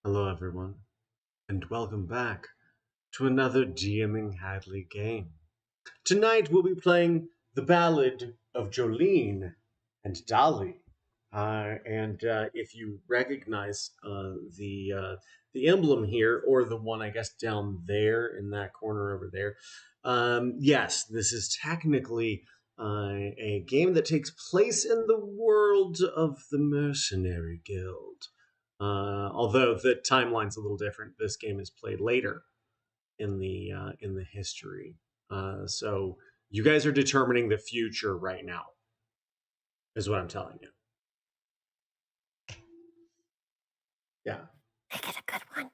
Hello, everyone, and welcome back to another DMing Hadley game. Tonight we'll be playing the Ballad of Jolene and Dolly. And if you recognize the emblem here, or the one I guess down there in that corner over there, yes, this is technically a game that takes place in the world of the Mercenary Guild. Although the timeline's a little different, this game is played later in the history. So you guys are determining the future right now, is what I'm telling you. Yeah, Make it a good one.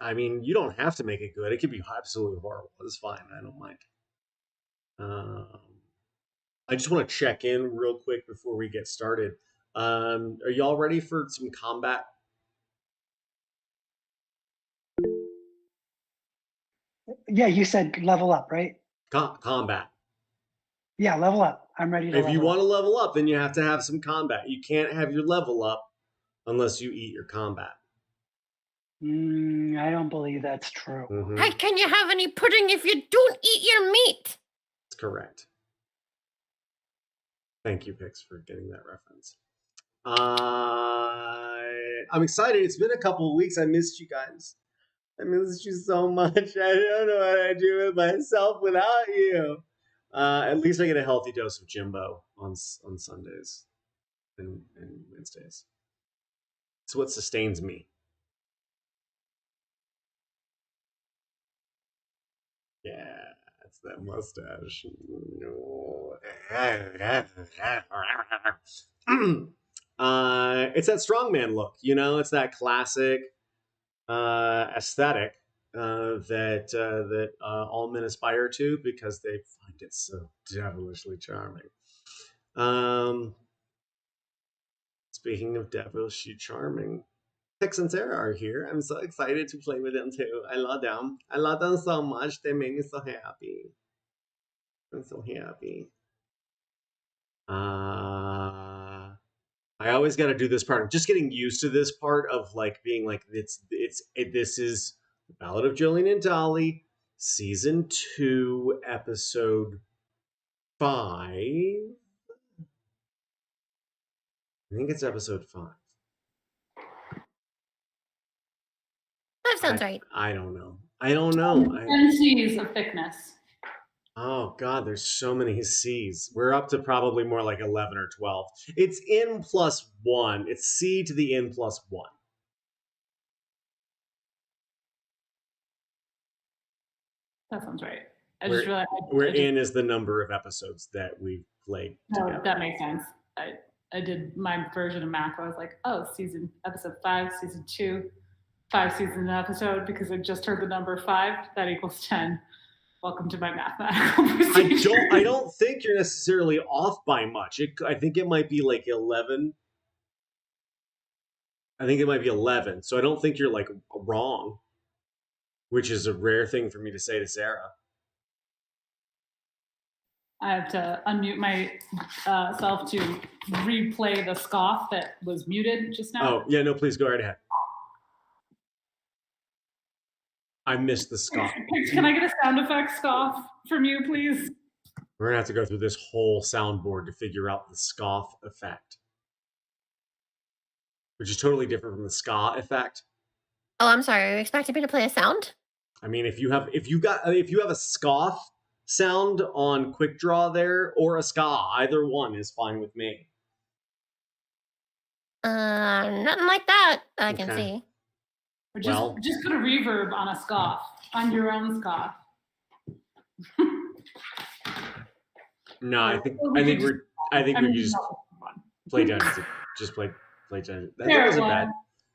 I mean, you don't have to make it good. It could be absolutely horrible. It's fine. I don't mind. I just want to check in real quick before we get started. Are y'all ready for some combat? Yeah, you said level up, right? Combat. Yeah, level up. I'm ready to If you level want up. to level up, then you have to have some combat. You can't have your level up unless you eat your combat. I don't believe that's true. How can you have any pudding if you don't eat your meat? That's correct. Thank you, Pix, for getting that reference. I'm excited. It's been a couple of weeks. I missed you guys. I missed you so much. I don't know what I'd do with myself without you. At least I get a healthy dose of Jimbo on Sundays and Wednesdays. It's what sustains me. Yeah, it's that mustache. It's that strongman look, it's that classic aesthetic that all men aspire to because they find it so devilishly charming. Speaking of devilishly charming, Pix and Sarah are here. I'm so excited to play with them too. I love them. I love them so much. They make me so happy. I'm so happy. I always got to do this part. I'm just getting used to this part of like being like this is the Ballad of Jolene and Dolly, season 2, episode 5. I think it's episode 5. That sounds right. I don't know. 10 C's of thickness. Oh God, there's so many C's. We're up to probably more like 11 or 12. It's n plus 1. It's C to the n plus 1. That sounds right. I Where, just realized where n is the number of episodes that we've played together. That makes sense. I did my version of math. I was like, oh, episode 5, season 2, 5 seasons an episode, because I just heard the number 5. That equals 10. Welcome to my mathematical procedure. I don't think you're necessarily off by much. I think it might be like 11. I think it might be 11. So I don't think you're like wrong, which is a rare thing for me to say to Sarah. I have to unmute myself to replay the scoff that was muted just now. Oh, yeah, no, please go right ahead. I missed the scoff. Can I get a sound effect scoff from you, please? We're going to have to go through this whole soundboard to figure out the scoff effect, which is totally different from the ska effect. Oh, I'm sorry. Are you expecting me to play a sound? I mean, if you have a scoff sound on quick draw there, or a ska, either one is fine with me. Nothing like that I can see. Or just put a reverb on a scoff, on your own scoff. No, I think we could just play dungeons. Just play dungeons. That wasn't bad.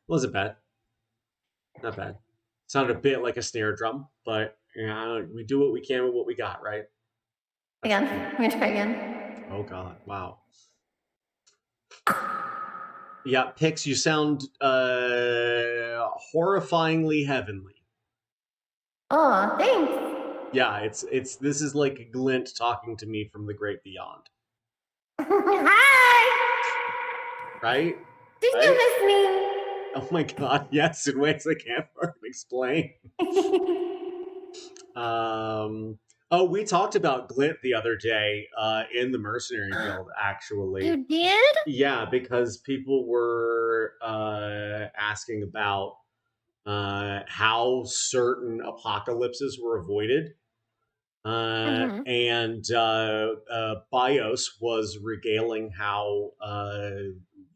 Wasn't bad. Not bad. Sounded a bit like a snare drum, but we do what we can with what we got, right? Again. I'm gonna try again. Oh God! Wow. Yeah, Pix, you sound horrifyingly heavenly. Oh, thanks. Yeah, this is like Glint talking to me from the great beyond. Hi. Right? Did you miss me? Oh my god, yes, in ways I can't fucking explain. Oh, we talked about Glint the other day in the Mercenary Guild, actually. You did? Yeah, because people were asking about how certain apocalypses were avoided. Mhm. And Bios was regaling how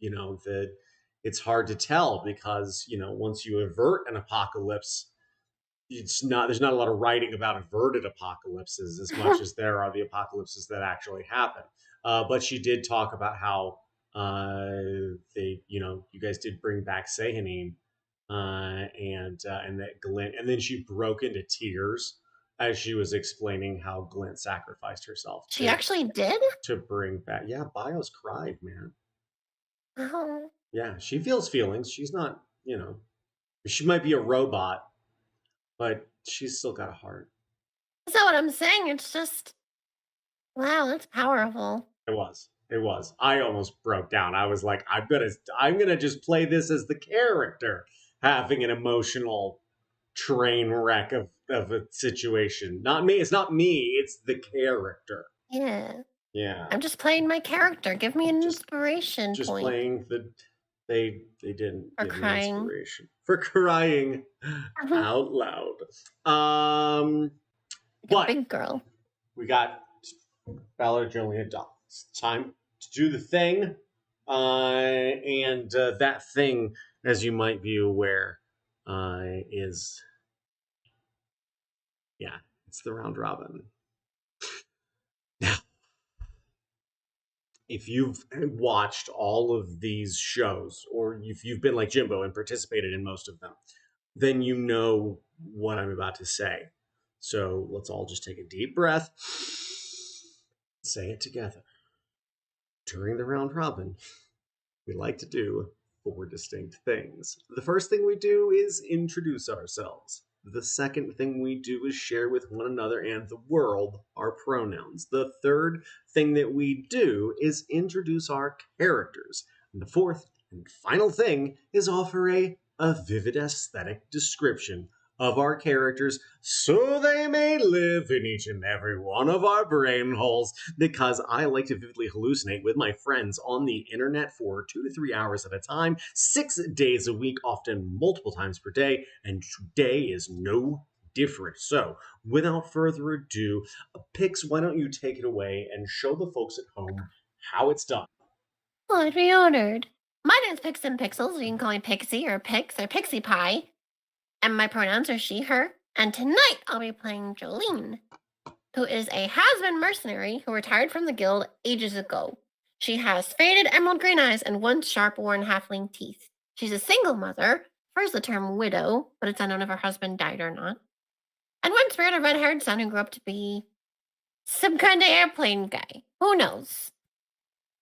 that it's hard to tell because once you avert an apocalypse, there's not a lot of writing about averted apocalypses as much as there are the apocalypses that actually happen. But she did talk about how you guys did bring back Sehanine, and that Glint, and then she broke into tears as she was explaining how Glint sacrificed herself She actually did? to bring back. Yeah, Bios cried, man. Oh. Yeah, she feels feelings. She's not, she might be a robot, but she's still got a heart. Is that what I'm saying? It's just, wow, that's powerful. It was. It was. I almost broke down. I was like, I'm gonna just play this as the character having an emotional train wreck of a situation. Not me. It's not me. It's the character. Yeah. Yeah. I'm just playing my character. Give me an Just- inspiration Just point. playing the. They didn't For give me crying. inspiration for crying out loud. Like a But big girl. we got Ballad, Jolene, and Dolly. It's time to do the thing. And that thing, as you might be aware, is, yeah, it's the round robin. Now, if you've watched all of these shows, or if you've been like Jimbo and participated in most of them, then you know what I'm about to say. So let's all just take a deep breath, say it together. During the round robin, we like to do 4 distinct things. The first thing we do is introduce ourselves. The second thing we do is share with one another and the world our pronouns. The third thing that we do is introduce our characters. And the fourth and final thing is offer a vivid aesthetic description of our characters so they may live in each and every one of our brain holes, because I like to vividly hallucinate with my friends on the internet for 2 to 3 hours at a time, 6 days a week, often multiple times per day, and today is no different. So, without further ado, Pix, why don't you take it away and show the folks at home how it's done? Well, I'd be honored. My name's Pix and Pixels. You can call me Pixie or Pix or Pixie Pie. And my pronouns are she, her. And tonight I'll be playing Jolene, who is a has-been mercenary who retired from the guild ages ago. She has faded emerald green eyes and once sharp-worn halfling teeth. She's a single mother, prefers the term widow, but it's unknown if her husband died or not. And once married a red-haired son who grew up to be some kind of airplane guy. Who knows?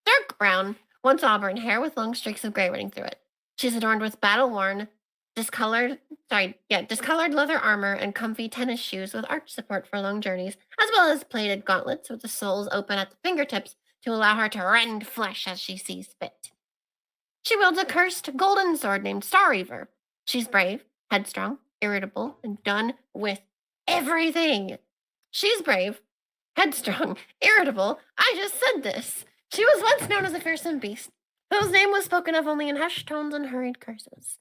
Dark brown, once auburn hair with long streaks of gray running through it. She's adorned with battle-worn, discolored leather armor and comfy tennis shoes with arch support for long journeys, as well as plated gauntlets with the soles open at the fingertips to allow her to rend flesh as she sees fit. She wields a cursed golden sword named Starreaver. She's brave, headstrong, irritable, and done with everything. She's brave, headstrong, irritable. I just said this. She was once known as a fearsome beast, whose name was spoken of only in hushed tones and hurried curses.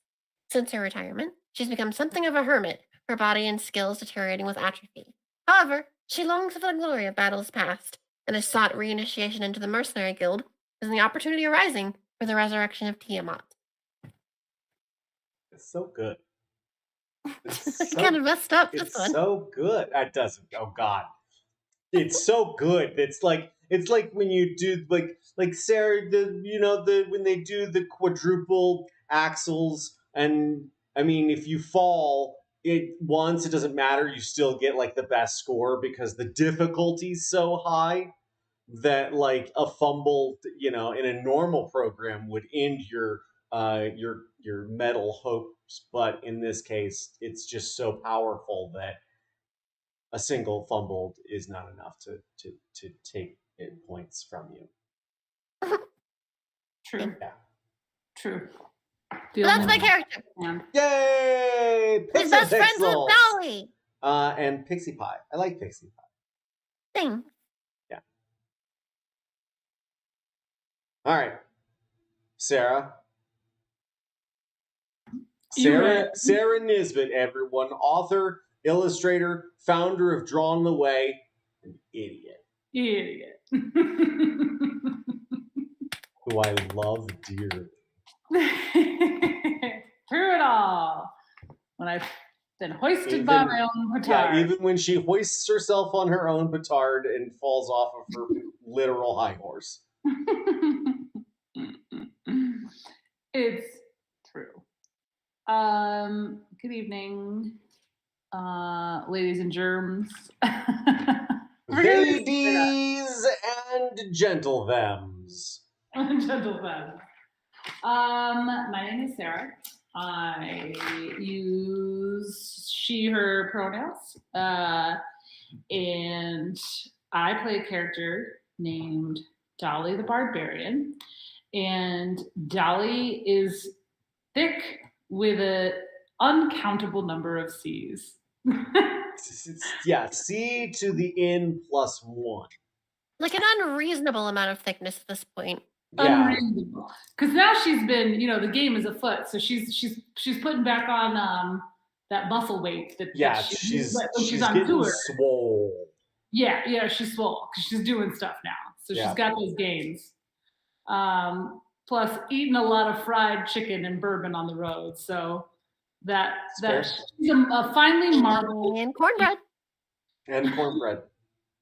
Since her retirement, she's become something of a hermit, her body and skills deteriorating with atrophy. However, she longs for the glory of battles past, and has sought reinitiation into the Mercenary Guild, as the opportunity arising for the resurrection of Tiamat. It's so good. It's kind of messed up, this It's one. so good. That doesn't. Oh God. It's so good. It's like when you do like Sarah, when they do the quadruple axles, and I mean, if you fall it once, it doesn't matter. You still get like the best score because the difficulty's so high that like a fumble, in a normal program would end your medal hopes, but in this case, it's just so powerful that a single fumble is not enough to take points from you. True. Yeah. True. The That's only my one character. I understand. Yay! He's best friends with Pixels! Dolly. And Pixie Pie. I like Pixie Pie. Thing. Yeah. All right. Sarah. You ready? Sarah Nisbet, everyone. Author, illustrator, founder of Drawn the Way. An idiot. Idiot. Who I love dearly. Through it all. When I've been hoisted by my own petard. Yeah, even when she hoists herself on her own petard and falls off of her literal high horse. It's true. Good evening, ladies and germs. Ladies and gentlethems. Gentlemen. My name is Sarah. I use she, her pronouns. And I play a character named Dolly the Barbarian. And Dolly is thick with an uncountable number of C's. Yeah, C to the N plus 1. Like an unreasonable amount of thickness at this point. Yeah. Unreasonable. Because now she's been, the game is afoot, so she's putting back on that muscle weight that she's on getting tour. swole. Yeah, she's swole because she's doing stuff now, so she's got those gains. Plus eating a lot of fried chicken and bourbon on the road, so that she's a finely marbled and cornbread. And cornbread.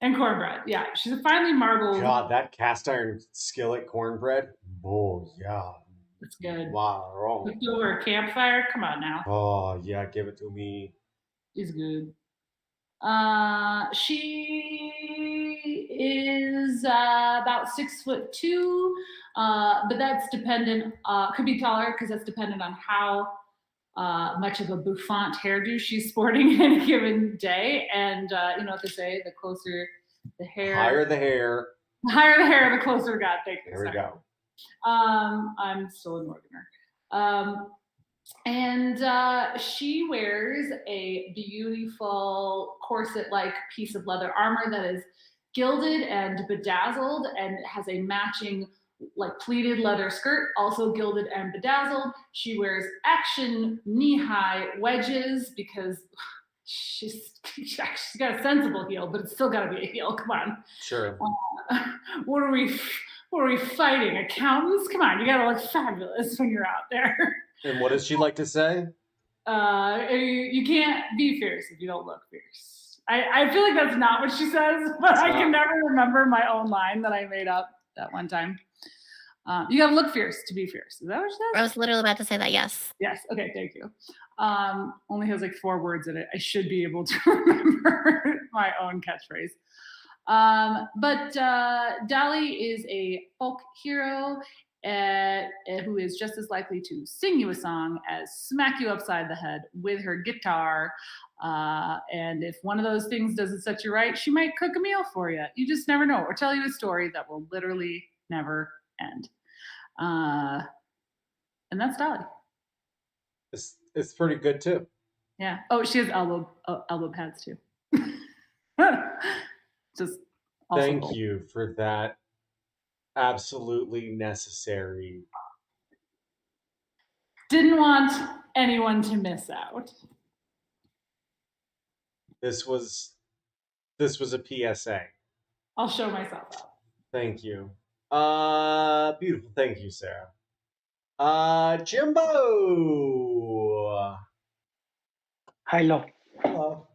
And cornbread, yeah. She's a finely marbled. God, that cast iron skillet cornbread. Oh, yeah. It's good. Wow. Cooked over a campfire. Come on now. Oh, yeah, give it to me. It's good. She is about 6'2", but that's dependent. Could be taller because that's dependent on how much of a bouffant hairdo she's sporting any given day. And you know what they say: the closer the hair, higher the hair, the closer God. Thank you. There we go. I'm still a northerner. And she wears a beautiful corset-like piece of leather armor that is gilded and bedazzled, and it has a matching pleated leather skirt, also gilded and bedazzled. She wears action knee-high wedges because she's got a sensible heel, but it's still got to be a heel. Come on. Sure. What are we fighting? Accountants? Come on, you gotta look fabulous when you're out there. And what does she like to say? You can't be fierce if you don't look fierce. I feel like that's not what she says, but I can never remember my own line that I made up that one time. You gotta look fierce to be fierce. Is that what she says? I was literally about to say that, yes. Yes, okay, thank you. Only has 4 words in it. I should be able to remember my own catchphrase. But Dolly is a folk hero who is just as likely to sing you a song as smack you upside the head with her guitar. And if one of those things doesn't set you right, she might cook a meal for you. You just never know. Or tell you a story that will literally never end. And that's Dolly. It's pretty good too. Yeah. Oh, she has elbow pads too. Just thank you for that absolutely necessary. Didn't want anyone to miss out. This was a PSA. I'll show myself out. Thank you. Beautiful. Thank you, Sarah. Jimbo. Hello. Hello.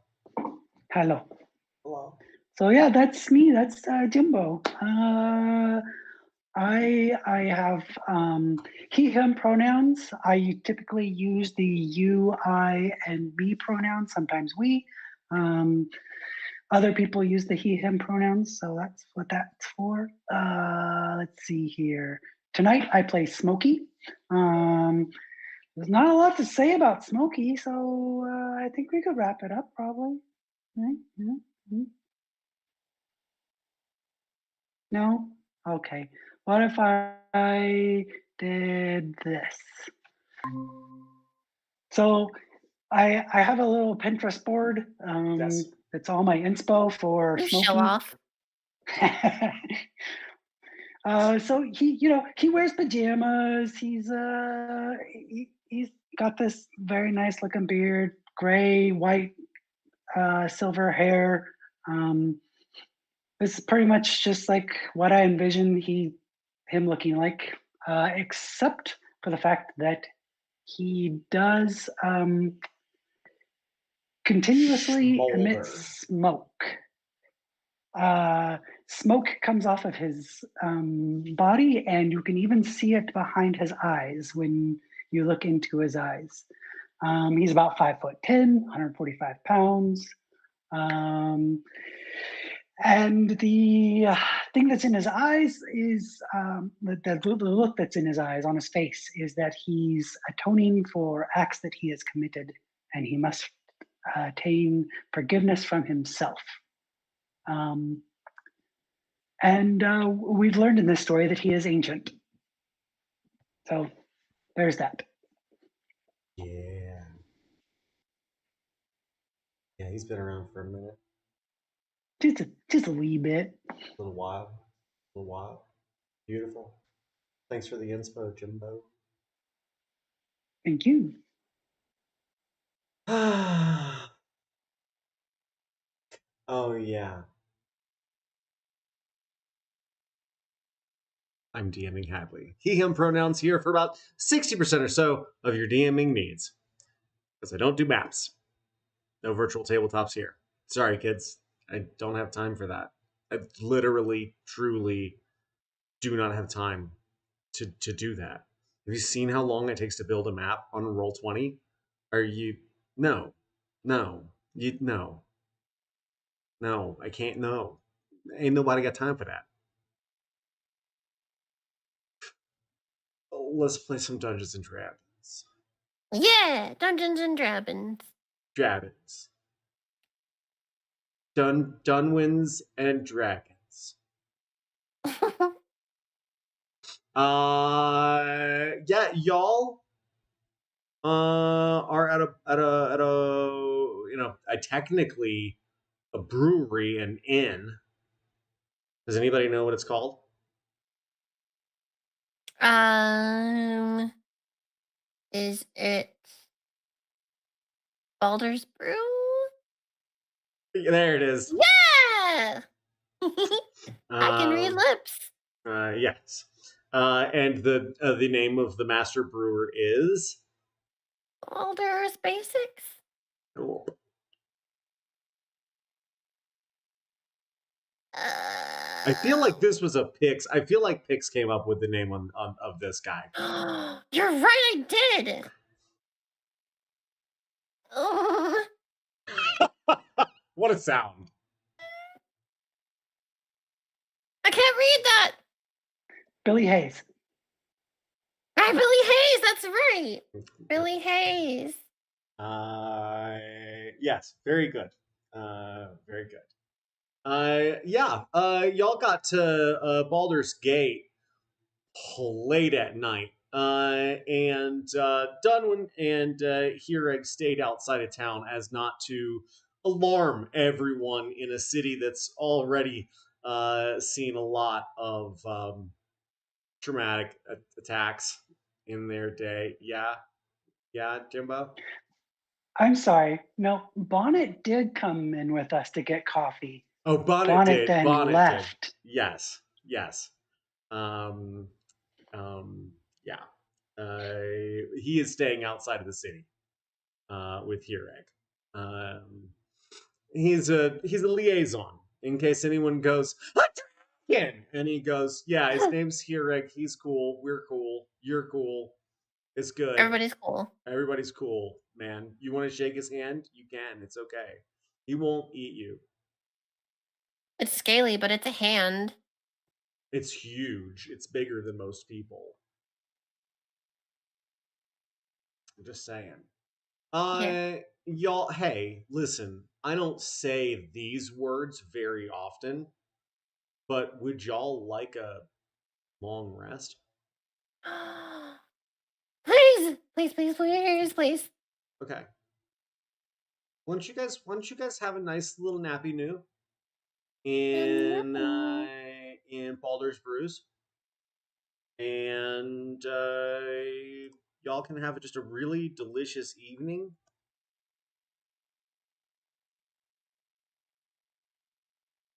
Hello. Hello. So yeah, that's me. That's Jimbo. I have he, him pronouns. I typically use the you, I, and me pronouns. Sometimes we. Other people use the he, him pronouns. So that's what that's for. Let's see here. Tonight I play Smokey. There's not a lot to say about Smokey, so I think we could wrap it up probably. Right? Mm-hmm. No? Okay. What if I did this? So I have a little Pinterest board. Yes. It's all my inspo for You show Smokey. off. So he wears pajamas. He's got this very nice looking beard, gray, white, silver hair. Um, this is pretty much just like what I envision him looking like, except for the fact that he does continuously emit Smolder. smoke. Smoke comes off of his body, and you can even see it behind his eyes when you look into his eyes. He's about 5'10", 145 pounds. And the thing that's in his eyes is the look that's in his eyes on his face is that he's atoning for acts that he has committed, and he must attain forgiveness from himself. Um, and we've learned in this story that he is ancient. So there's that. Yeah. Yeah, he's been around for a minute. Just a wee bit. A little while. A little while. Beautiful. Thanks for the inspo, Jimbo. Thank you. Oh, yeah. I'm DMing Hadley. He, him pronouns here for about 60% or so of your DMing needs. Because I don't do maps. No virtual tabletops here. Sorry, kids. I don't have time for that. I literally, truly do not have time to do that. Have you seen how long it takes to build a map on Roll20? Are you... No. No. No. No. I can't. No. Ain't nobody got time for that. Let's play some Dungeons and Dragons. Yeah, Dungeons and Dragons. Dragons. Dunwins and Dragons. Yeah, y'all are at a technically a brewery, an inn. Does anybody know what it's called? Is it Baldur's Brew? There it is. Yeah! I can read lips. Yes. And the name of the master brewer is Baldur's Basics? I feel like this was a Pix. I feel like Pix came up with the name of this guy. You're right, I did. What a sound. I can't read that. Billy Hayes. Right, Billy Hayes, that's right. Billy Hayes. Yes, very good. Very good. Yeah, y'all got to Baldur's Gate late at night. And Dunwin and Hireg stayed outside of town as not to alarm everyone in a city that's already seen a lot of traumatic attacks in their day. Yeah, Jimbo? I'm sorry. No, Bonnet did come in with us to get coffee. Oh, Bonnet Bonnet did. then Bonnet left. did. Yes. Um, yeah. He is staying outside of the city with Hirek. He's a liaison in case anyone goes, "A dragon!" And he goes, "Yeah, his name's Hirek. He's cool. We're cool. You're cool. It's good. Everybody's cool. Everybody's cool, man. You want to shake his hand? You can. It's okay. He won't eat you. It's scaly, but it's a hand. It's huge. It's bigger than most people. I'm just saying. Y'all, hey, listen, I don't say these words very often, but would y'all like a long rest? Please. Okay. Once you guys have a nice little nappy new in Baldur's Brews, and y'all can have just a really delicious evening.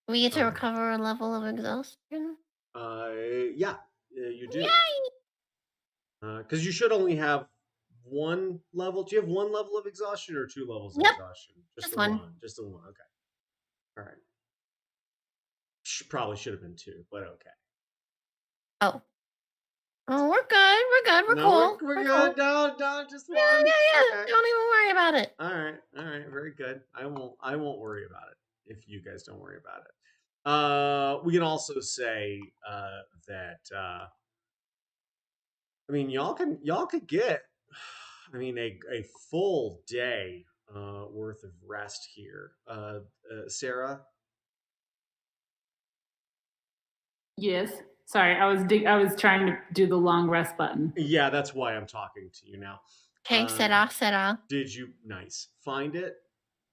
We get to recover a level of exhaustion. Yeah, you do. Yay! Because you should only have one level. Do you have one level of exhaustion or two levels of Yep. exhaustion? Just the one. Just the one. Okay. All right. Probably should have been two, but okay. Oh. Oh, we're good. We're cool. We're cool. good. Don't just one. Yeah. Okay. Don't even worry about it. All right. Very good. I won't worry about it if you guys don't worry about it. We can also say that I mean y'all could get I mean a full day worth of rest here. Sarah. Yes. Sorry, I was trying to do the long rest button. Yeah, that's why I'm talking to you now. Okay, set off. Did you find it?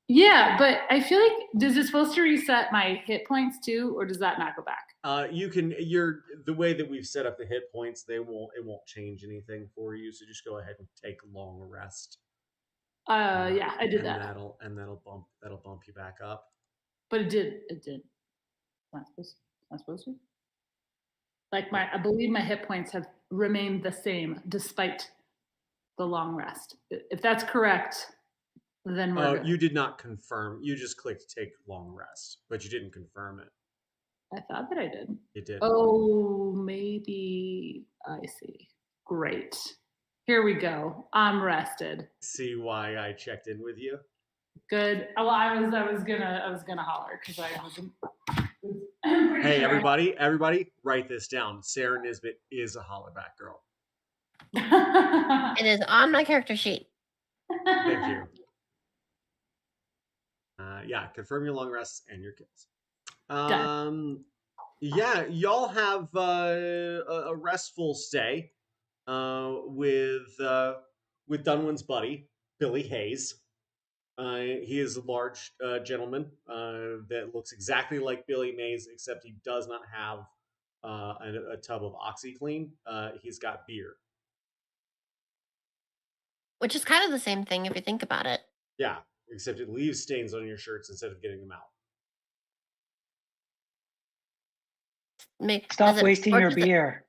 Yeah, but I feel like is it supposed to reset my hit points too, or does that not go back? You can. The way that we've set up the hit points. It won't change anything for you. So just go ahead and take a long rest. Yeah, I did that. That'll bump you back up. But it did. Not supposed to. Like I believe my hit points have remained the same despite the long rest. If that's correct, then we're good. You did not confirm. You just clicked take long rest, but you didn't confirm it. I thought that I did. You did. Oh, maybe I see. Great. Here we go. I'm rested. See why I checked in with you? Good. Well, I was gonna holler because I wasn't. Hey, everybody, write this down. Sarah Nisbet is a hollaback girl. It is on my character sheet. Thank you. Yeah, confirm your long rests and your kills. Yeah, y'all have a restful stay with Dunwin's buddy, Billy Hayes. He is a large gentleman that looks exactly like Billy Mays, except he does not have a tub of OxyClean. He's got beer. Which is kind of the same thing if you think about it. Yeah, except it leaves stains on your shirts instead of getting them out. Stop wasting your beer.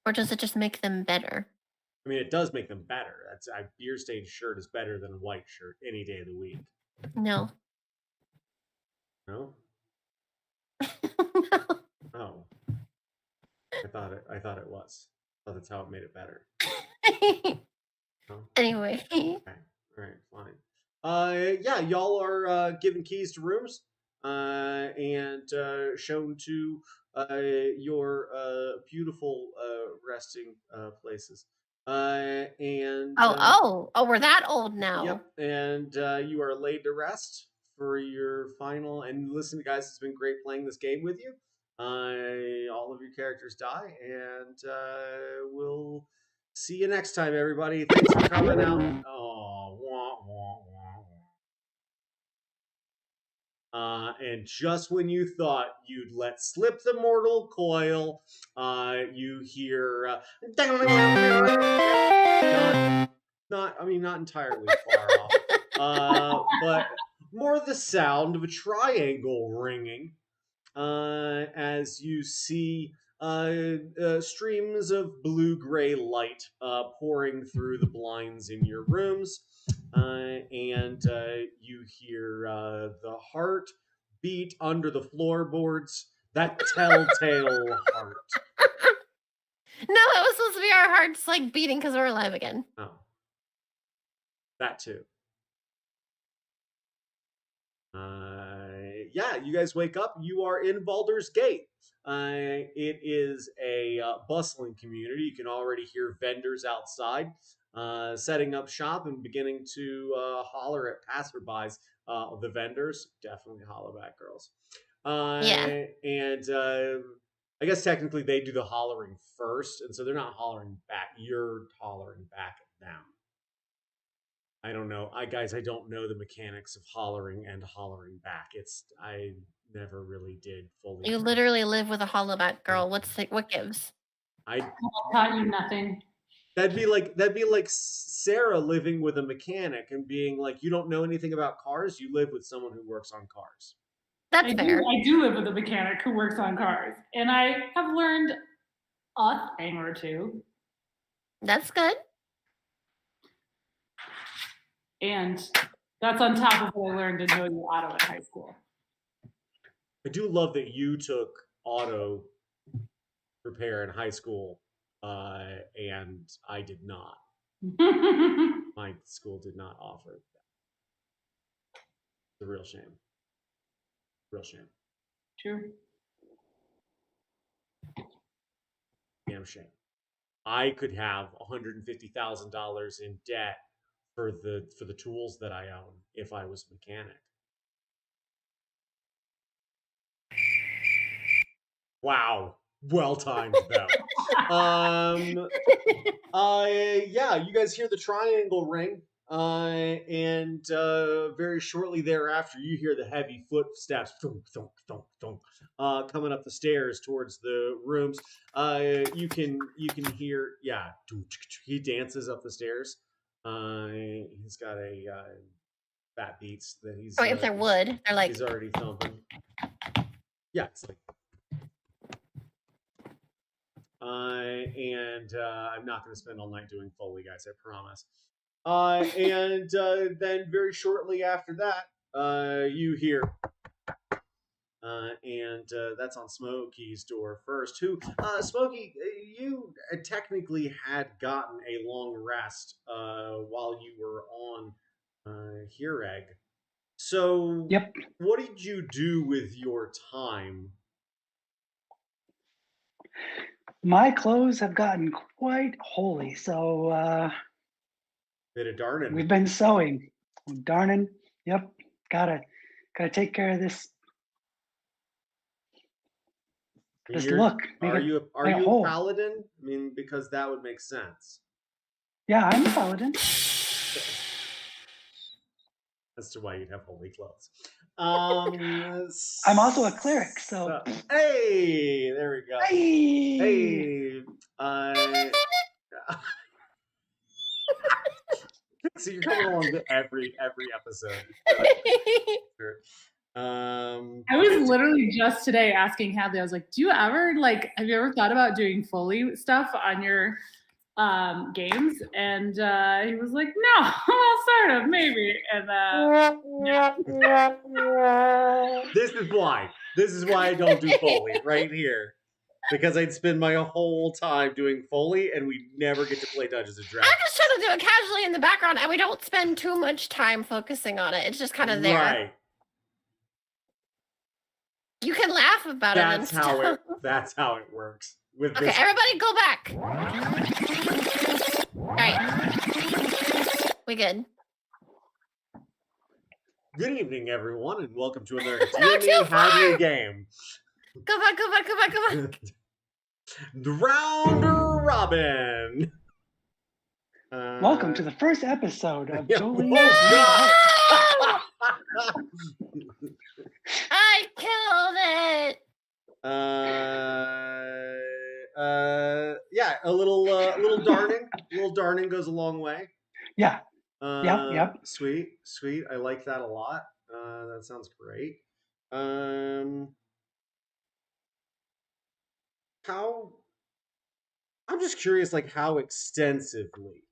Or does it just make them better? I mean, it does make them better. A beer stained shirt is better than a white shirt any day of the week. No. No? No. Oh. I thought it was. I thought that's how it made it better. No? Anyway. Okay. All right, fine. Yeah, y'all are given keys to rooms and shown to your beautiful resting places. And we're that old now. Yep, and you are laid to rest for your final. And listen, guys, it's been great playing this game with you. All of your characters die, and we'll see you next time, everybody. Thanks for coming out. Oh, wah, wah, wah. And just when you thought you'd let slip the mortal coil, you hear not entirely far off, but more the sound of a triangle ringing as you see streams of blue-gray light pouring through the blinds in your rooms, and you hear the heart beat under the floorboards, that telltale heart. No, it was supposed to be our hearts like beating because we're alive again. Oh. That too. Yeah, you guys wake up. You are in Baldur's Gate. It is a bustling community. You can already hear vendors outside setting up shop and beginning to holler at passerbys. The vendors, definitely hollaback girls. Yeah. And I guess technically they do the hollering first, and so they're not hollering back. You're hollering back at them. I don't know. I don't know the mechanics of hollering and hollering back. I never really did fully. You literally live with a hollaback girl. What gives? I taught you nothing. that'd be like Sarah living with a mechanic and being like, you don't know anything about cars. You live with someone who works on cars. That's fair. I do live with a mechanic who works on cars, and I have learned a thing or two. That's good. And that's on top of what I learned in doing auto in high school. I do love that you took auto repair in high school, and I did not. My school did not offer that. It's a real shame. Real shame. True. Damn shame. I could have $150,000 in debt for the tools that I own if I was a mechanic. Wow. Well timed though. Yeah, you guys hear the triangle ring. And very shortly thereafter, you hear the heavy footsteps thunk, thunk, thunk, thunk, coming up the stairs towards the rooms. You can hear, yeah, he dances up the stairs. He's got a fat beats that he's. Oh, if they're wood, they're like. He's already thumping. Yeah, it's like. And I'm not going to spend all night doing Foley, guys, I promise. And then very shortly after that, you hear, and that's on Smokey's door first. Smokey, you technically had gotten a long rest while you were on Hireg. So, Yep. What did you do with your time? My clothes have gotten quite holy, so Bit of darning. we've been sewing. Darning. Yep. Gotta take care of this look. Are you a paladin? I mean, because that would make sense. Yeah, I'm a paladin. As to why you'd have holy clothes. I'm also a cleric, so. Hey, there we go. Hey. So you're coming along to every episode. I was literally just today asking Hadley, I was like, have you ever thought about doing Foley stuff on your games? And he was like, no, well, sort of, maybe. And This is why I don't do Foley right here. Because I'd spend my whole time doing Foley and we'd never get to play Dungeons and Dragons. I'm just trying to do it casually in the background and we don't spend too much time focusing on it. It's just kind of there. Right. You can laugh about it and stuff. That's how it works. Okay, everybody go back. All right. We good. Good evening, everyone, and welcome to another D&D Hadley game. Go back. The Round Robin. Welcome to the first episode of Jolene. I killed it. Yeah, a little darning. A little darning goes a long way. Yeah. Yep. Sweet. I like that a lot. That sounds great. I'm just curious, like, how extensively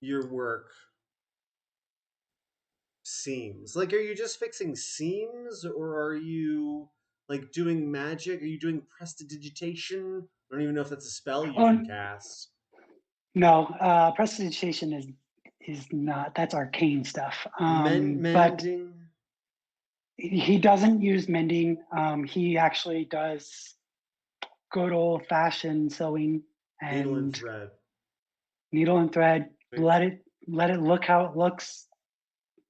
your work seems. Like, are you just fixing seams, or are you like doing magic? Are you doing prestidigitation? I don't even know if that's a spell you can cast. No, prestidigitation is not. That's arcane stuff. Mending. But he doesn't use mending. He actually does good old-fashioned sewing and needle and thread. Let it look how it looks.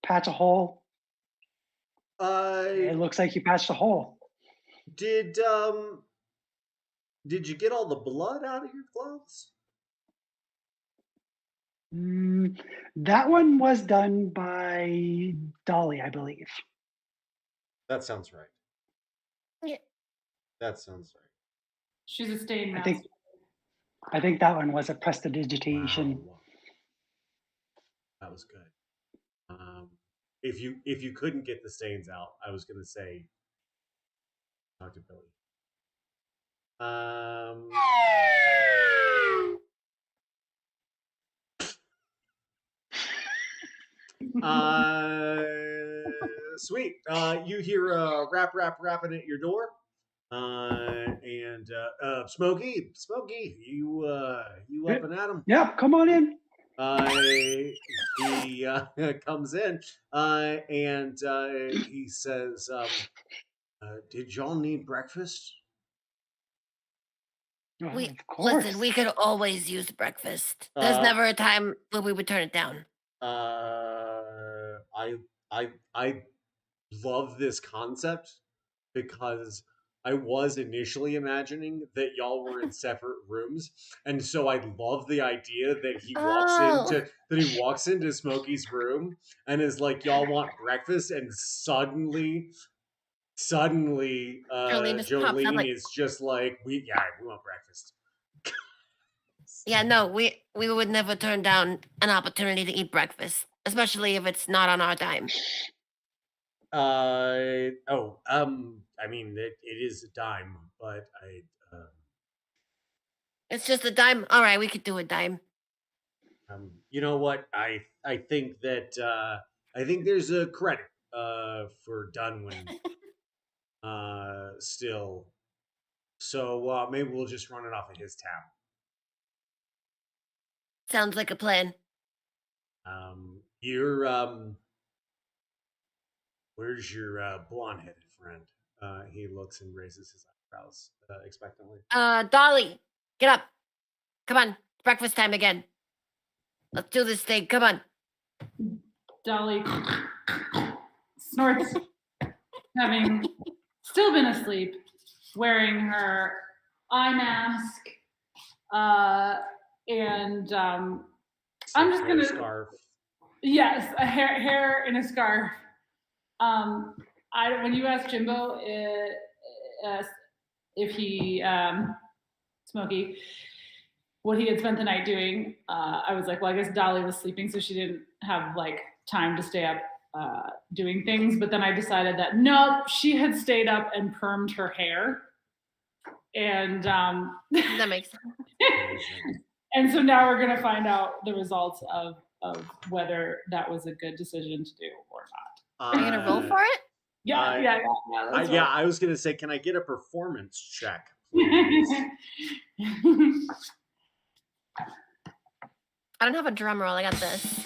Patch a hole. It looks like you patched a hole. Did did you get all the blood out of your clothes? That one was done by Dolly, I believe. That sounds right. Yeah. That sounds right. She's a stain I master. think I think that one was a prestidigitation. Wow, that was good. If you couldn't get the stains out, I was gonna say talk to Billy. Um, uh, Sweet. You hear rapping at your door. And Smokey, you up Yep, and at 'em? yep, come on in. He comes in and he says, "Did y'all need breakfast?" Oh, We of course. listen. We could always use breakfast. There's Uh, never a time when we would turn it down. uh, I I love this concept because I was initially imagining that y'all were in separate rooms, and so I love the idea that Oh, he walks into Smokey's room and is like, "Y'all want breakfast?" and suddenly, Jolene just pops up Jolene like, is just like, we want breakfast." yeah, no, we would never turn down an opportunity to eat breakfast, especially if it's not on our dime. I mean, it is a dime, but It's just a dime. All right, we could do a dime. you know what? I think there's a credit for Dunwin still. So maybe we'll just run it off of his tab. Sounds like a plan. You're where's your blonde headed friend? He looks and raises his eyebrows expectantly. Dolly, get up. Come on, it's breakfast time again. Let's do this thing. Come on. Dolly snorts, having still been asleep, wearing her eye mask, and I'm just gonna Scarf. yes, a hair in a scarf. When you asked Jimbo if he Smokey what he had spent the night doing, I was like, well, I guess Dolly was sleeping, so she didn't have like time to stay up doing things. But then I decided that no, she had stayed up and permed her hair, and That makes sense. and so now we're gonna find out the results of whether that was a good decision to do or not. Are you gonna roll for it? Yeah. That's Yeah, right. I was gonna say, can I get a performance check, please? I don't have a drum roll. I got this.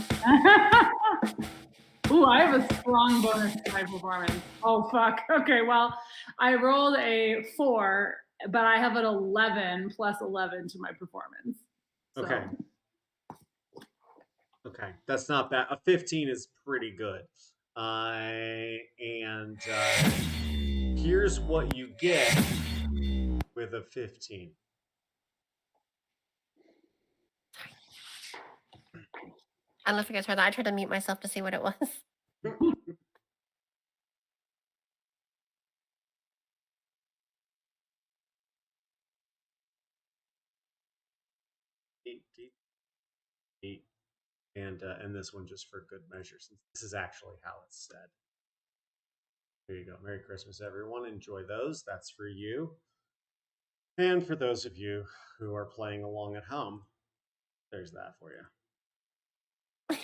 Ooh, I have a strong bonus to my performance. Oh, fuck. Okay, well, I rolled a 4, but I have an 11 plus 11 to my performance. So. Okay. Okay, that's not bad. A 15 is pretty good. And here's what you get with a 15. I don't know if you guys heard that. I tried to mute myself to see what it was. Eight. And this one just for good measure, since this is actually how it's said. There you go. Merry Christmas, everyone. Enjoy those. That's for you. And for those of you who are playing along at home, there's that for you.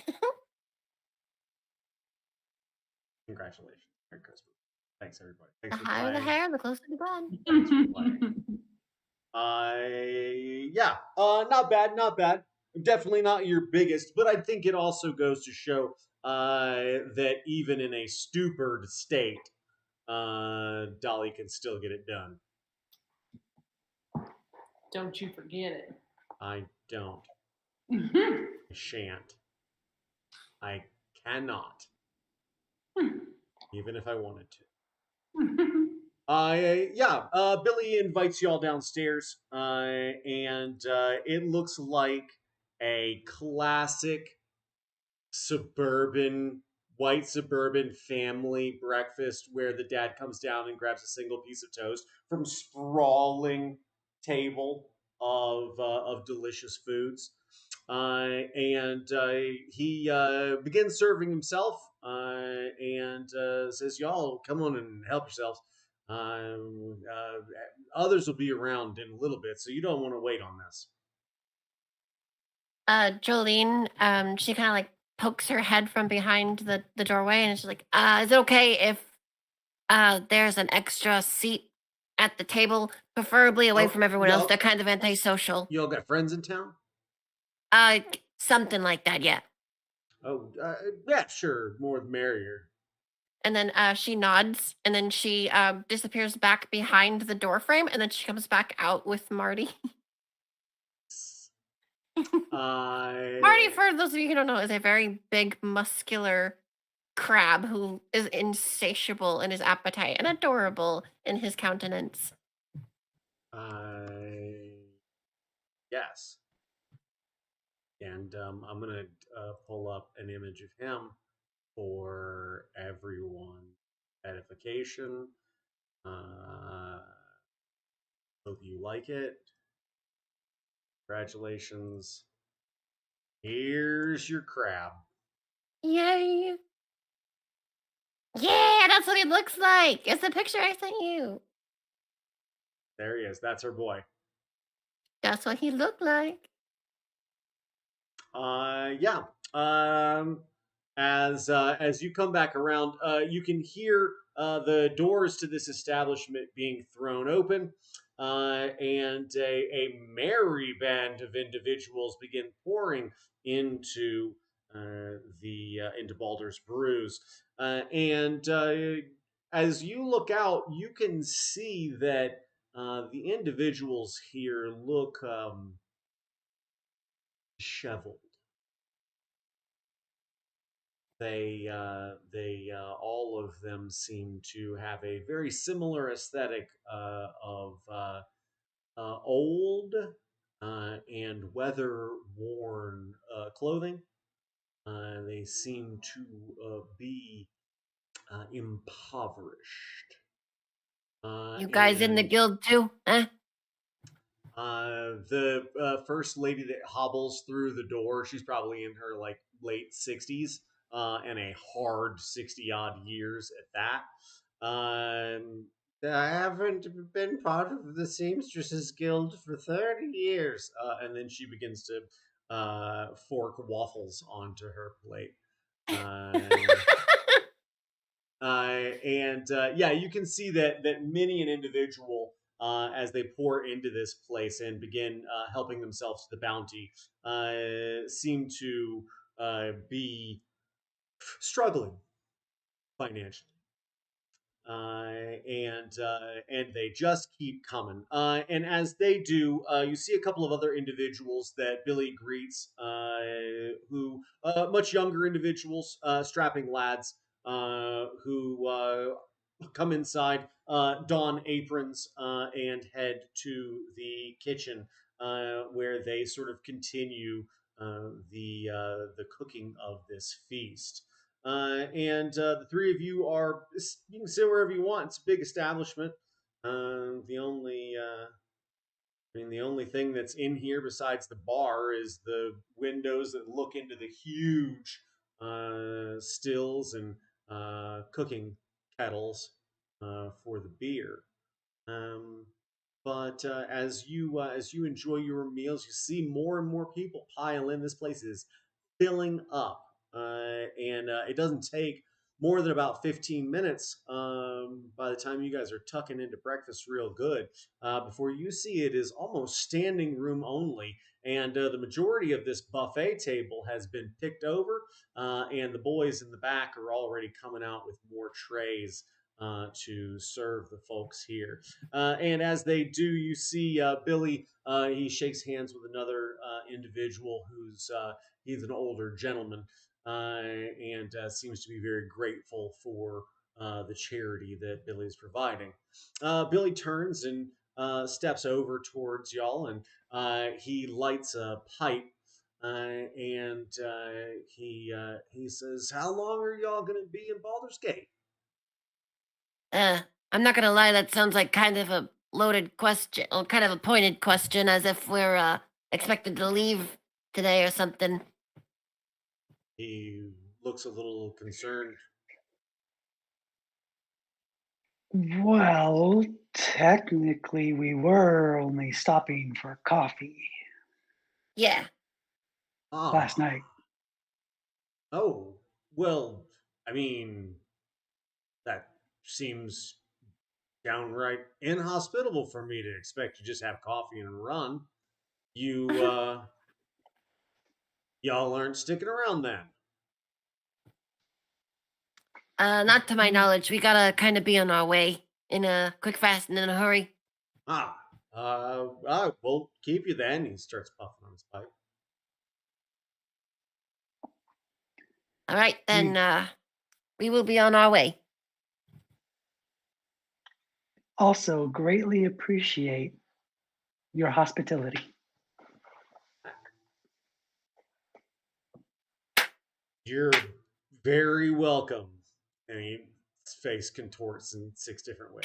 Congratulations. Merry Christmas. Thanks, everybody. The Thanks for higher the playing. hair, the closer to God. Thanks for playing. Yeah, not bad, not bad. Definitely not your biggest, but I think it also goes to show that even in a stupid state, Dolly can still get it done. Don't you forget it. I don't. I shan't. I cannot. Even if I wanted to. Yeah. Billy invites you all downstairs, and it looks like a classic suburban white suburban family breakfast where the dad comes down and grabs a single piece of toast from sprawling table of delicious foods, and he begins serving himself, and says, "Y'all come on and help yourselves. Others will be around in a little bit, so you don't want to wait on this." Jolene, she kind of like pokes her head from behind the doorway, and she's like, "Is it okay if there's an extra seat at the table, preferably away Oh, from everyone else? They're kind of antisocial." y'all got friends in town? Something like that, yeah. Oh, yeah, sure. More the merrier. And then she nods, and then she disappears back behind the door frame, and then she comes back out with Marty. Marty, Uh, for those of you who don't know, is a very big, muscular crab who is insatiable in his appetite and adorable in his countenance. yes. And I'm going to pull up an image of him for everyone edification. Hope you like it. Congratulations. Here's your crab. Yay! Yeah, that's what he looks like. It's the picture I sent you. There he is. That's our boy. That's what he looked like. Yeah. Um, as you come back around, you can hear the doors to this establishment being thrown open, and a merry band of individuals begin pouring into the into Baldur's Brews, and as you look out, you can see that the individuals here look disheveled. They all of them seem to have a very similar aesthetic of old and weather worn clothing. They seem to be impoverished. You guys in the And guild too? Huh? The first lady that hobbles through the door, she's probably in her like late 60s, and a hard 60 odd years at that. I haven't been part of the Seamstresses Guild for 30 years. And then she begins to fork waffles onto her plate. Uh, and yeah, you can see that many an individual, as they pour into this place and begin helping themselves to the bounty, seem to be struggling financially. And they just keep coming. And as they do, you see a couple of other individuals that Billy greets, who much younger individuals, strapping lads, who come inside, don aprons, and head to the kitchen, where they sort of continue the cooking of this feast. And the three of you are, you can sit wherever you want. It's a big establishment. The only the only thing that's in here besides the bar is the windows that look into the huge stills and cooking kettles for the beer. Um, but as you enjoy your meals, you see more and more people pile in. This place is filling up, and it doesn't take more than about 15 minutes, by the time you guys are tucking into breakfast real good, before you see it is almost standing room only. And the majority of this buffet table has been picked over, and the boys in the back are already coming out with more trays to serve the folks here. And as they do, you see Billy. He shakes hands with another individual who's he's an older gentleman, and seems to be very grateful for the charity that Billy's providing. Billy turns and steps over towards y'all, and he lights a pipe, and he says, "How long are y'all going to be in Baldur's Gate?" I'm not gonna lie, that sounds like kind of a loaded question, or kind of a pointed question, as if we're expected to leave today or something. He looks a little concerned. Well, technically, we were only stopping for coffee Yeah. last Ah, night. oh, well, I mean, that seems downright inhospitable for me to expect you just have coffee and run. You, y'all aren't sticking around then. Not to my knowledge. We gotta kind of be on our way in a quick, fast, and in a hurry. Ah, I will keep you then. He starts puffing on his pipe. All right, then. We We will be on our way. also greatly appreciate your hospitality. You're very welcome. And his face contorts in 6 different ways.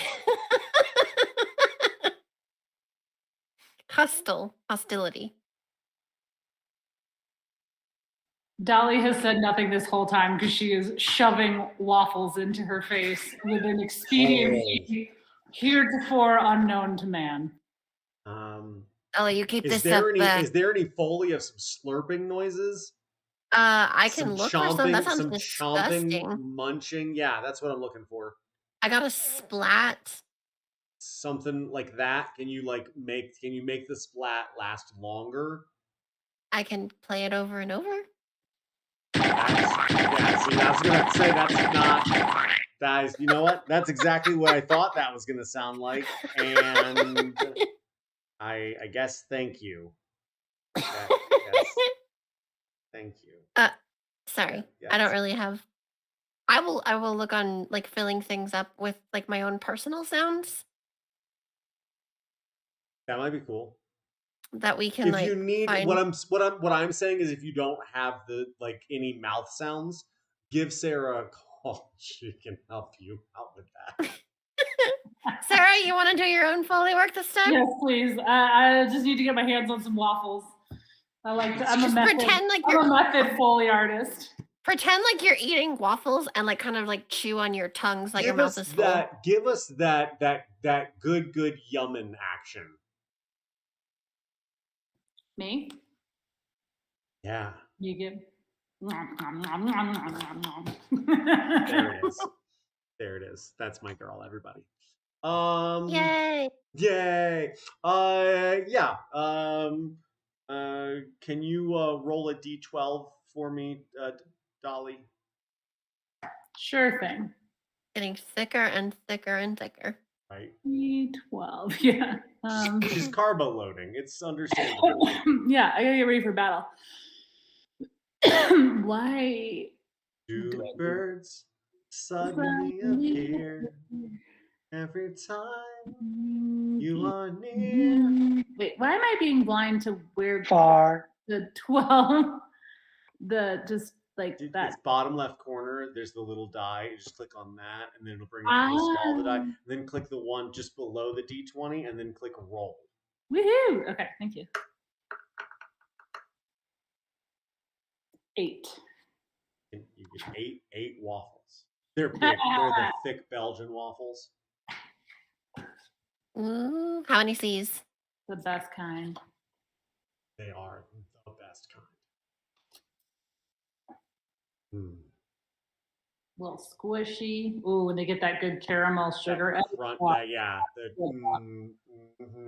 Hostility. Dolly has said nothing this whole time because she is shoving waffles into her face with an expediency heretofore unknown to man. Oh, you keep Is this there up. any is there any foley of some slurping noises? I Some can look for some. That chomping, sounds some chomping, disgusting. munching. Yeah, that's what I'm looking for. I got a splat. Something like that. Can you make the splat last longer? I can play it over and over. See, I was gonna say that's not. That is, you know what? That's exactly what I thought that was gonna sound like, and I guess thank you. Yes, thank you. Sorry. Yes. I don't really have. I will look on like filling things up with like my own personal sounds That might be cool. that we can If like you need find. what I'm saying is, if you don't have the any mouth sounds, give Sarah a call. She can help you out with that. Sarah, you want to do your own Foley work this time? Yes, please. I just need to get my hands on some waffles. I'm Just a method. pretend like I'm a method Foley artist. Pretend like you're eating waffles and like kind of like chew on your tongues like your mouth is full. Give us that good yummin' action. Me? Yeah. You give. There it is. There it is. That's my girl, everybody. Yay! Yay! Yeah. Can you roll a d12 for me, Dolly? Sure thing. Getting thicker and thicker and thicker. Right. 12. Yeah. She's carbo loading. It's understandable. Yeah, I gotta get ready for battle. Why? Two birds suddenly appear every time you are near. Wait, why am I being blind to where Far. the 12? Just like that. It's bottom left corner. There's the little die. You just click on that, and then it'll bring up the list of all the die. And then click the one just below the d20, and then click roll. Woohoo! Okay, thank you. 8. You get eight waffles. They're big. They're the thick Belgian waffles. Ooh, how many C's? The best kind. They are the best kind. A little squishy. Ooh, and they get that good caramel sugar. Yeah.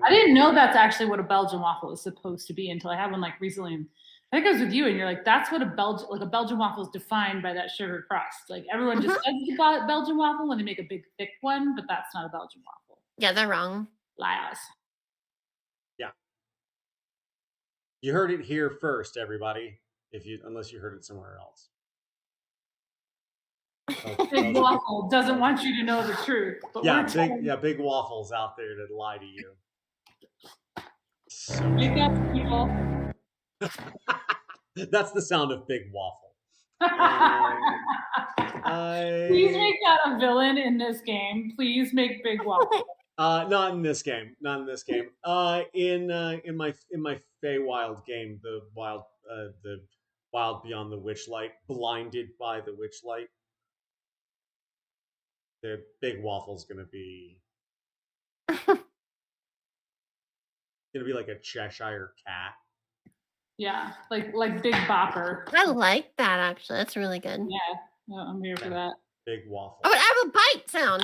I didn't know that's actually what a Belgian waffle is supposed to be until I had one like recently. I think I was with you, and you're like, "That's what a Belgian waffle is defined by that sugar crust." Like everyone just says it's a Belgian waffle when they make a big thick one, but that's not a Belgian waffle. Yeah, they're wrong. Liars. Yeah. You heard it here first, everybody. Unless you heard it somewhere else. Big Waffle doesn't want you to know the truth. But big waffles out there to lie to you. So Wake up, people. that's the sound of big waffle. Please make that a villain in this game. Please make Big Waffle. Not in this game. Not in this game. In my Feywild game, the wild beyond the witchlight, blinded by the witchlight. The big waffle's gonna be like a Cheshire cat. Yeah, like Big Bopper. I like that actually. That's really good. Yeah, I'm here for that. Big waffle. Oh, I have a bite sound.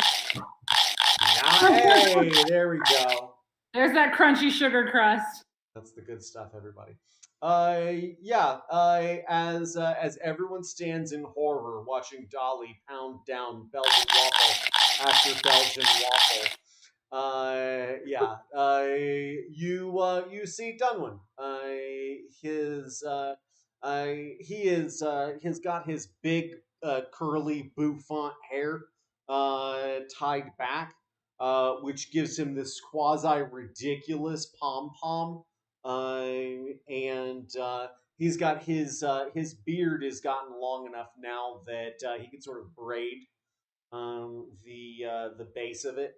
Hey, there we go. There's that crunchy sugar crust. That's the good stuff, everybody. As everyone stands in horror watching Dolly pound down Belgian waffle after Belgian waffle. You see Dunwin. He's got his big curly bouffant hair tied back, which gives him this quasi ridiculous pom pom, and he's got his beard has gotten long enough now that he can sort of braid the base of it.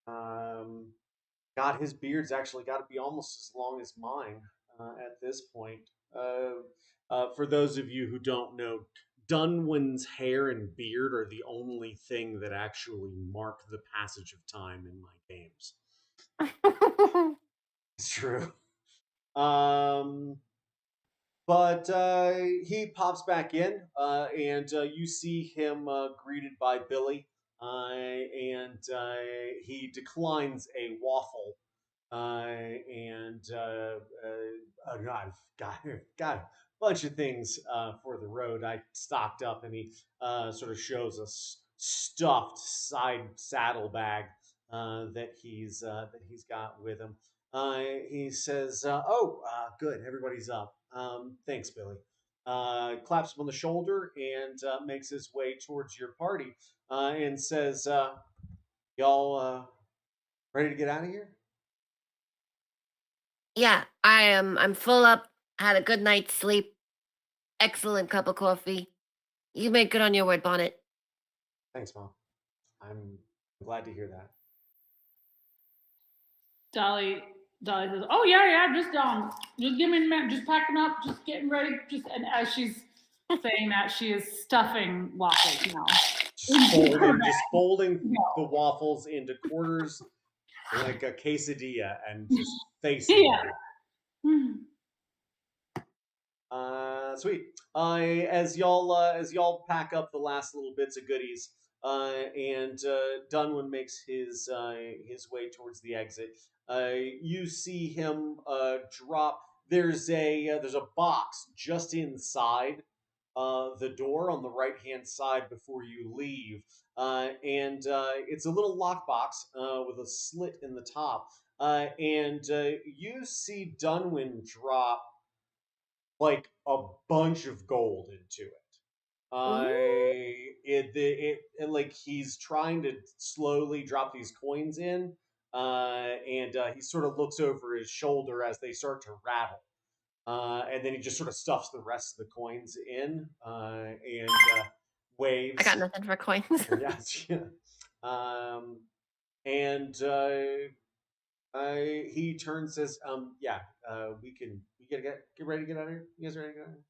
God, his beard's actually got to be almost as long as mine at this point. For those of you who don't know, Dunwin's hair and beard are the only thing that actually mark the passage of time in my games. It's true. But he pops back in, and you see him greeted by Billy, and he declines a waffle, I've got a bunch of things for the road. I stocked up, and he sort of shows a stuffed side saddlebag that he's got with him. He says, good, everybody's up. Thanks, Billy. Claps him on the shoulder and makes his way towards your party and says, y'all ready to get out of here? Yeah, I'm full up. Had a good night's sleep. Excellent cup of coffee. You made good on your word, Bonnet. Thanks, Mom. I'm glad to hear that. Dolly says, "Oh yeah, just give me a minute, just packing up, just getting ready, and as she's saying that, she is stuffing waffles now. Just folding the waffles into quarters like a quesadilla and just facing them. Sweet. As y'all pack up the last little bits of goodies, and Dunwin makes his way towards the exit. You see him drop. There's a box just inside the door on the right hand side before you leave, and it's a little lockbox with a slit in the top, and you see Dunwin drop like a bunch of gold into it. Like he's trying to slowly drop these coins in, and he sort of looks over his shoulder as they start to rattle, and then he just sort of stuffs the rest of the coins in and waves. I got nothing for coins. And he turns, says, we gotta get ready to get out of here. You guys ready to get out of here?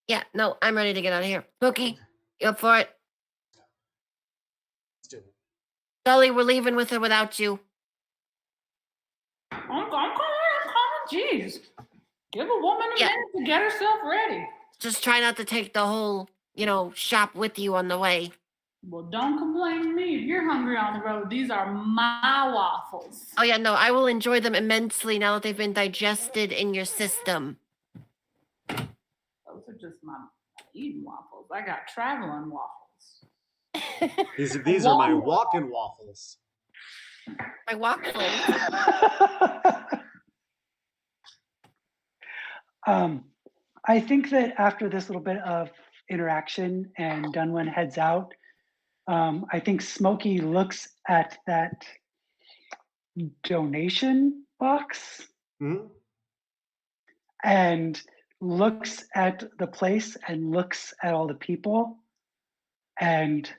Yeah, no, I'm ready to get out of here. Smokey, you up for it? Let's do it. Dolly, we're leaving with or without you. I'm coming. Jeez. Give a woman a minute to get herself ready. Just try not to take the whole, shop with you on the way. Well, don't complain to me if you're hungry on the road. These are my waffles. Oh, yeah, no, I will enjoy them immensely now that they've been digested in your system. Those are just my eating waffles. I got traveling waffles. These are my walking waffles. My waffles. I think that after this little bit of interaction and Dunwin heads out, I think Smokey looks at that donation box Mhm. and looks at the place and looks at all the people, and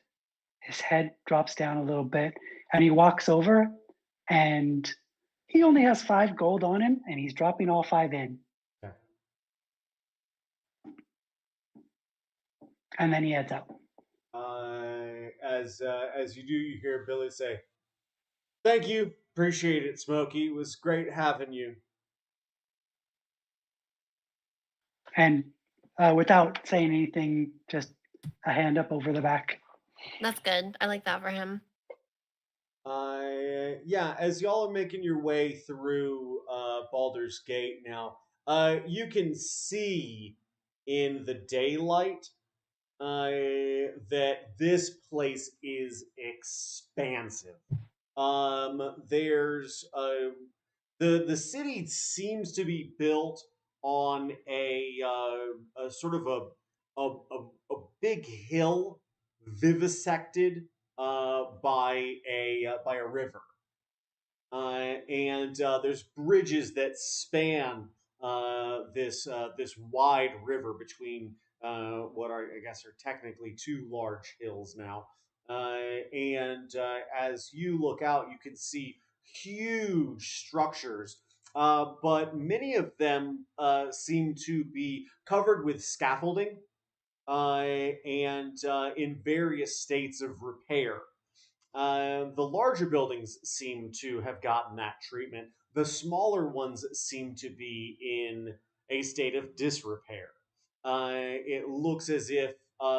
his head drops down a little bit, and he walks over, and he only has 5 gold on him, and he's dropping all 5 in, Okay. and then he heads out. As you do, you hear Billy say, "Thank you, appreciate it, Smokey. It was great having you." And without saying anything, just a hand up over the back. That's good. I like that for him. Yeah, as y'all are making your way through Baldur's Gate now, you can see in the daylight that this place is expansive. There's the city seems to be built on a sort of a big hill vivisected by a river, and there's bridges that span this wide river between what are I guess are technically two large hills now. And as you look out, you can see huge structures, but many of them seem to be covered with scaffolding and in various states of repair. The larger buildings seem to have gotten that treatment. The smaller ones seem to be in a state of disrepair. It looks as if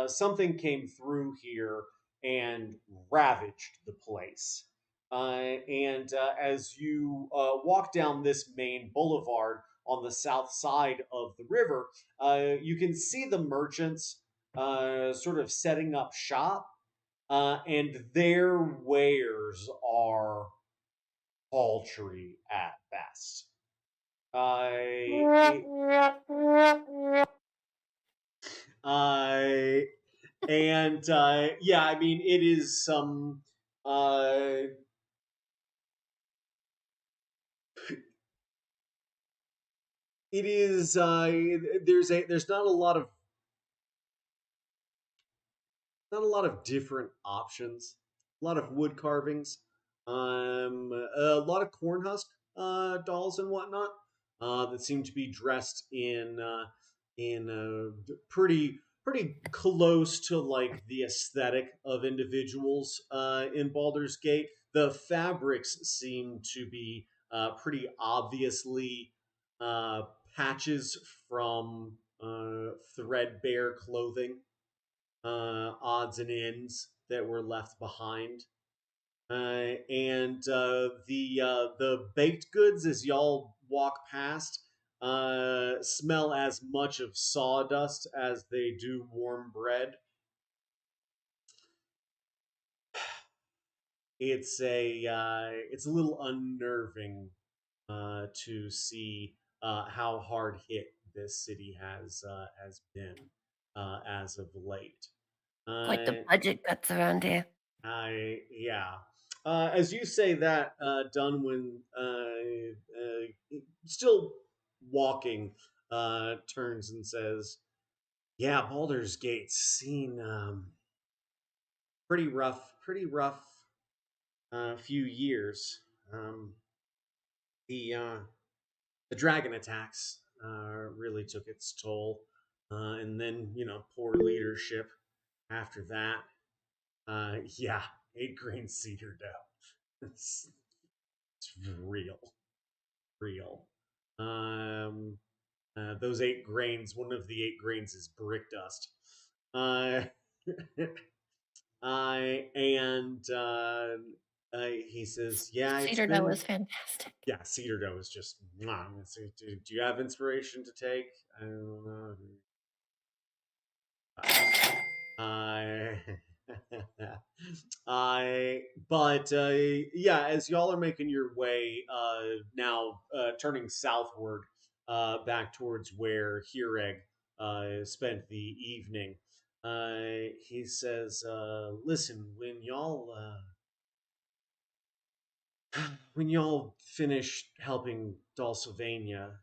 something came through here and ravaged the place. And as you walk down this main boulevard on the south side of the river, you can see the merchants sort of setting up shop, and their wares are paltry at best. Uh, uh, and yeah, I mean, it is some. Uh, it is. There's not a lot of different options. A lot of wood carvings, a lot of corn husk dolls and whatnot that seem to be dressed in pretty close to like the aesthetic of individuals in Baldur's Gate. The fabrics seem to be pretty obviously uh, patches from threadbare clothing, odds and ends that were left behind. And the baked goods, as y'all walk past, smell as much of sawdust as they do warm bread. It's a little unnerving to see how hard hit this city has been as of late. Quite the Uh, budget cuts around here. Yeah. As you say that, Dunwin, still walking, turns and says, "Yeah, Baldur's Gate's seen pretty rough few years. Um, the the dragon attacks really took its toll, and then poor leadership after that. Yeah, 8 grain cedar dough. It's real. Um, those 8 grains, one of the 8 grains is brick dust. Uh, and he says, "Yeah, it's Cedar dough been is fantastic. yeah, cedar dough is just. Mwah. Do you have inspiration to take? I don't know. I I but yeah, as y'all are making your way now, turning southward back towards where Hireg spent the evening, He says, "Listen, when y'all finish helping Dulcivania,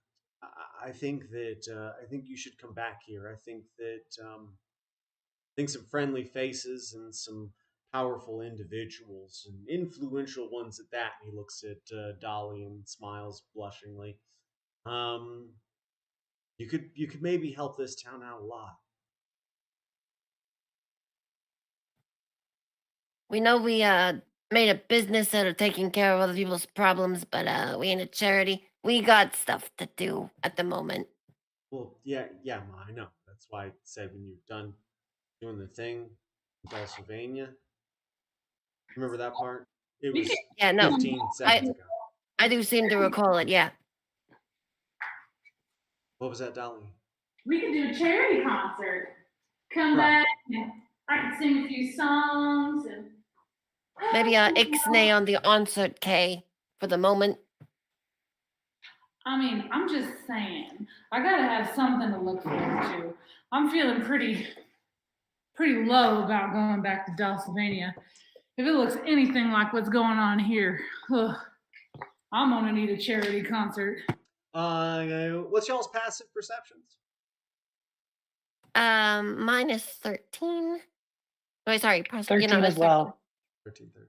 I think that I think you should come back here. I think some friendly faces and some powerful individuals and influential ones at that." And he looks at Dolly and smiles blushingly. Um, you could maybe help this town out a lot. We know we made a business out of taking care of other people's problems, but we ain't a charity. We got stuff to do at the moment. Well, yeah, Ma, I know. That's why I said when you're done doing the thing in Pennsylvania. Remember that part? It We was Yeah, no. 15 seconds ago. I do seem to recall it, yeah. What was that, Dolly? we could do a charity concert. Come Right. back and I could sing a few songs and Maybe ixnay on the answer K for the moment. I mean, I'm just saying, I gotta have something to look forward to. I'm feeling pretty low about going back to Pennsylvania. If it looks anything like what's going on here, I'm gonna need a charity concert. What's y'all's passive perceptions? Minus 13. Wait, sorry. 13 that's as well. 13, 13.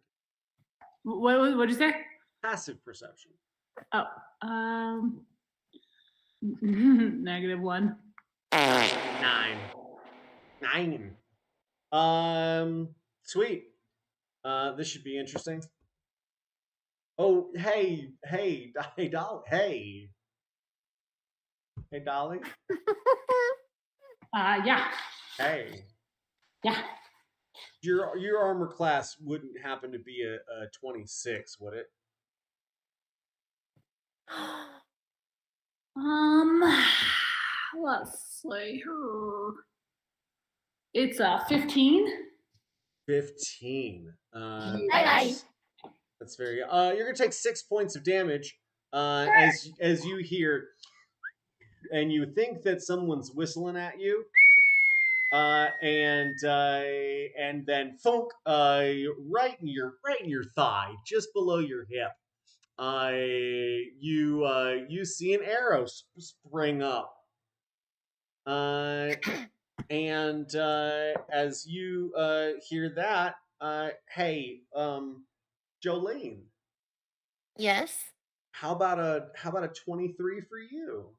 What'd you say? Passive perception. Oh, -1. 9. 9. Sweet. This should be interesting. Oh, hey, Dolly. Hey, Dolly. Yeah. Hey. Yeah. Your armor class wouldn't happen to be a 26, would it? Let's see. It's 15. 15. Aye. That's very. You're gonna take 6 points of damage. As you hear, and you think that someone's whistling at you. And then funk, right in your thigh, just below your hip. You see an arrow spring up. And as you hear that, hey, Jolene, Yes. how about a 23 for you?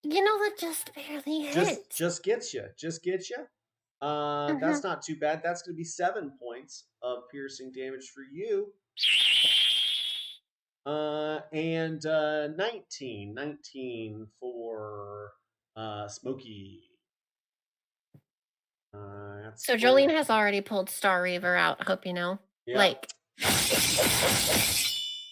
That just barely hits. Just gets you. That's not too bad. That's going to be 7 points of piercing damage for you. And 19 for Smokey. So Jolene has already pulled Star Reaver out. Hope you know. Yep. Like.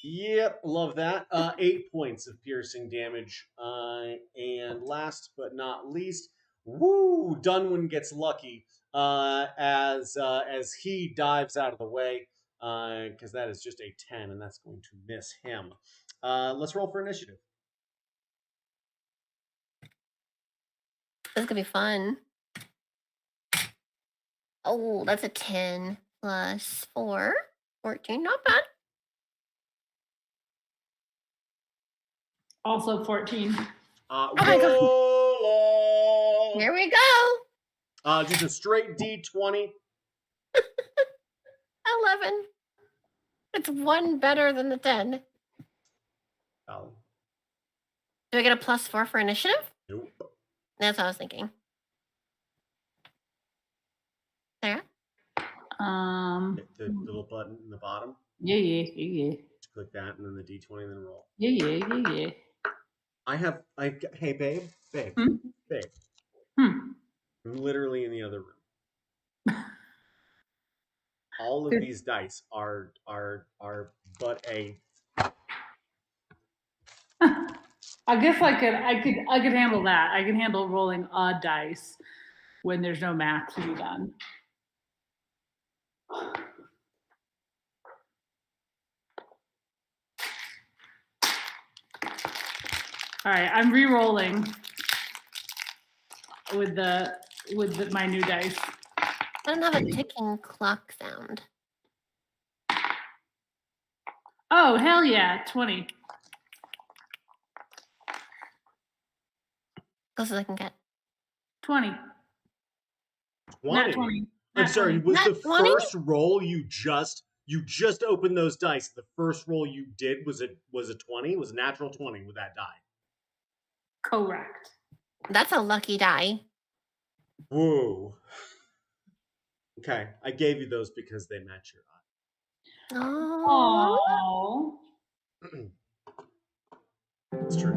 Yep, love that. 8 points of piercing damage. And last but not least, Dunwin gets lucky as he dives out of the way because that is just a 10, and that's going to miss him. Let's roll for initiative. This is gonna be fun. Oh, that's a 10 plus 4. 14, not bad. Also 14. Roll Here we go. just a straight D20. 11. It's 1 better than the 10. Oh, Do I get a plus 4 for initiative? nope. That's what I was thinking. Sarah? Hit the little button in the bottom. Yeah. Just click that, and then the D20, and then roll. Yeah. Hey, babe. Hmm? I'm literally in the other room. All of these dice are but a. I guess I could handle that. I can handle rolling odd dice when there's no math to be done. All right, I'm re-rolling with the with my new dice. I don't have a ticking clock sound. Oh, hell yeah, 20. Closest I can get. 20. 20. Not 20. I'm Not sorry, 20. was Not the 20? first roll you just opened those dice? The first roll you did was a 20? Was a natural 20 with that die? Correct. That's a lucky die. Whoa. Okay, I gave you those because they match your Oh. Oh. It's true.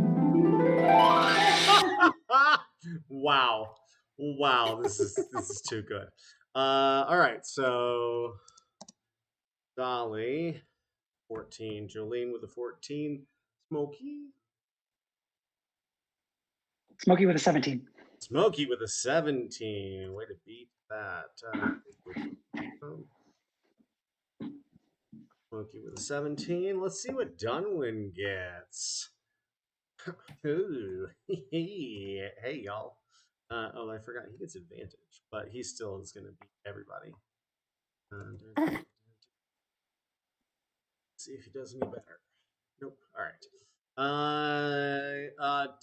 Wow. Wow, this is too good. All right, so Dolly, 14. Jolene with a 14. Smokey. Smokey with a 17. Smokey with a 17. Way to beat that. Smokey with a 17. Let's see what Dunwin gets. Ooh. Hey, y'all. Oh, I forgot. He gets advantage, but he still is going to beat everybody. See if he does any better. Nope. All right.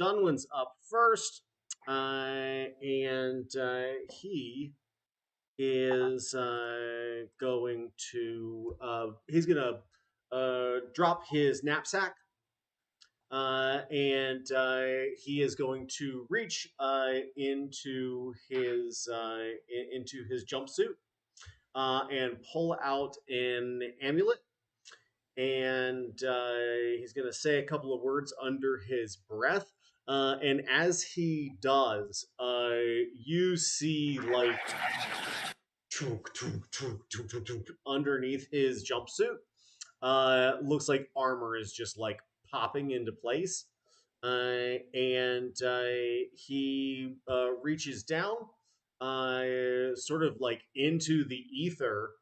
Dunwin's up first, and he is going to drop his knapsack, and he is going to reach into his jumpsuit and pull out an amulet, and he's going to say a couple of words under his breath. And as he does, you see like underneath his jumpsuit. Looks like armor is just like popping into place. And he reaches down, sort of like into the ether,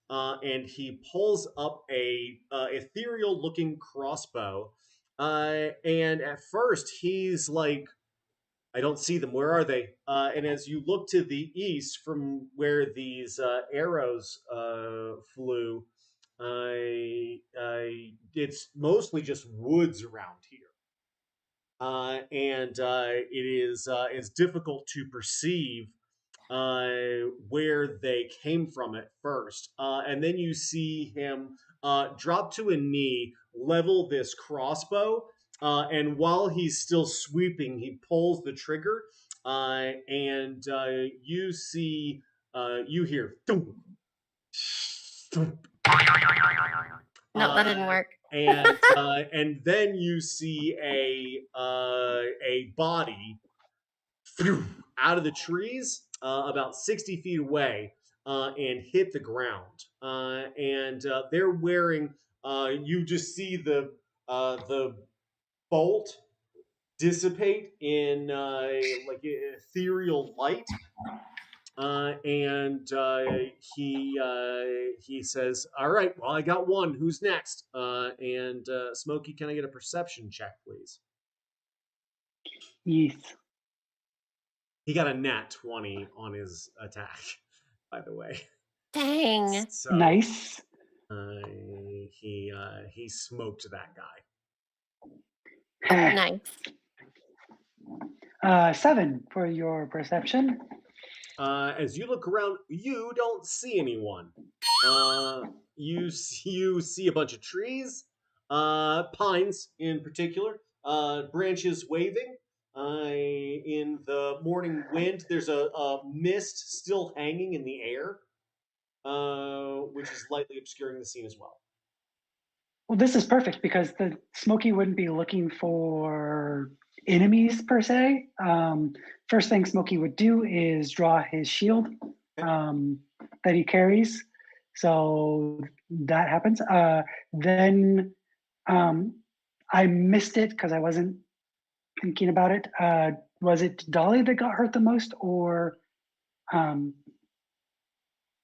and he pulls up a ethereal-looking crossbow. And at first, he's like, "I don't see them. Where are they?" And as you look to the east from where these arrows flew, it's mostly just woods around here. And it is it's difficult to perceive where they came from at first. And then you see him drop to a knee, level this crossbow, and while he's still sweeping, he pulls the trigger, and you see, you hear, thump, thump. No, that didn't work. And then you see a body out of the trees about 60 feet away, and hit the ground. And they're wearing. You just see the bolt dissipate in like ethereal light. And he says, "All right, well, I got one. Who's next?" And Smokey, can I get a perception check, please? Yes. He got a nat 20 on his attack, by the way. Dang. So Nice. he smoked that guy. Nice. 7 for your perception. As you look around, you don't see anyone. You see a bunch of trees, pines in particular, branches waving. In the morning wind, there's a mist still hanging in the air, which is lightly obscuring the scene as well. Well, this is perfect because the Smoky wouldn't be looking for enemies per se. First thing Smoky would do is draw his shield that he carries. So that happens. Then I missed it because I wasn't thinking about it. Was it Dolly that got hurt the most, or I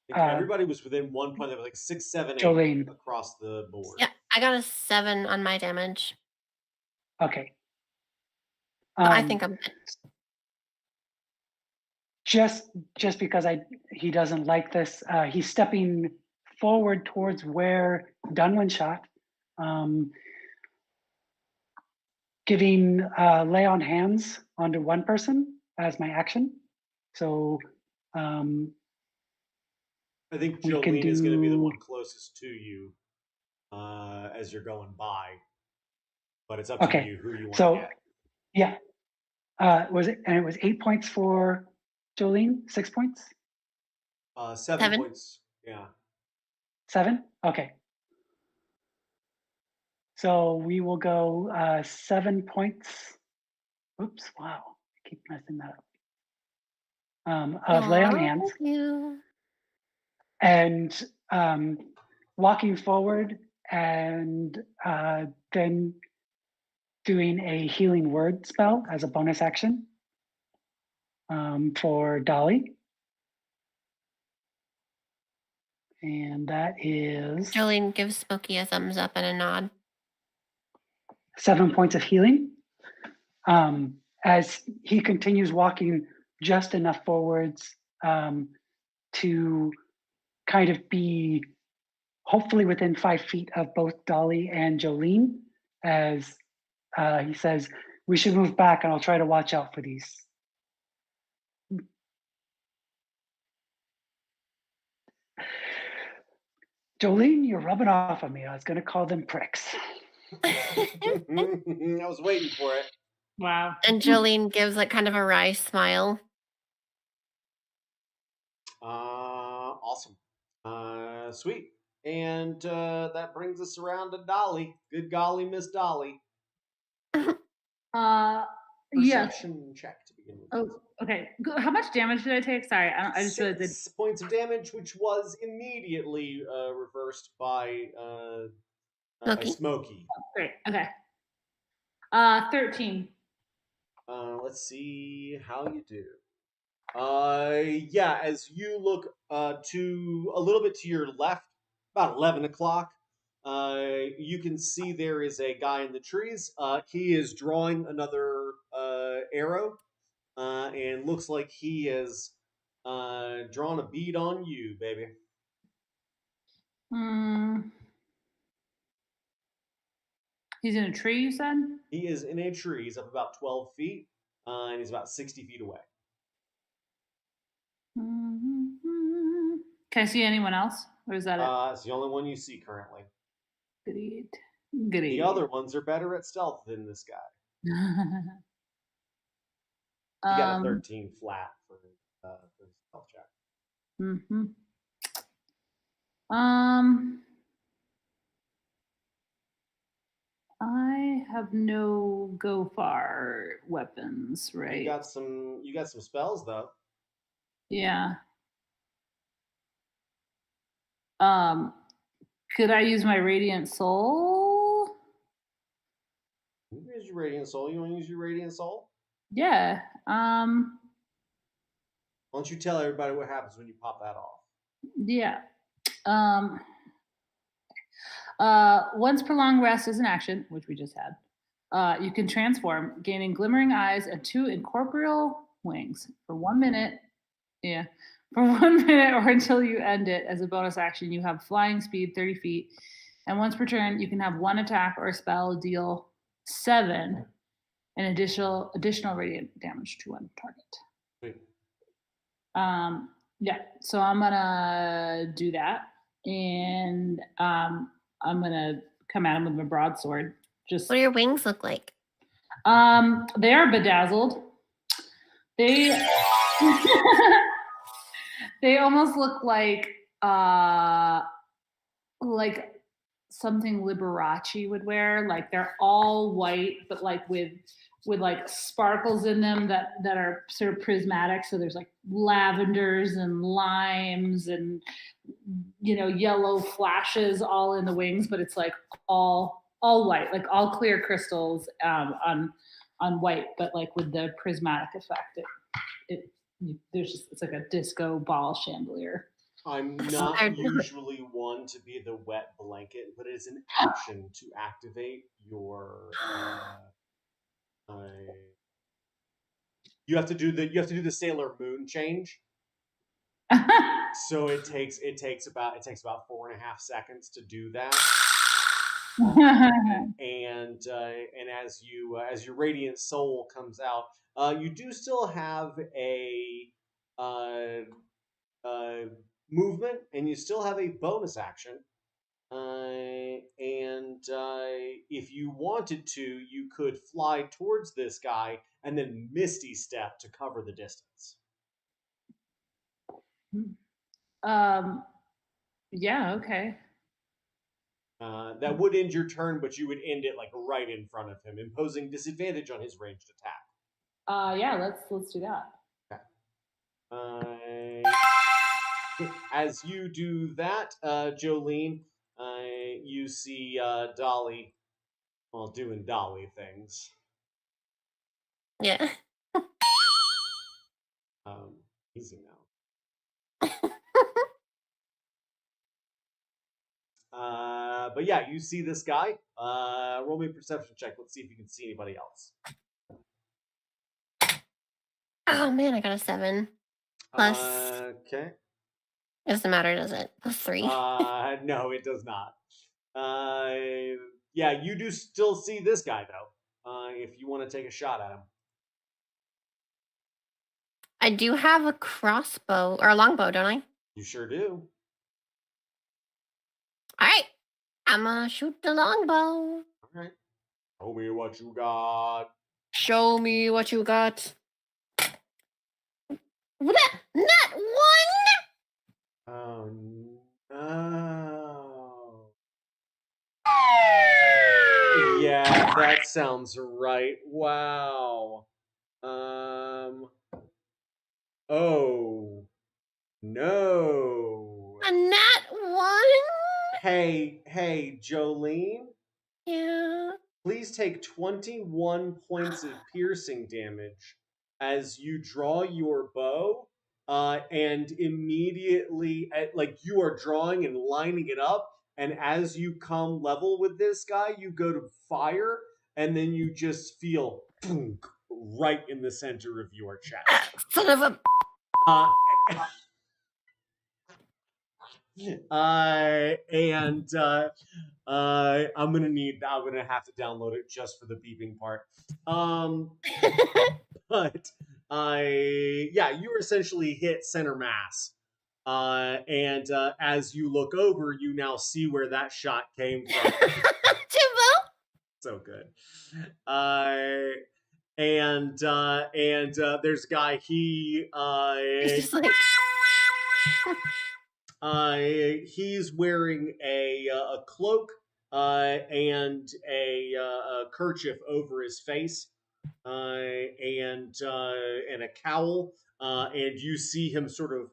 think everybody was within 1 point. There was like 6, 7, 8 Jolene? across the board. Yeah, I got a 7 on my damage. Okay. But I think I'm good. just because he doesn't like this, he's stepping forward towards where Dunwin shot, giving lay on hands onto one person as my action. So I think we can Jolene is going to be the do one closest to you as you're going by, but it's up to okay. you who you want to So get. yeah, it was 8 points for Jolene, 6 points, 7 7. points. Yeah. 7. Okay, so we will go 7 points. Oops, wow, I keep messing that up. Of lay on Aw, hands thank you. and walking forward and then doing a healing word spell as a bonus action for Dolly. And that is Jolene gives Smokey a thumbs up and a nod. 7 points of healing. As he continues walking just enough forwards to kind of be hopefully within 5 feet of both Dolly and Jolene, as he says, we should move back and I'll try to watch out for these. Jolene, you're rubbing off on me. I was going to call them pricks. I was waiting for it. Wow. And Jolene gives like kind of a wry smile. Awesome. Sweet. And that brings us around to Dolly. Good golly, Miss Dolly. Yes. Perception check to begin with. Oh, okay. How much damage did I take? Sorry, I just realized 6 points of damage, which was immediately reversed by Smokey. Smokey. Great. Okay. 13. Let's see how you do. Yeah, as you look to a little bit to your left, about 11 o'clock, you can see there is a guy in the trees. He is drawing another arrow, and looks like he has drawn a bead on you, baby. He's in a tree, you said? He is in a tree. He's up about 12 feet, and he's about 60 feet away. Can I see anyone else? Or is that it? It's the only one you see currently. Great. The other ones are better at stealth than this guy. He got a 13 flat for his stealth check. I have no go far weapons, right? You got some spells though. Yeah. Could I use my Radiant Soul? You can use your Radiant Soul. You want to use your Radiant Soul? Yeah. Why don't you tell everybody what happens when you pop that off? Yeah. Once prolonged rest is an action, which we just had, you can transform, gaining glimmering eyes and 2 incorporeal wings for 1 minute. Yeah. For 1 minute or until you end it. As a bonus action, you have flying speed 30 feet. And once per turn, you can have 1 attack or spell deal 7 and additional radiant damage to one target. Sweet. Yeah, so I'm gonna do that, and I'm gonna come at him with my broadsword. Just What do your wings look like? they are bedazzled. They they almost look like something Liberace would wear. Like they're all white, but like with like sparkles in them that are sort of prismatic. So there's like lavenders and limes and yellow flashes all in the wings, but it's like all white, like all clear crystals on white, but like with the prismatic effect. It's like a disco ball chandelier. I'm not usually one to be the wet blanket, but it is an action to activate your You have to do the Sailor Moon change. So it takes about 4.5 seconds to do that. And as your radiant soul comes out, you do still have a movement, and you still have a bonus action. And if you wanted to, you could fly towards this guy and then Misty Step to cover the distance. Yeah, okay. That would end your turn, but you would end it like right in front of him, imposing disadvantage on his ranged attack. Yeah, let's do that. Okay. As you do that, Jolene, you see Dolly, well, doing Dolly things. Yeah. Easy now. But yeah, you see this guy. Roll me a perception check. Let's see if you can see anybody else. Oh man, I got a 7. Plus, Okay. it doesn't matter, does it? Plus 3. No, it does not. Yeah, you do still see this guy though. If you want to take a shot at him. I do have a crossbow or a longbow, don't I? You sure do. All right, I'm gonna shoot the longbow. All right. Show me what you got. Show me what you got. Not one. Oh no. Yeah, that sounds right. Wow. Oh no. A nat 1. Hey, Jolene. Yeah. Please take 21 points of piercing damage as you draw your bow, and immediately, like you are drawing and lining it up, and as you come level with this guy, you go to fire, and then you just feel boom, right in the center of your chest. Son of a. I'm gonna have to download it just for the beeping part. But yeah, you essentially hit center mass. And as you look over, you now see where that shot came from. Jimbo. So good. And there's a guy. He's just like. He's wearing a cloak and a kerchief over his face, and a cowl, and you see him sort of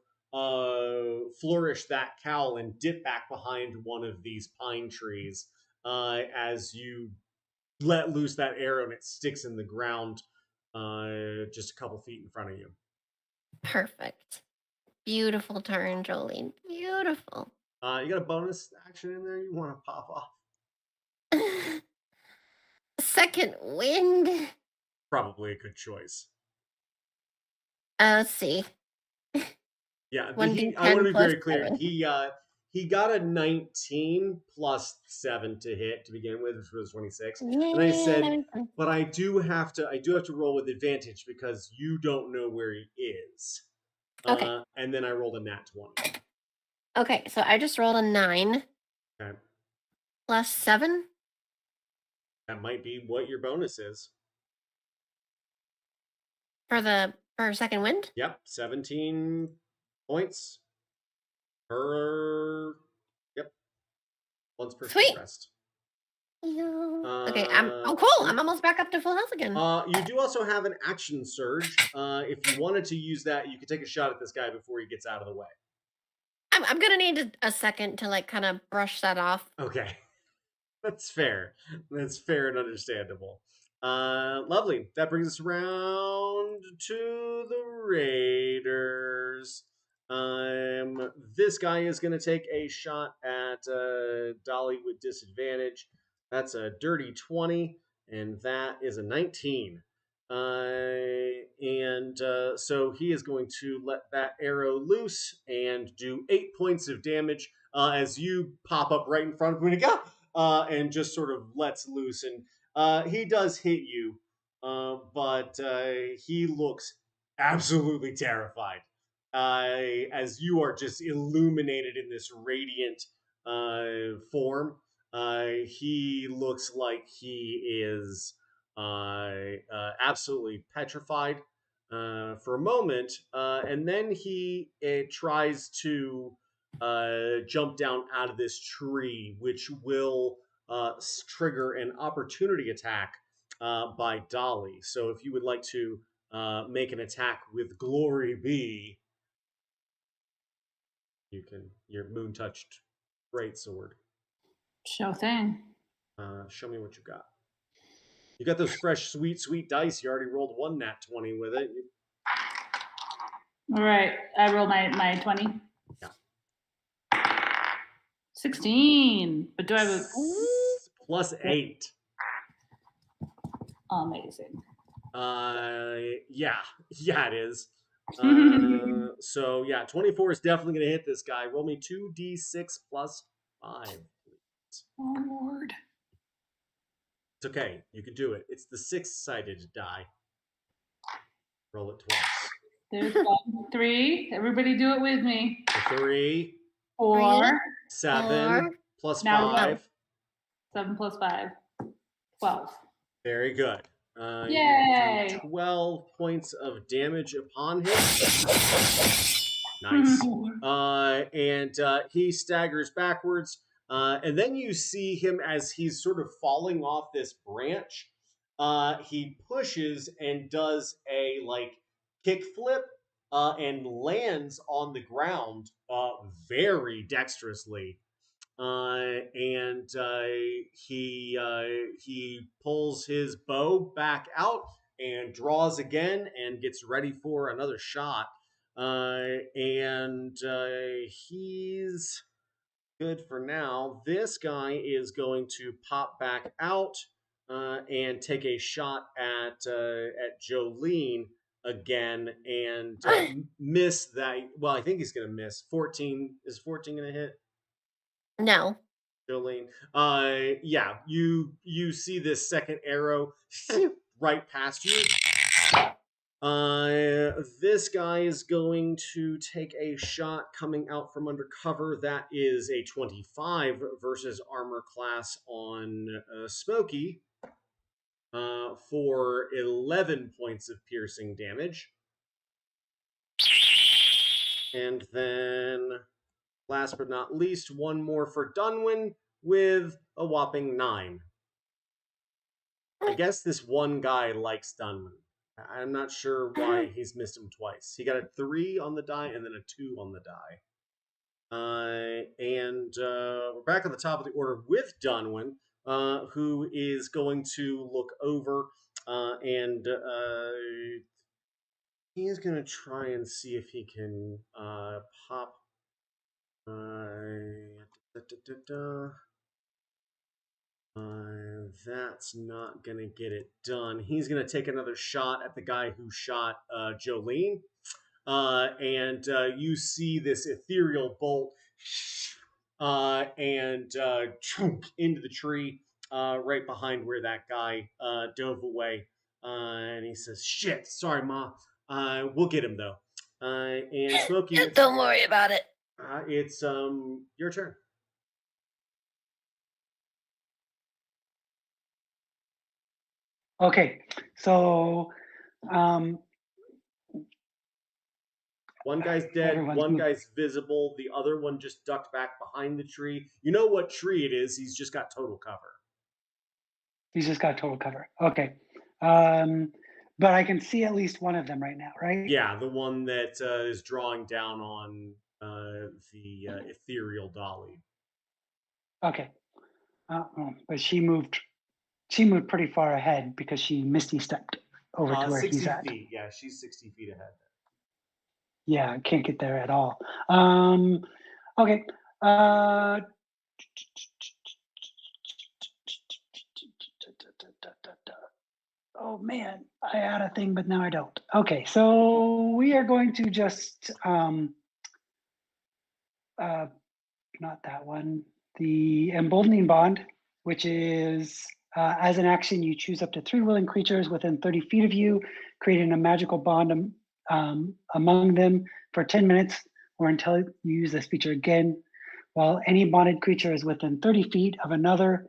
flourish that cowl and dip back behind one of these pine trees as you let loose that arrow and it sticks in the ground just a couple feet in front of you. Perfect. Beautiful turn, Jolene. Beautiful. You got a bonus action in there you want to pop off? Second wind. Probably a good choice. Let's see. Yeah, I want to be very clear. 7. He got a 19 plus 7 to hit to begin with, which was 26. Yeah, and I said, but I do have to roll with advantage because you don't know where he is. Okay. And then I rolled a nat 20. Okay, so I just rolled a 9. Okay. Plus 7. That might be what your bonus is. For second wind? Yep, 17 points per. Yep. Once per Sweet. rest. Yeah. Okay, cool. I'm almost back up to full health again. You do also have an action surge. If you wanted to use that, you could take a shot at this guy before he gets out of the way. I'm gonna need a second to like kind of brush that off. Okay. That's fair. That's fair and understandable. Lovely. That brings us around to the Raiders. This guy is going to take a shot at Dolly with disadvantage. That's a dirty 20, and that is a 19. So he is going to let that arrow loose and do 8 points of damage as you pop up right in front of him and just sort of lets loose. And he does hit you, but he looks absolutely terrified as you are just illuminated in this radiant form. He looks like he is absolutely petrified for a moment, and then he tries to jump down out of this tree, which will trigger an opportunity attack by Dolly. So if you would like to make an attack with Glory B, you can. Your moon touched great sword. Show thing. Show me what you got. You got those fresh, sweet dice. You already rolled one nat 20 with it. All right. I roll my 20. Yeah. 16. But do I have a plus 8? amazing? Yeah, it is. So yeah, 24 is definitely gonna hit this guy. Roll me 2d6 plus 5, please. Oh Lord. It's okay. You can do it. It's the 6-sided die. Roll it twice. There's 1, 3. Everybody do it with me. 3, 4. 7 4. plus Now 5. 7 plus 5. 12. Very good. Yay! You do 12 points of damage upon him. Nice. And he staggers backwards. And then you see him as he's sort of falling off this branch. He pushes and does a kick flip and lands on the ground very dexterously. And he pulls his bow back out and draws again and gets ready for another shot. And he's good for now. This guy is going to pop back out and take a shot at Jolene again and miss that. Well, I think he's going to miss. 14 is 14 going to hit? No. Jolene. Yeah, you see this second arrow right past you. This guy is going to take a shot coming out from under cover. That is a 25 versus armor class on Smokey for 11 points of piercing damage. And then, last but not least, one more for Dunwin with a whopping 9. I guess this one guy likes Dunwin. I'm not sure why he's missed him twice. He got a 3 on the die and then a 2 on the die. And we're back at the top of the order with Dunwin, who is going to look over and he's going to try and see if he can pop. That's not gonna get it done. He's gonna take another shot at the guy who shot Jolene, and you see this ethereal bolt and into the tree right behind where that guy dove away. And he says, "Shit, sorry, Ma. We'll get him though." And Smokey, Don't worry about it. it's your turn. Okay, so one guy's dead, one guy's visible, the other one just ducked back behind the tree. You know what tree it is, he's just got total cover. He's just got total cover. Okay. But I can see at least one of them right now, right? Yeah, the one that is drawing down on the ethereal Dolly. Okay. But she moved pretty far ahead because she misty stepped over to where 60 he's at. feet. Yeah, she's 60 feet ahead. Yeah, I can't get there at all. Okay. Oh man, I had a thing, but now I don't. Okay, so we are going to just uh, not that one. The emboldening bond, which is as an action, you choose up to 3 willing creatures within 30 feet of you, creating a magical bond among them for 10 minutes or until you use this feature again. While any bonded creature is within 30 feet of another,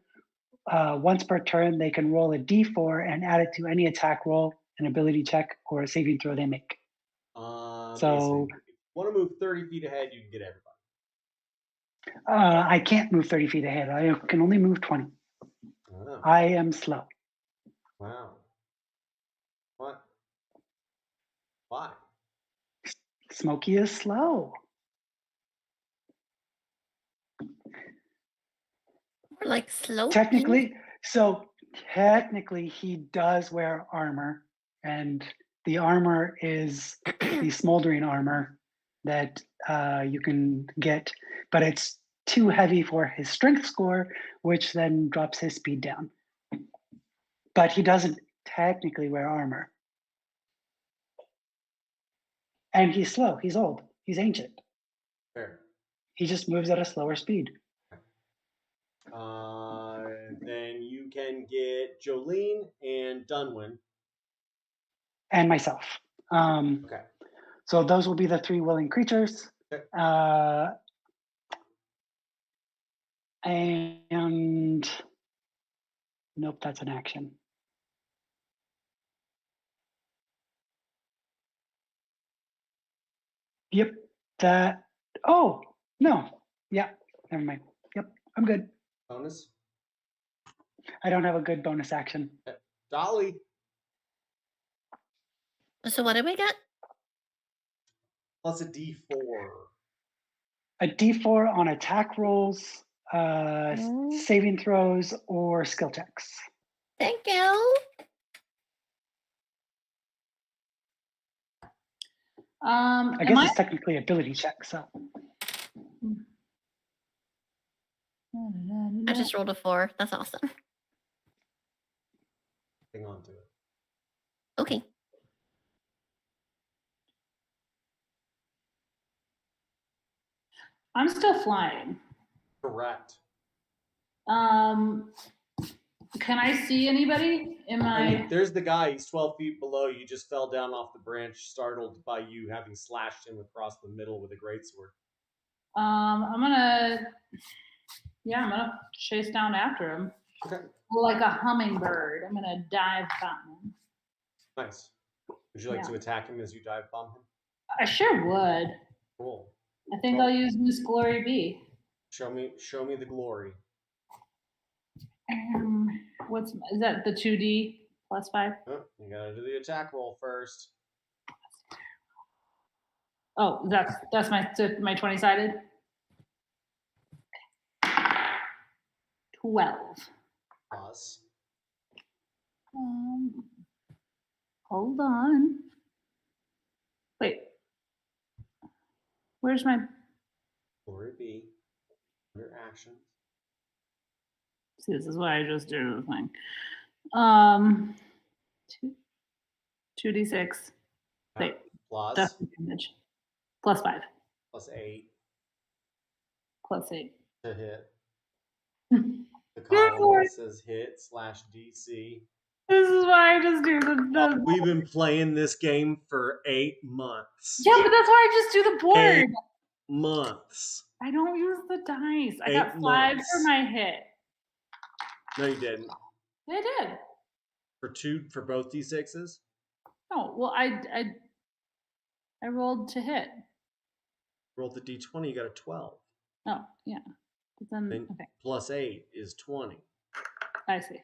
once per turn, they can roll a d4 and add it to any attack roll, an ability check, or a saving throw they make. So if you want to move 30 feet ahead, you can get everybody. I can't move 30 feet ahead. I can only move 20. Oh, I am slow. wow. What? Why? Smokey is slow. We're like slow. Technically, he does wear armor, and the armor is the smoldering armor that you can get, but it's too heavy for his strength score, which then drops his speed down. But he doesn't technically wear armor. And he's slow, he's old, he's ancient. Fair. He just moves at a slower speed. Then you can get Jolene and Dunwin. And myself. Okay. So those will be the 3 willing creatures. Okay. And nope, that's an action. Yep, that. Oh, no. Yeah, never mind. Yep, I'm good. Bonus. I don't have a good bonus action. Dolly. So what did we get? Plus a d4. A d4 on attack rolls, saving throws, or skill checks. Thank you. I guess it's technically ability check, so. I just rolled a 4. That's awesome. Hang on to it. Okay. I'm still flying. Correct. Can I see anybody? I mean, there's the guy. He's 12 feet below. You just fell down off the branch, startled by you having slashed him across the middle with a greatsword. I'm gonna chase down after him. Okay. Like a hummingbird. I'm gonna dive bomb him. Nice. Would you like to attack him as you dive bomb him? I sure would. Cool. I think I'll use Miss Glory B. Show me the glory. Is that the 2D plus 5? Oh, you gotta do the attack roll first. Oh, that's my 20-sided. 12. Plus. Hold on. Wait. Where's my Glory B. Under actions. See, this is what I just do the thing. 2d6. Wait. Plus. That's the damage. Plus 5. Plus 8. Plus 8. To hit. The column says hit/DC. This is why I just do the We've been playing this game for 8 months. Yeah, but that's why I just do the board. 8 months. I don't use the dice. I 8 got 5 months. for my hit. No, you didn't. I did. For both D6s? No, well, I rolled to hit. Rolled the D20, you got a 12. Oh, yeah. But then okay. Plus 8 is 20. I see.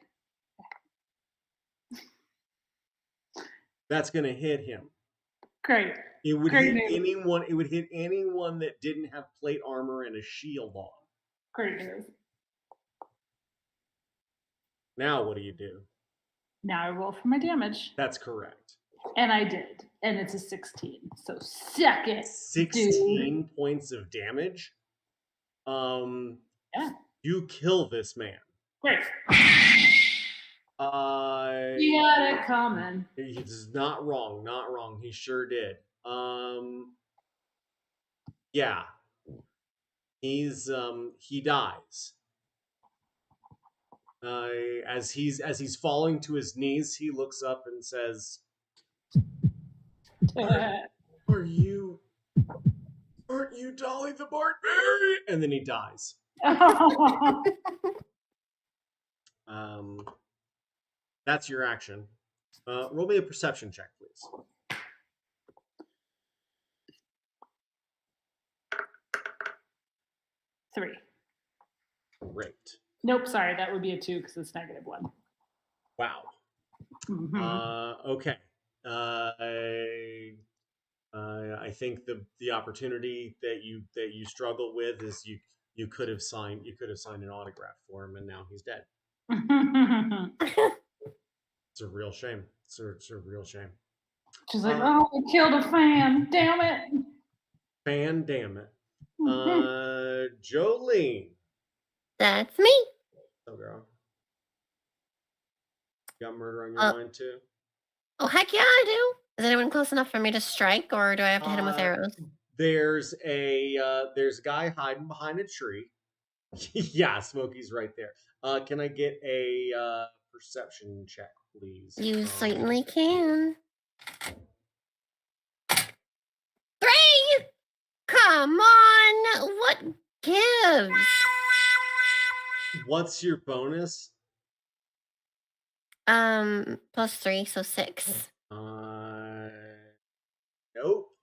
That's going to hit him. Great. It would hit anyone. It would hit anyone that didn't have plate armor and a shield on. Great news. Now what do you do? Now I roll for my damage. That's correct. And I did. And it's a 16. So suck it. 16 dude. points of damage. Yeah. You kill this man. Great. He had it coming. He's not wrong. Not wrong. He sure did. Yeah. He dies. As he's falling to his knees, he looks up and says, Aren't you Dolly the Barbarian? And then he dies. That's your action. Roll me a perception check, please. Three. Great. Nope, sorry, that would be a 2 because it's -1. Wow. Okay. I think the opportunity that you struggle with is you could have signed an autograph for him, and now he's dead. It's a real shame. It's a real shame. She's like, oh, we killed a fan. Damn it. Fan, damn it. Jolene. That's me. Oh, girl. You got murder on your mind too? Oh, heck yeah, I do. Is anyone close enough for me to strike, or do I have to hit him with arrows? There's a guy hiding behind a tree. Yeah, Smokey's right there. Can I get a perception check, please? You certainly can. 3! Come on! What gives? What's your bonus? +3, so 6. Nope.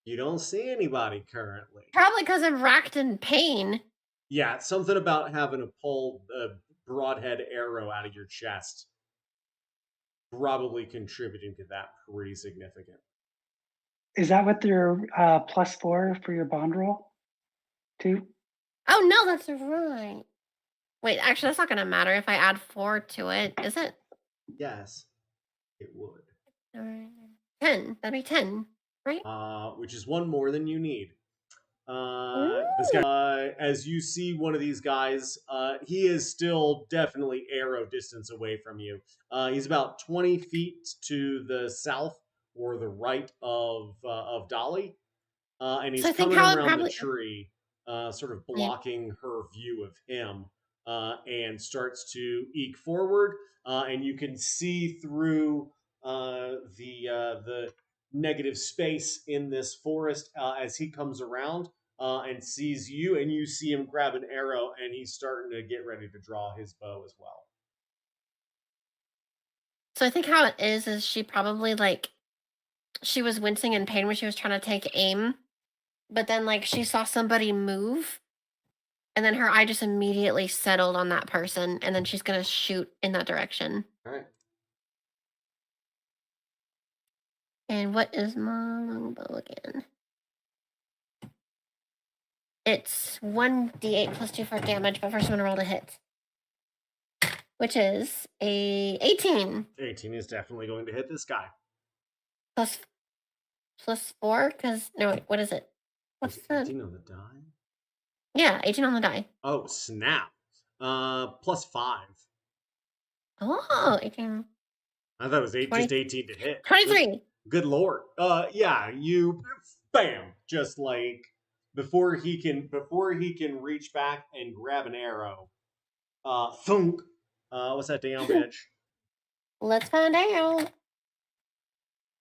You don't see anybody currently. Probably because I'm racked in pain. Yeah, something about having to pull a broadhead arrow out of your chest probably contributing to that pretty significant. Is that with your +4 for your bond roll, too? Oh no, that's right. Wait, actually, that's not going to matter if I add 4 to it, is it? Yes, it would. 10. That'd be 10, right? Which is one more than you need. This guy, as you see one of these guys, he is still definitely arrow distance away from you. He's about 20 feet to the south or the right of Dolly, and he's coming around the tree, sort of blocking her view of him, and starts to eke forward, and you can see through the negative space in this forest as he comes around and sees you, and you see him grab an arrow, and he's starting to get ready to draw his bow as well. So I think how it is she probably she was wincing in pain when she was trying to take aim, but then she saw somebody move, and then her eye just immediately settled on that person, and then she's gonna shoot in that direction. All right. And what is my longbow again? It's 1d8 plus 2 for damage, but first I'm gonna roll to hit, which is a 18. 18 is definitely going to hit this guy. Plus 4, because no, wait, what is it? What's the 18 on the die? Yeah, 18 on the die. Oh, snap. Plus 5. Oh, 18. I thought it was just 18 to hit. 23. Good lord. Yeah, you bam, just before he can reach back and grab an arrow. Thunk. What's that damage? Let's find out.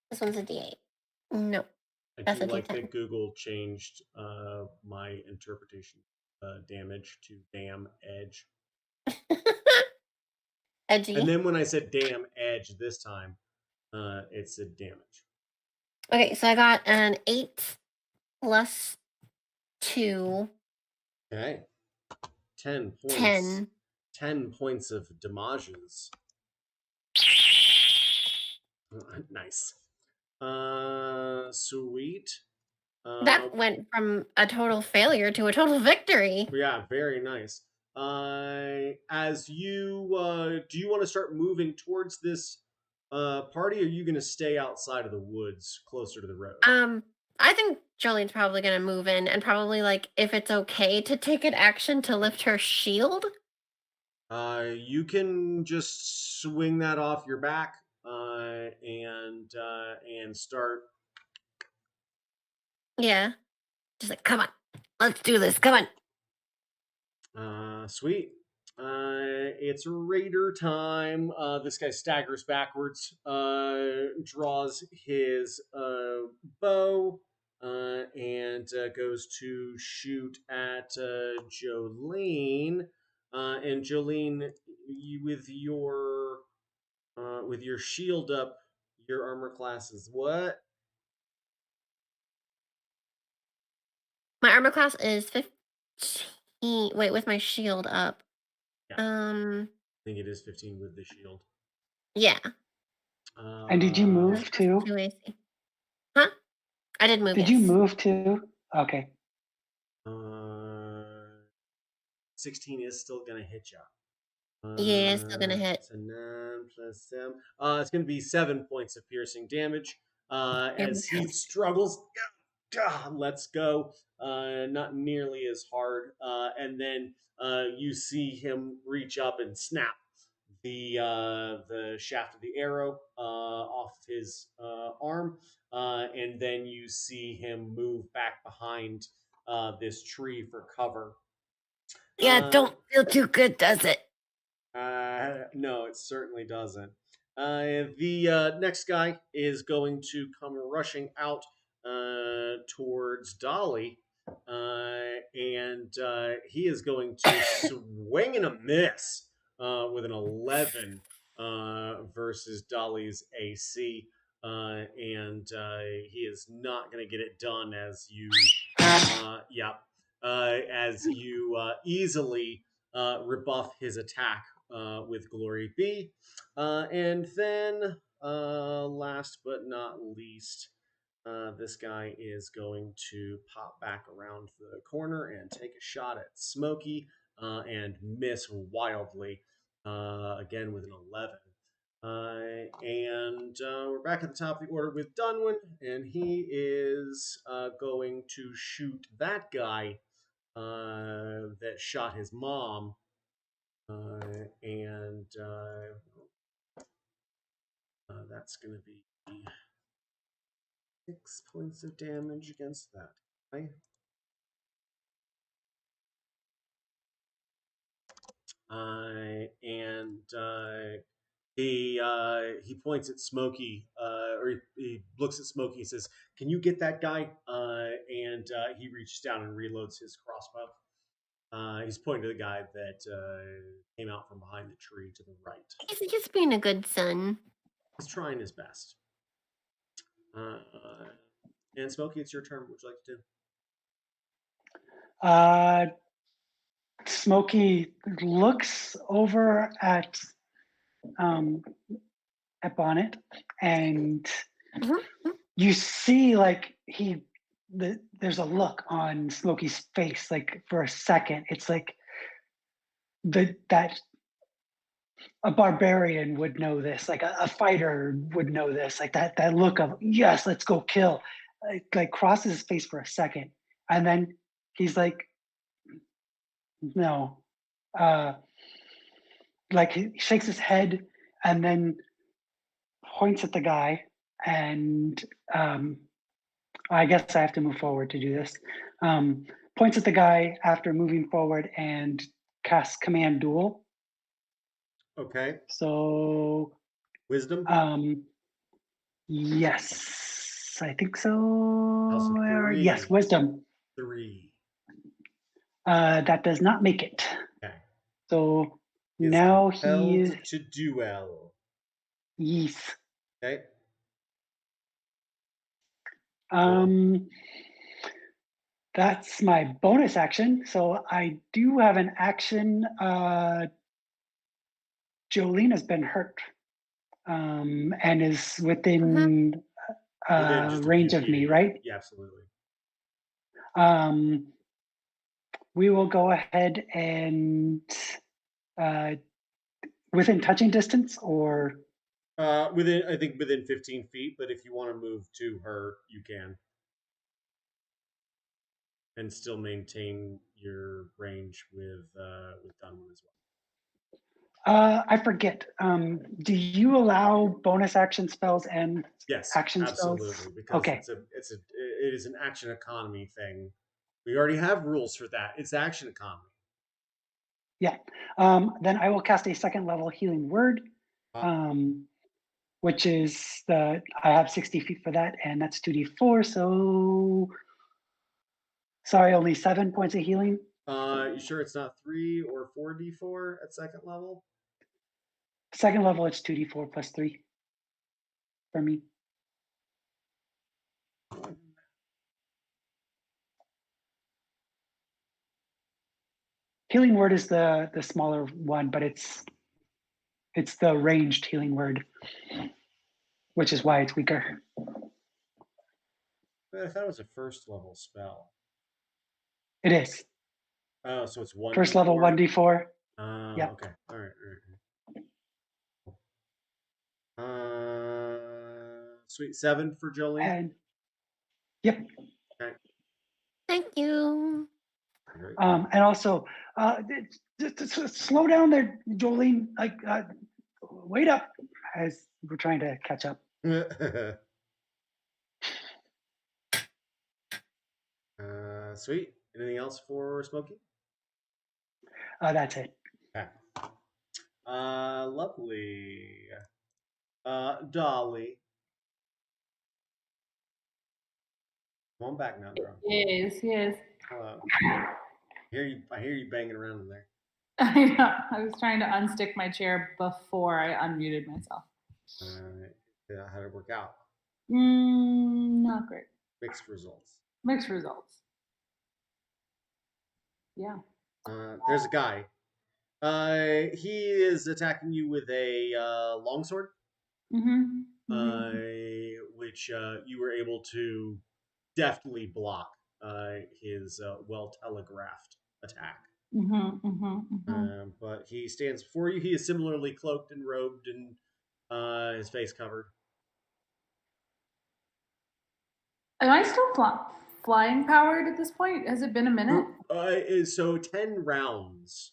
This one's a D8. No. I do like that Google changed my interpretation damage to damn edge. Edgy. And then when I said damn edge this time, it said damage. Okay, so I got an 8 plus 2. Okay. 10 points. 10 points of damages. Nice. Sweet. That went from a total failure to a total victory. Yeah, very nice. As you do you want to start moving towards this party, or are you going to stay outside of the woods closer to the road? I think Jolene's probably going to move in, and probably if it's okay to take an action to lift her shield. You can just swing that off your back and start. Yeah. Just like, come on, let's do this. Come on. Sweet. It's raider time. This guy staggers backwards, draws his bow, and goes to shoot at Jolene. And Jolene, with your shield up, your armor class is what? My armor class is 15. Wait, with my shield up. Yeah. Um, I think it is 15 with the shield. yeah. And did you move too? 2 AC. Huh? I did move. Did Yes. you move too? Okay. 16 is still gonna hit you. Yeah, it's still gonna hit. It's a 9 plus 7. It's gonna be 7 points of piercing damage. As he struggles, let's go. Not nearly as hard. And then you see him reach up and snap the shaft of the arrow off his arm, and then you see him move back behind this tree for cover. Yeah, don't feel too good, does it? No, it certainly doesn't. The next guy is going to come rushing out towards Dolly, and he is going to swing and a miss with an 11 versus Dolly's AC. And he is not going to get it done as you, as you easily rebuff his attack with Glory B. And then, last but not least, this guy is going to pop back around the corner and take a shot at Smokey and miss wildly, again with an 11. And we're back at the top of the order with Dunwin, and he is going to shoot that guy that shot his mom. And that's going to be 6 points of damage against that guy. And he points at Smokey, or he looks at Smokey and says, "Can you get that guy?" And he reaches down and reloads his crossbow. He's pointing to the guy that came out from behind the tree to the right. He's just being a good son. He's trying his best. And Smokey, it's your turn. What would you like to do? Smokey looks over Bonnet, and you see like there's a look on Smokey's face, like for a second. It's like that a barbarian would know this, like a fighter would know this, like that look of yes, let's go kill, like crosses his face for a second, and then he's like, no, like he shakes his head and then points at the guy, and I guess I have to move forward to do this. Points at the guy after moving forward and casts Command Duel. Okay. So Wisdom? Yes, I think so. Yes, Wisdom. 3. That does not make it. Okay. So now he is to duel. Yes. Okay. That's my bonus action. So I do have an action. Jolene has been hurt, and is within range of me, right? Yeah, absolutely. We will go ahead and within touching distance, or I think within 15 feet. But if you want to move to her, you can, and still maintain your range with Dunwin as well. I forget. Do you allow bonus action spells and Yes, action spells? absolutely, because Okay. it is an action economy thing. We already have rules for that. It's action economy. Yeah. Then I will cast a second level healing word, which is I have 60 feet for that, and that's 2d4. So, sorry, only 7 points of healing. You sure it's not 3 or 4d4 at second level? Second level, it's 2d4 plus 3 for me. Healing word is the smaller one, but it's the ranged healing word, which is why it's weaker. I thought it was a first level spell. It is. Oh, so it's 1d4? First level 1d4. Yep. Okay. All right. Sweet. 7 for Jolene. And yep. Okay. Thank you. Great. And also, slow down there, Jolene. Like, wait up, as we're trying to catch up. Sweet. Anything else for Smokey? That's it. Okay. Lovely. Dolly. Come on back now, girl. Yes. Hello. I hear you banging around in there. I know. I was trying to unstick my chair before I unmuted myself. Yeah, how did it work out? Not great. Mixed results. Yeah. There's a guy. He is attacking you with a longsword, which you were able to deftly block his well telegraphed attack. But he stands before you. He is similarly cloaked and robed and his face covered. Am I still flying powered at this point? Has it been a minute? So 10 rounds.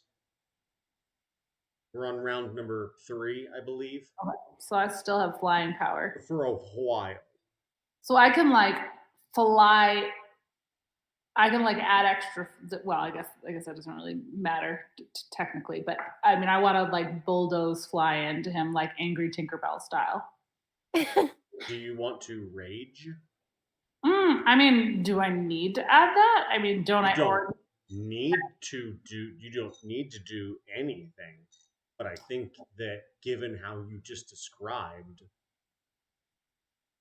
We're on round number 3, I believe. Okay. So I still have flying power. For a while. So I can like fly. I can like add extra. Well, I guess that doesn't really matter technically, but I mean, I want to like bulldoze fly into him like angry Tinkerbell style. Do you want to rage? I mean, do I need to add that? I mean, don't I? You don't need to do anything. But I think that given how you just described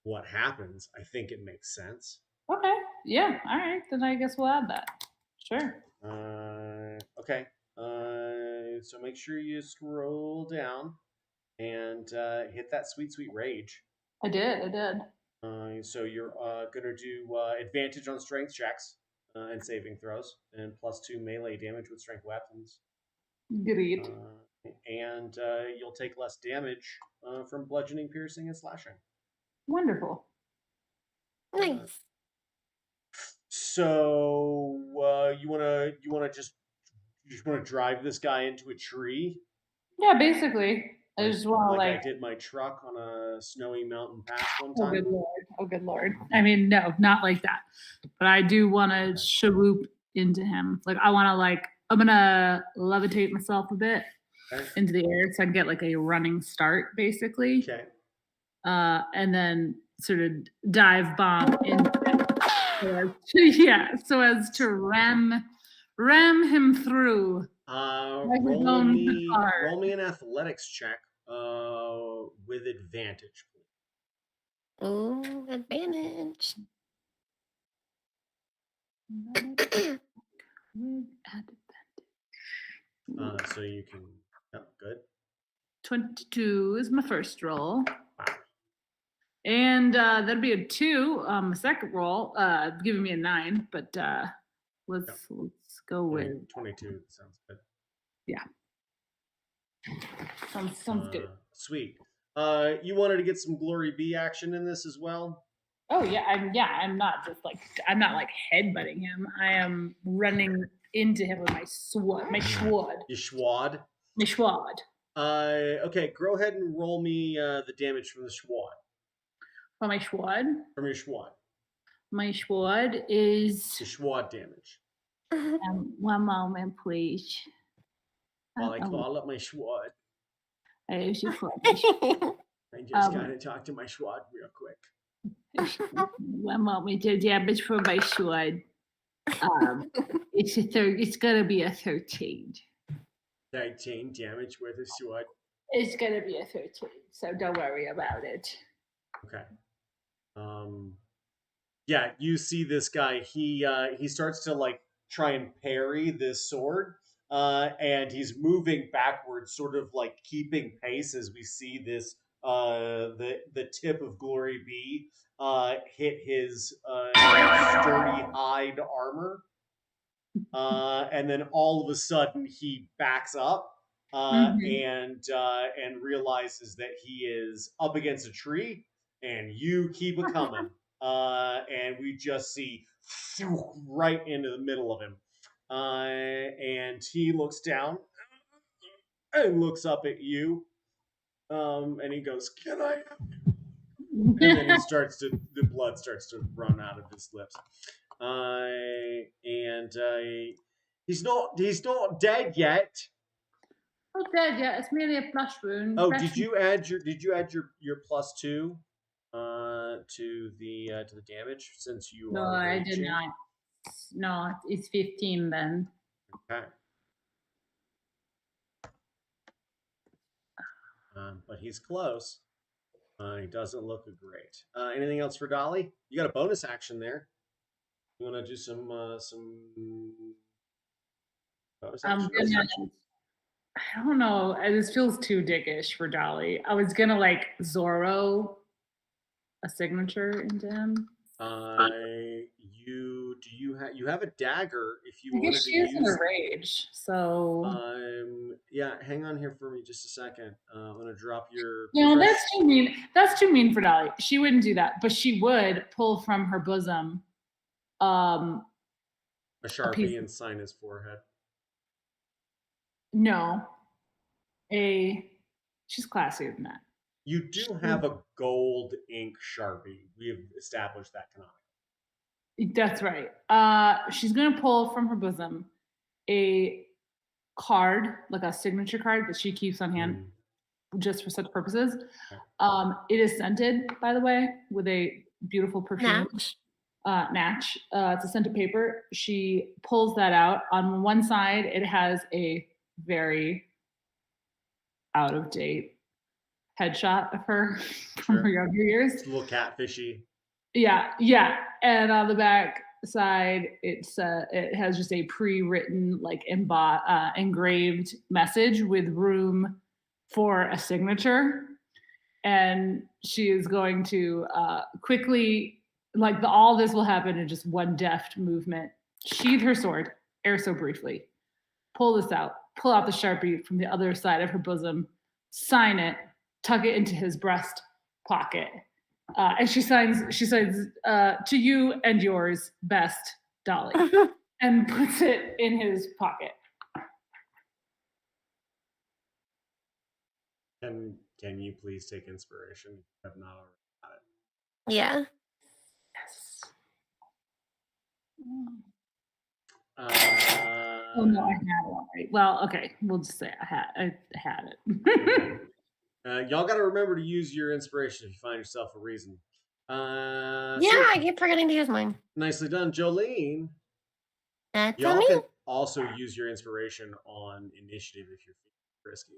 what happens, I think it makes sense. Okay. Yeah. All right. Then I guess we'll add that. Sure. Okay. So make sure you scroll down and hit that sweet rage. I did. So you're gonna do advantage on strength checks and saving throws, and +2 melee damage with strength weapons. Great. And you'll take less damage from bludgeoning, piercing, and slashing. Wonderful. Nice. So you wanna just drive this guy into a tree? Yeah, basically. I just want to like I did my truck on a snowy mountain pass one time. Oh good lord. I mean, no, not like that. But I do want to shawoop into him. Like I want to I'm gonna levitate myself a bit into the air so I can get like a running start, basically. Okay. And then sort of dive bomb into so as to ram him through. Roll me an athletics check with advantage, please. Ooh, advantage. So you can. Yep, good. 22 is my first roll. Wow. And that'd be a 2. Second roll, giving me a 9. But let's go with 22. Sounds good. Yeah. Sounds good. Sweet. You wanted to get some Glory B action in this as well? Oh yeah, I'm not headbutting him. I am running into him with my sword. My sword. Your sword? My sword. Okay, go ahead and roll me the damage from the Schwad. For my Schwad? From your Schwad. My Schwad is... The Schwad damage. 1 moment, please. While I call up my Schwad. I just call my Schwad. I just gotta talk to my Schwad real quick. 1 moment, the damage for my Schwad. It's gonna be a 13. 13 damage with a sword. It's gonna be a 13, so don't worry about it. Okay. Yeah, you see this guy. He starts to like try and parry this sword, and he's moving backwards, sort of like keeping pace as we see this. The tip of Glory B hit his sturdy hide armor, and then all of a sudden he backs up and realizes that he is up against a tree, and you keep it coming, and we just see right into the middle of him, and he looks down and looks up at you, and he goes, "Can I?" And then the blood starts to run out of his lips. And he's not dead yet. Not dead yet. It's merely a flesh wound. Oh, did you add your +2 to the damage since you No, are I raging? did not. No, it's 15 then. Okay. But he's close. He doesn't look great. Anything else for Dolly? You got a bonus action there. You want to do some bonus action? I don't know. This feels too dickish for Dolly. I was gonna like Zorro a signature into him. You have a dagger if you I wanted guess to she is in use. a rage, so. Yeah, hang on here for me just a second. I'm gonna drop your. No, that's too mean. That's too mean for Dolly. She wouldn't do that, but she would pull from her bosom, a Sharpie and sign his forehead. No, she's classier than that. You do have a gold ink Sharpie. We've established that canonically. That's right. She's gonna pull from her bosom a card, like a signature card that she keeps on hand just for such purposes. Okay. It is scented, by the way, with a beautiful perfume. Natch. It's a scented paper. She pulls that out. On one side, it has a very out of date headshot of her from her younger years. It's a little catfishy. Yeah. And on the back side, it has just a pre-written, like engraved message with room for a signature. And she is going to quickly, like all this will happen in just one deft movement. Sheathe her sword, ere so briefly. Pull this out. Pull out the Sharpie from the other side of her bosom. Sign it. Tuck it into his breast pocket. And she signs to you and yours best, Dolly, and puts it in his pocket. Can you please take inspiration? I have not already got it. Yeah. Yes. Oh no, I had it already. Well, okay, we'll just say I had it. Y'all got to remember to use your inspiration if you find yourself a reason. I keep forgetting to use mine. Nicely done, Jolene. That's Y'all me. can also use your inspiration on initiative if you're feeling risky.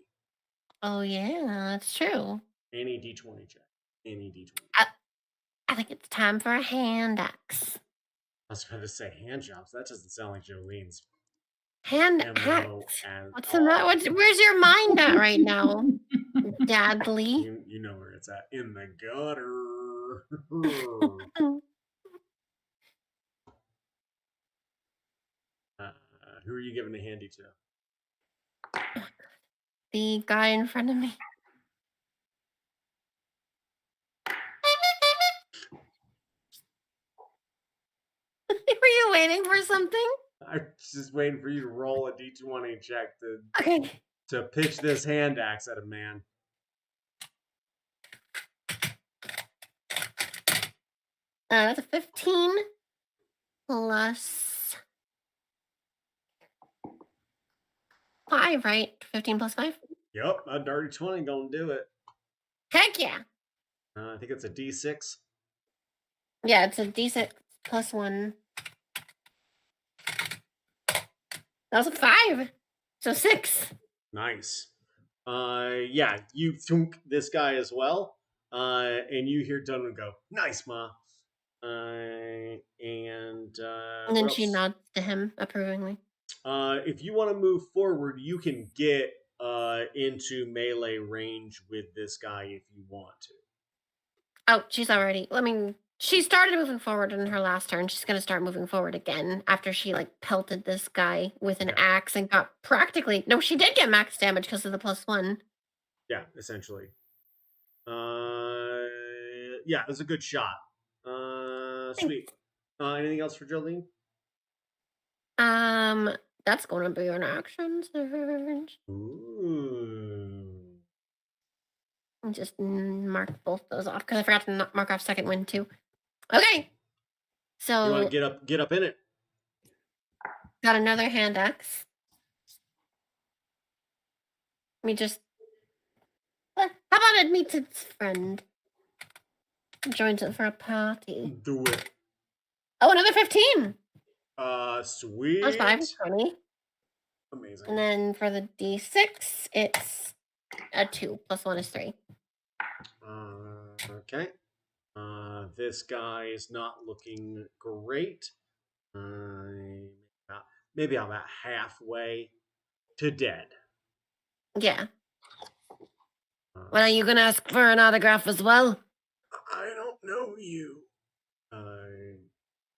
Oh yeah, that's true. Any D20 check. Any D20. I think it's time for a hand axe. I was about to say hand jobs. That doesn't sound like Jolene's. Hand axe. What's the matter? Where's your mind at right now, Dadly? You know where it's at. In the gutter. Who are you giving the handy to? The guy in front of me. Were you waiting for something? I'm just waiting for you to roll a D20 check to. Okay. to pitch this hand axe at a man. That's a 15 plus 5, right? 15 plus 5? Yep, a dirty 20 gonna do it. Heck yeah. I think it's a D6. Yeah, it's a D6 plus 1. That was a 5. So 6. Nice. Yeah, you thunk this guy as well. And you hear Dunwin go, "Nice, ma." And And what then she else? nods to him approvingly. If you want to move forward, you can get into melee range with this guy if you want to. Oh, she's already. She started moving forward in her last turn. She's gonna start moving forward again after she pelted this guy with an axe and got practically. No, she did get max damage because of the +1. Yeah, essentially. Yeah, it was a good shot. Sweet. Anything else for Jolene? That's gonna be an action surge. Ooh. Just mark both those off because I forgot to mark off second wind too. Okay. So you want to get up in it? Got another hand axe. Let me just. How about it meets its friend? Joins it for a party. Do it. Oh, another 15. Sweet. Plus 5 is 20. Amazing. And then for the D6, it's a 2. Plus 1 is 3. Okay. This guy is not looking great. Maybe about halfway to dead. Yeah. Well, are you gonna ask for an autograph as well? I don't know you.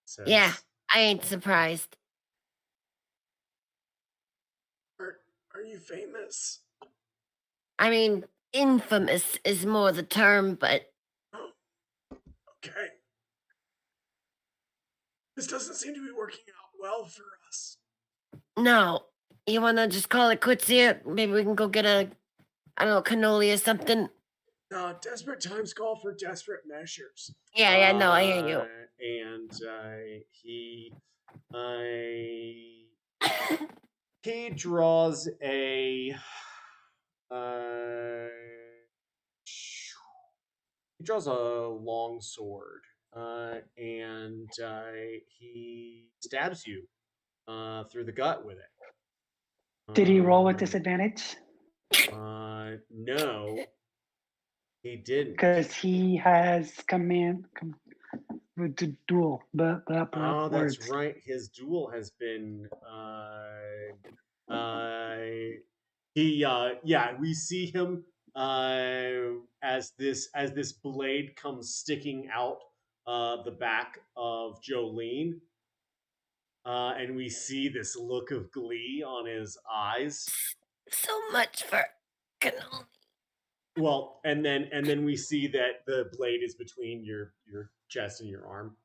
Says, yeah, I ain't surprised. Are you famous? I mean, infamous is more the term, but... Oh, okay. This doesn't seem to be working out well for us. No. You wanna just call it quits here? Maybe we can go get a, I don't know, cannoli or something? Desperate times call for desperate measures. Yeah, no, I hear you. And he draws a long sword, and he stabs you through the gut with it. Did he roll with disadvantage? No, he didn't. Because he has to duel. Oh, that's right. His duel has been we see him as this blade comes sticking out the back of Jolene. And we see this look of glee on his eyes. So much for cannoli. Well, and then we see that the blade is between your chest and your arm.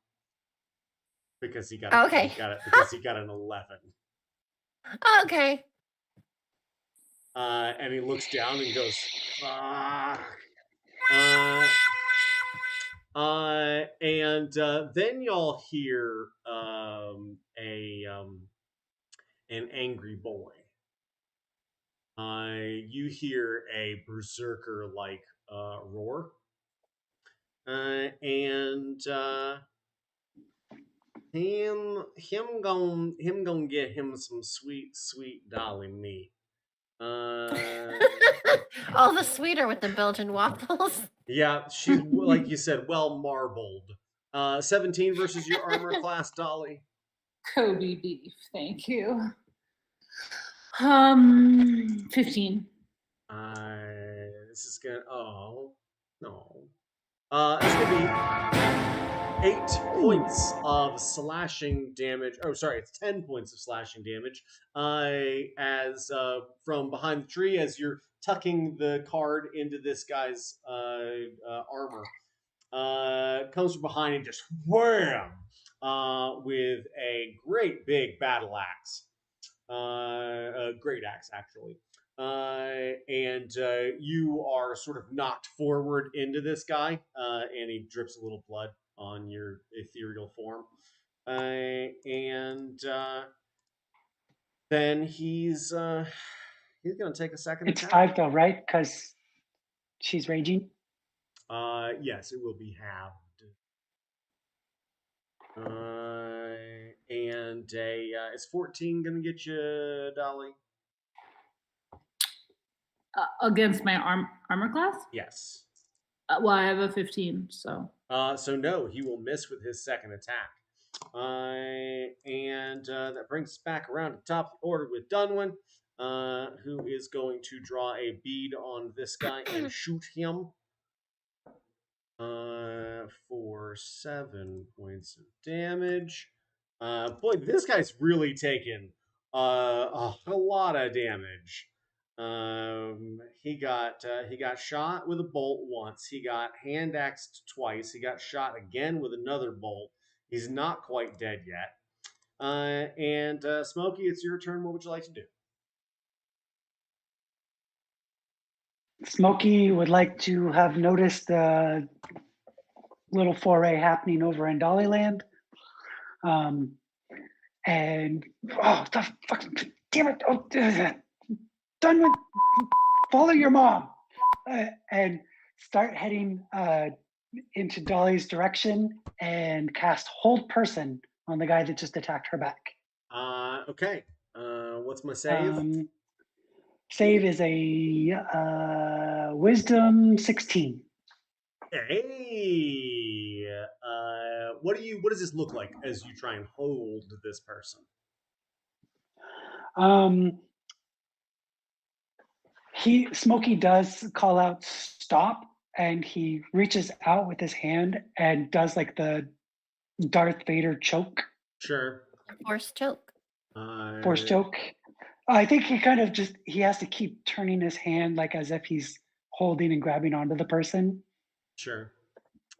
Because he got an 11. Okay. And he looks down and goes, "Fuck." And then y'all hear an angry boy. You hear a berserker like roar, and him gonna get him some sweet Dolly meat. All the sweeter with the Belgian waffles. Yeah, she's like you said, well marbled. 17 versus your armor class, Dolly. Kobe beef, thank you. 15. This is gonna. Oh no. It's gonna be 8 points of slashing damage. Oh, sorry, it's 10 points of slashing damage. As from behind the tree, as you're tucking the card into this guy's armor, comes from behind and just wham with a great big battle axe. great axe actually. And you are sort of knocked forward into this guy, and he drips a little blood on your ethereal form. And then he's gonna take a second It's attack. 5 though, right? Because she's raging. Yes, it will be halved. And is 14 gonna get you, Dolly? Against my armor class? Yes. Well, I have a 15, so. So no, he will miss with his second attack. And that brings us back around to the top of the order with Dunwin, who is going to draw a bead on this guy and shoot him for 7 points of damage. Boy, this guy's really taken a lot of damage. He got shot with a bolt once. He got hand axed twice. He got shot again with another bolt. He's not quite dead yet. And Smokey, it's your turn. What would you like to do? Smokey would like to have noticed the little foray happening over in Dollyland. And oh, the fucking damn it! Oh, done with. Follow your mom, and start heading into Dolly's direction and cast Hold Person on the guy that just attacked her back. Okay. What's my save? Save is a Wisdom 16. Hey, what does this look like as you try and hold this person? Smokey does call out stop, and he reaches out with his hand and does like the Darth Vader choke. Sure. Force choke. Force choke. I think he kind of he has to keep turning his hand like as if he's holding and grabbing onto the person. Sure.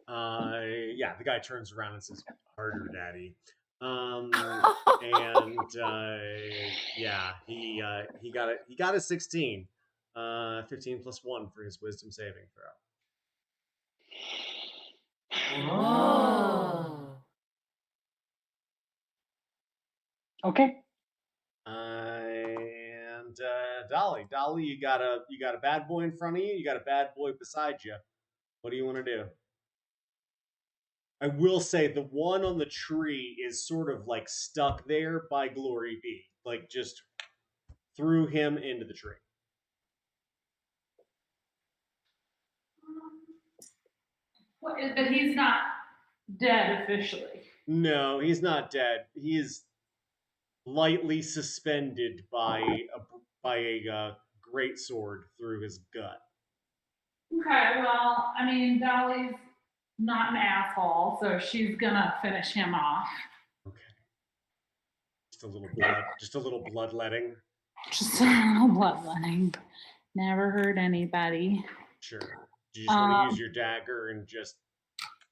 Yeah, the guy turns around and says, "Harder, Daddy." And yeah, he got a 16. 15 plus 1 for his wisdom saving throw. Oh. Okay. And Dolly, you got a bad boy in front of you. You got a bad boy beside you. What do you want to do? I will say the one on the tree is sort of like stuck there by Glory B. Like just threw him into the tree. But he's not dead officially. No, he's not dead. He is lightly suspended by a great sword through his gut. Okay, well, I mean, Dolly's not an asshole, so she's gonna finish him off. Okay. Just a little bloodletting. Just a little bloodletting. Never hurt anybody. Sure. Do you just want to use your dagger and just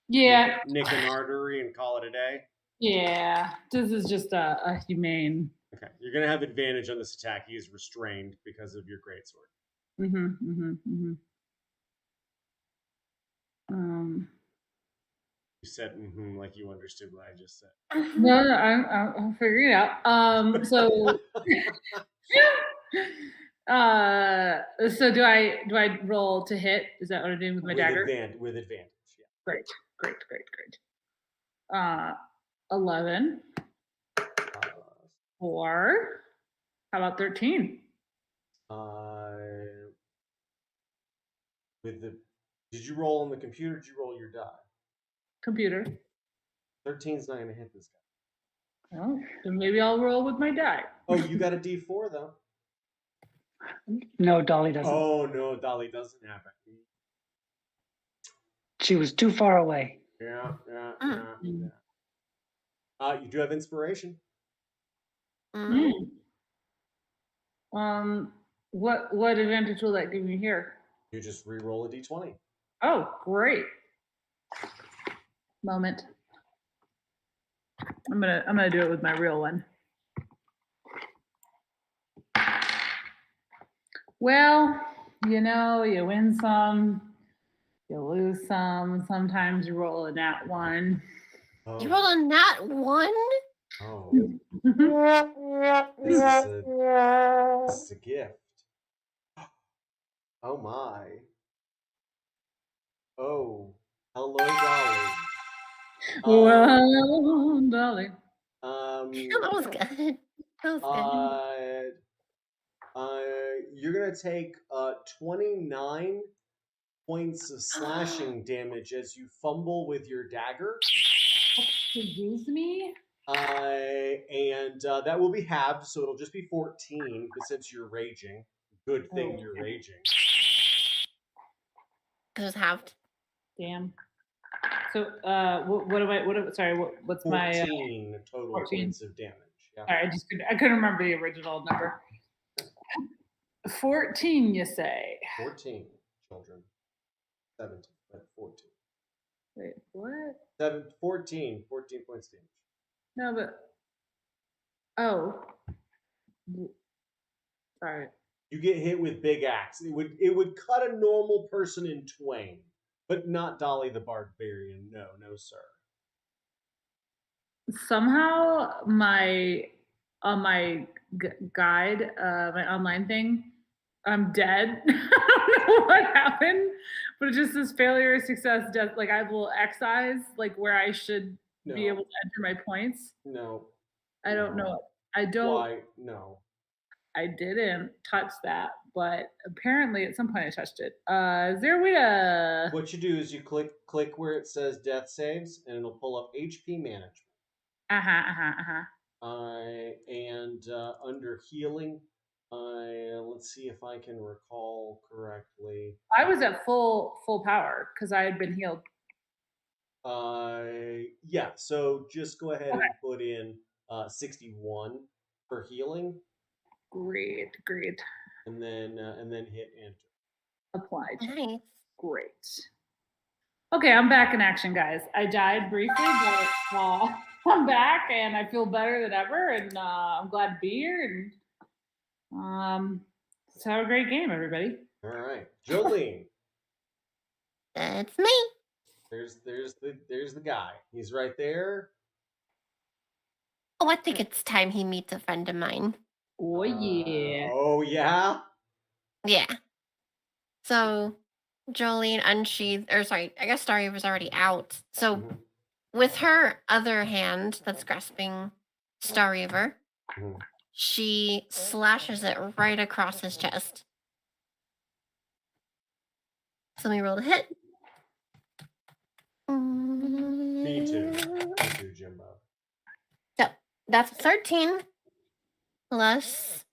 nick an artery and call it a day? Yeah, this is just a humane. Okay, you're gonna have advantage on this attack. He is restrained because of your greatsword. You said like you understood what I just said. No, I'm figuring it out. So so do I roll to hit? Is that what I'm doing with my dagger? With advantage, yeah. Great. 11. 4. How about 13? Did you roll on the computer? Or did you roll your die? Computer. 13's not gonna hit this guy. Oh, then maybe I'll roll with my die. Oh, you got a D4 though. No, Dolly doesn't. Oh no, Dolly doesn't have it. She was too far away. Yeah. You do have inspiration. What advantage will that give me here? You just re-roll a D20. Oh, great. Moment. I'm gonna do it with my real one. Well, you win some, you lose some. Sometimes you roll a nat 1. You rolled a nat 1? Oh. This is a gift. Oh my. Oh. Hello, Dolly. Well, Dolly. That was good. That was good. You're gonna take 29 points of slashing damage as you fumble with your dagger. Excuse me? And that will be halved, so it'll just be 14. But since you're raging, good thing you're raging. It was halved. Damn. So, what's my 14 total 14. points of damage. Yeah. Sorry, I couldn't remember the original number. 14, you say? 14 children. 17, but 14. Wait, what? 14 points damage. No, but sorry. You get hit with big axe. It would cut a normal person in twain, but not Dolly the Barbarian. No, sir. Somehow my guide, my online thing, I'm dead. I don't know what happened, but it just says failure, success, death. Like I have a little X eyes, like where I should be able to enter my points. No. I don't know. I don't. Why? No. I didn't touch that, but apparently at some point I touched it. Is there a way to? What you do is you click where it says death saves, and it'll pull up HP management. And under healing, let's see if I can recall correctly. I was at full power because I had been healed. Yeah. So just go ahead and put in 61 for healing. Great. And then hit enter. Applied. Nice. Great. Okay, I'm back in action, guys. I died briefly, but I'm back and I feel better than ever, and I'm glad to be here. And let's have a great game, everybody. All right, Jolene. That's me. There's the guy. He's right there. Oh, I think it's time he meets a friend of mine. Oh yeah. Oh yeah. Yeah. So Jolene unsheathed, I guess Starry was already out. So with her other hand that's grasping Star Reaver, she slashes it right across his chest. So let me roll the hit. Me too, Jimbo. So that's 13 plus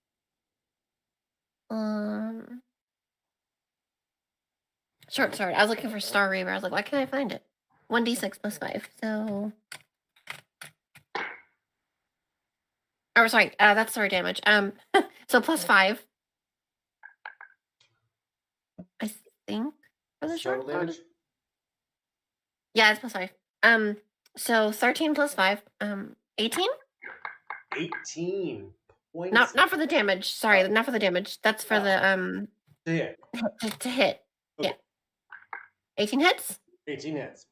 short sword. I was looking for Star Reaver. I was like, why can't I find it? 1d6 plus 5. So sorry, that's sword damage. So plus 5. I think for the short sword. Yeah, it's plus 5. So 13 plus 5. 18? 18 points. Not for the damage. Sorry, not for the damage. That's for the to hit. To hit. Okay. Yeah. 18 hits? 18 hits.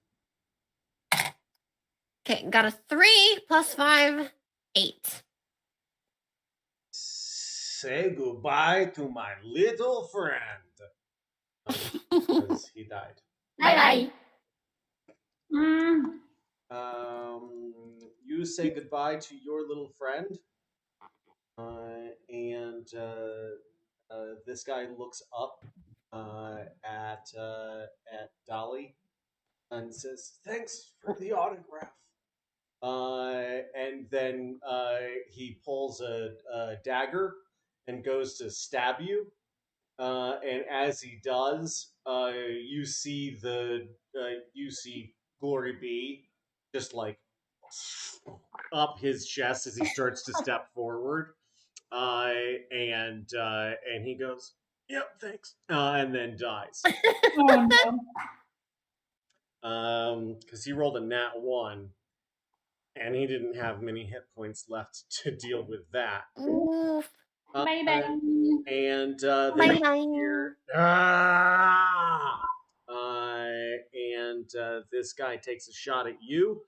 Okay, got a 3 plus 5, 8. Say goodbye to my little friend. Because he died. Bye. You say goodbye to your little friend. And this guy looks up at Dolly and says, "Thanks for the autograph." And then he pulls a dagger and goes to stab you. And as he does, you see Glory B just like up his chest as he starts to step forward. And he goes, "Yep, thanks," and then dies. Because he rolled a nat 1, and he didn't have many hit points left to deal with that. Oof. Bye bye. And Bye then bye. here, and this guy takes a shot at you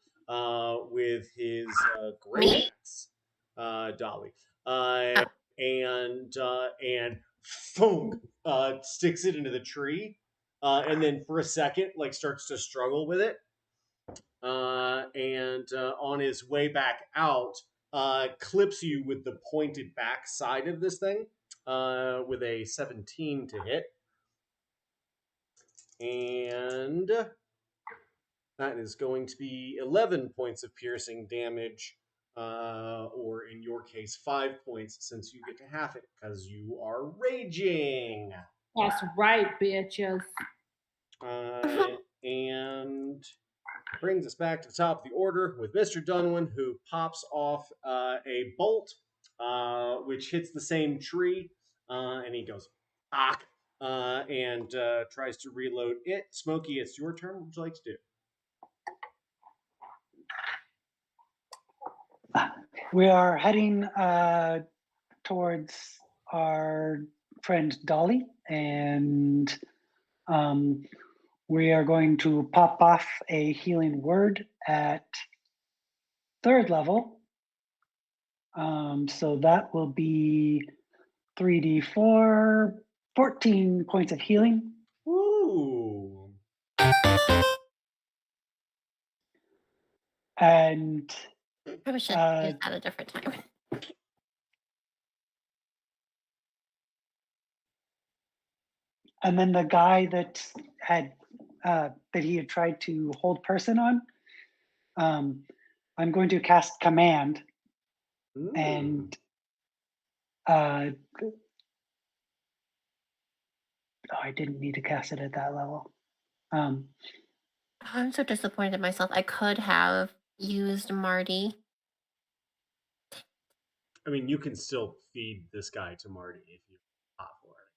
with his great Me? axe, Dolly, Oh. and boom, sticks it into the tree, and then for a second, like starts to struggle with it, and on his way back out, clips you with the pointed back side of this thing with a 17 to hit. And that is going to be 11 points of piercing damage, or in your case, 5 points since you get to half it because you are raging. That's right, bitches. And brings us back to the top of the order with Mr. Dunwin, who pops off a bolt, which hits the same tree, and he goes, ah, and tries to reload it. Smokey, it's your turn. What would you like to do? We are heading towards our friend Dolly, and we are going to pop off a healing word at 3rd level. So that will be 3d4, 14 points of healing. Ooh. And Probably should use that a different time. and then the guy that he had tried to hold person on, I'm going to cast command, and I didn't need to cast it at that level. I'm so disappointed in myself. I could have used Marty. I mean, you can still feed this guy to Marty if you pop for it.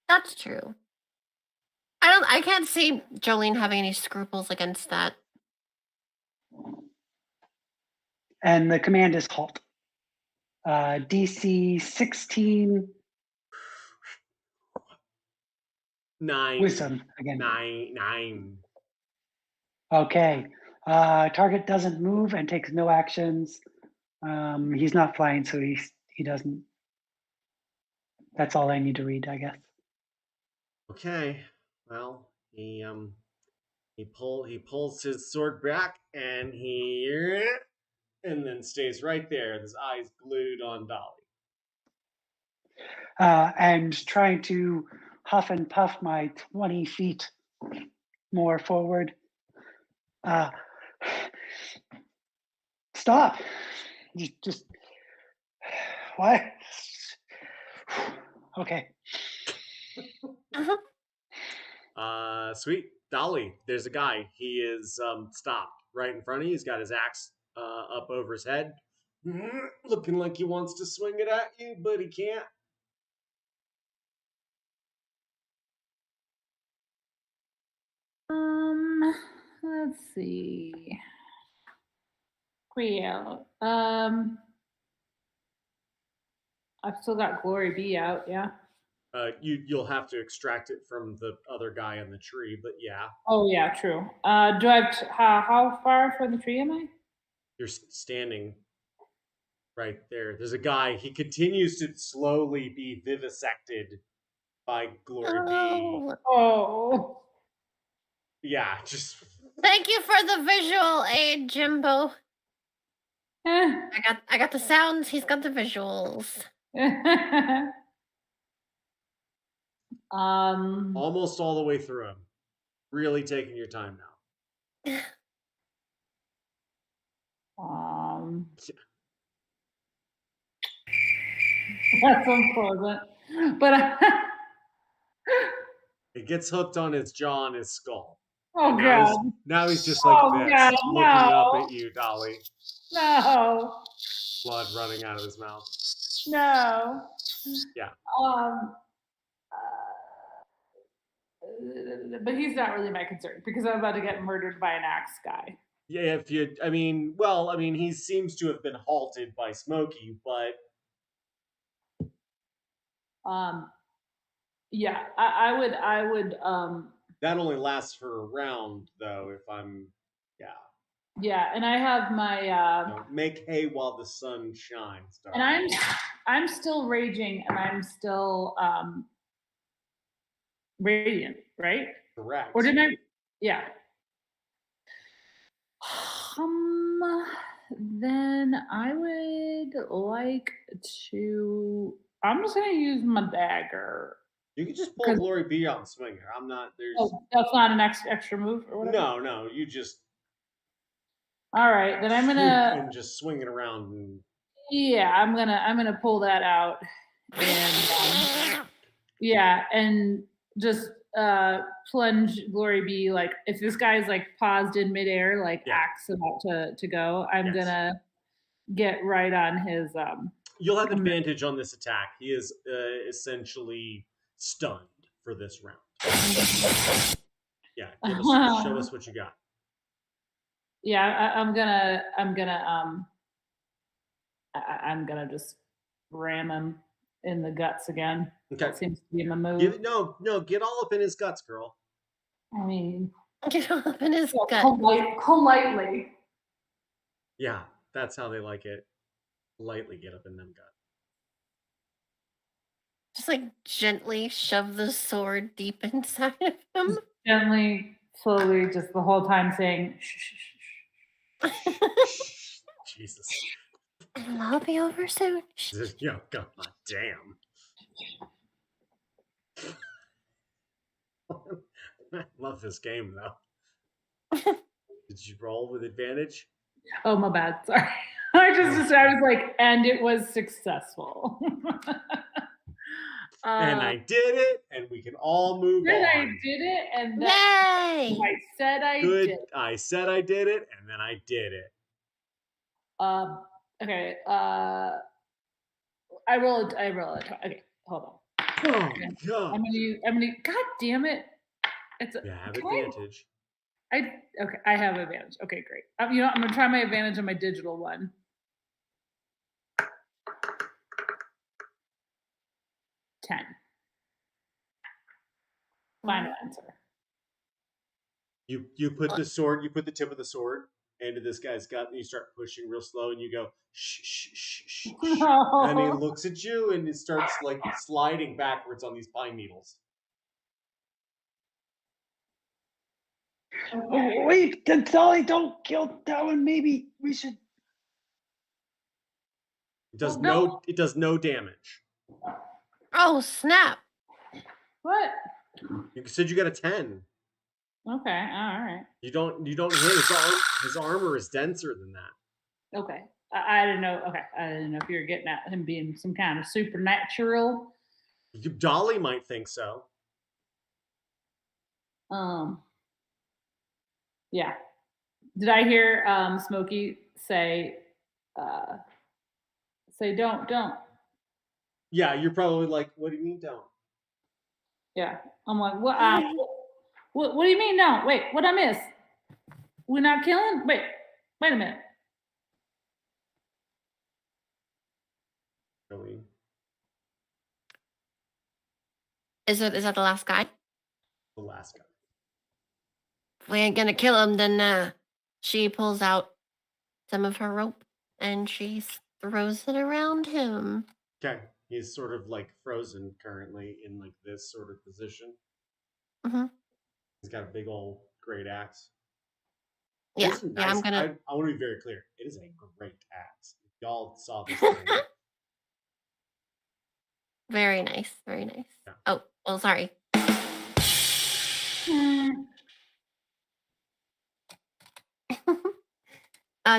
That's true. I can't see Jolene having any scruples against that. And the command is halt. DC 16 9. wisdom again. 9. Okay. Target doesn't move and takes no actions. He's not flying, so he doesn't. That's all I need to read, I guess. Okay. Well, he pulls his sword back and and then stays right there, his eyes glued on Dolly. And trying to huff and puff my 20 feet more forward. Stop. Just what? Okay. Sweet. Dolly, there's a guy. He is stopped right in front of you. He's got his axe up over his head. Looking like he wants to swing it at you, but he can't. Let's see. Real. I've still got Glory B out, yeah. You'll have to extract it from the other guy in the tree, but yeah. Oh yeah, true. Do I have how far from the tree am I? You're standing right there. There's a guy. He continues to slowly be vivisected by Glory B. Oh. Yeah, just Thank you for the visual aid, Jimbo. I got the sounds. He's got the visuals. almost all the way through him. Really taking your time now. That's unpleasant. But It gets hooked on his jaw and his skull. oh Now god. now he's just like Oh, this, God, looking up no. at you, Dolly. No. Blood running out of his mouth. No. Yeah. But he's not really my concern because I'm about to get murdered by an axe guy. Yeah, he seems to have been halted by Smokey, but Yeah, I would That only lasts for a round, though. If I'm, yeah. yeah, and I have my Don't make hay while the sun shines, and darling. I'm still raging and I'm still radiant, right? Correct. Or did I? Yeah. Then I would like to. I'm just gonna use my dagger. You can just pull 'Cause- Glory B out and swing her. I'm not. There's Oh, that's not an extra move or whatever. no. You just All right, then I'm swoop gonna. and just swing it around. And Yeah, I'm gonna pull that out, and yeah, and just plunge Glory B. Like if this guy's like paused in midair, like Yeah. axe about to go, I'm Yes. gonna get right on his. You'll have advantage on this attack. He is essentially stunned for this round. Yeah, show us what you got. Yeah, I'm gonna just ram him in the guts again. Okay. That seems to be my move. Get all up in his guts, girl. I mean, Get all up in his gut. politely. Yeah, that's how they like it. Lightly get up in them guts. Just like gently shove the sword deep inside of him. Gently, slowly, just the whole time saying, shh, shh, shh. Jesus. And I'll be over soon. Yeah, god damn. I love this game though. Did you roll with advantage? Oh, my bad. Sorry. I was like, and it was successful. And I did it, and we can all move on. I did it, and Yay! I said I Good. did. I said I did it, and then I did it. Okay. I rolled. Okay, hold on. Oh god. I'm gonna. God damn it! It's. You have advantage. Okay. I have advantage. Okay, great. You know, I'm gonna try my advantage on my digital one. 10. Final answer. You put the sword. You put the tip of the sword into this guy's gut, and you start pushing real slow, and you go shh shh shh shh. shh. And he looks at you, and it starts like sliding backwards on these pine needles. Oh, wait, Dolly, don't kill that one. Maybe we should. It does no damage. Oh, snap. What? You said you got a 10. Okay, all right. You don't hit his armor is denser than that. Okay. I didn't know. Okay, I didn't know if you were getting at him being some kind of supernatural. Dolly might think so. Yeah. Did I hear Smokey say don't? Yeah, you're probably like, what do you mean don't? Yeah. I'm like, what? What do you mean don't? Wait, what I miss? We're not killing? Wait a minute. Jolene. Is that the last guy? The last guy. If we ain't gonna kill him, then she pulls out some of her rope and she throws it around him. Okay. He's sort of like frozen currently in like this sort of position. Mm-hmm. He's got a big old great axe. Yeah, Nice, I'm gonna. I want to be very clear. It is a great axe. Y'all saw this thing. Very nice, very nice. Yeah. Oh, sorry.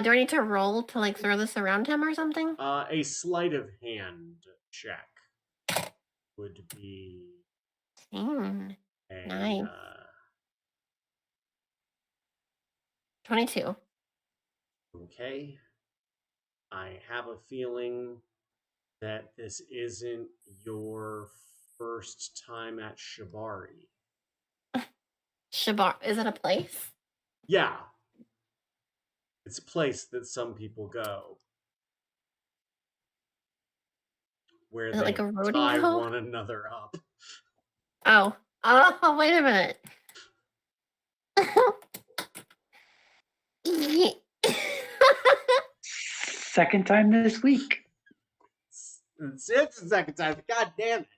Do I need to roll to like throw this around him or something? A sleight of hand check would be Nice. 22. Okay. I have a feeling that this isn't your first time at Shibari. Shabar, is it a place? Yeah. It's a place that some people go. where Is it they like a tie rodeo? one another up. Oh. Oh, wait a minute. Second time this week. It's the second time. God damn it.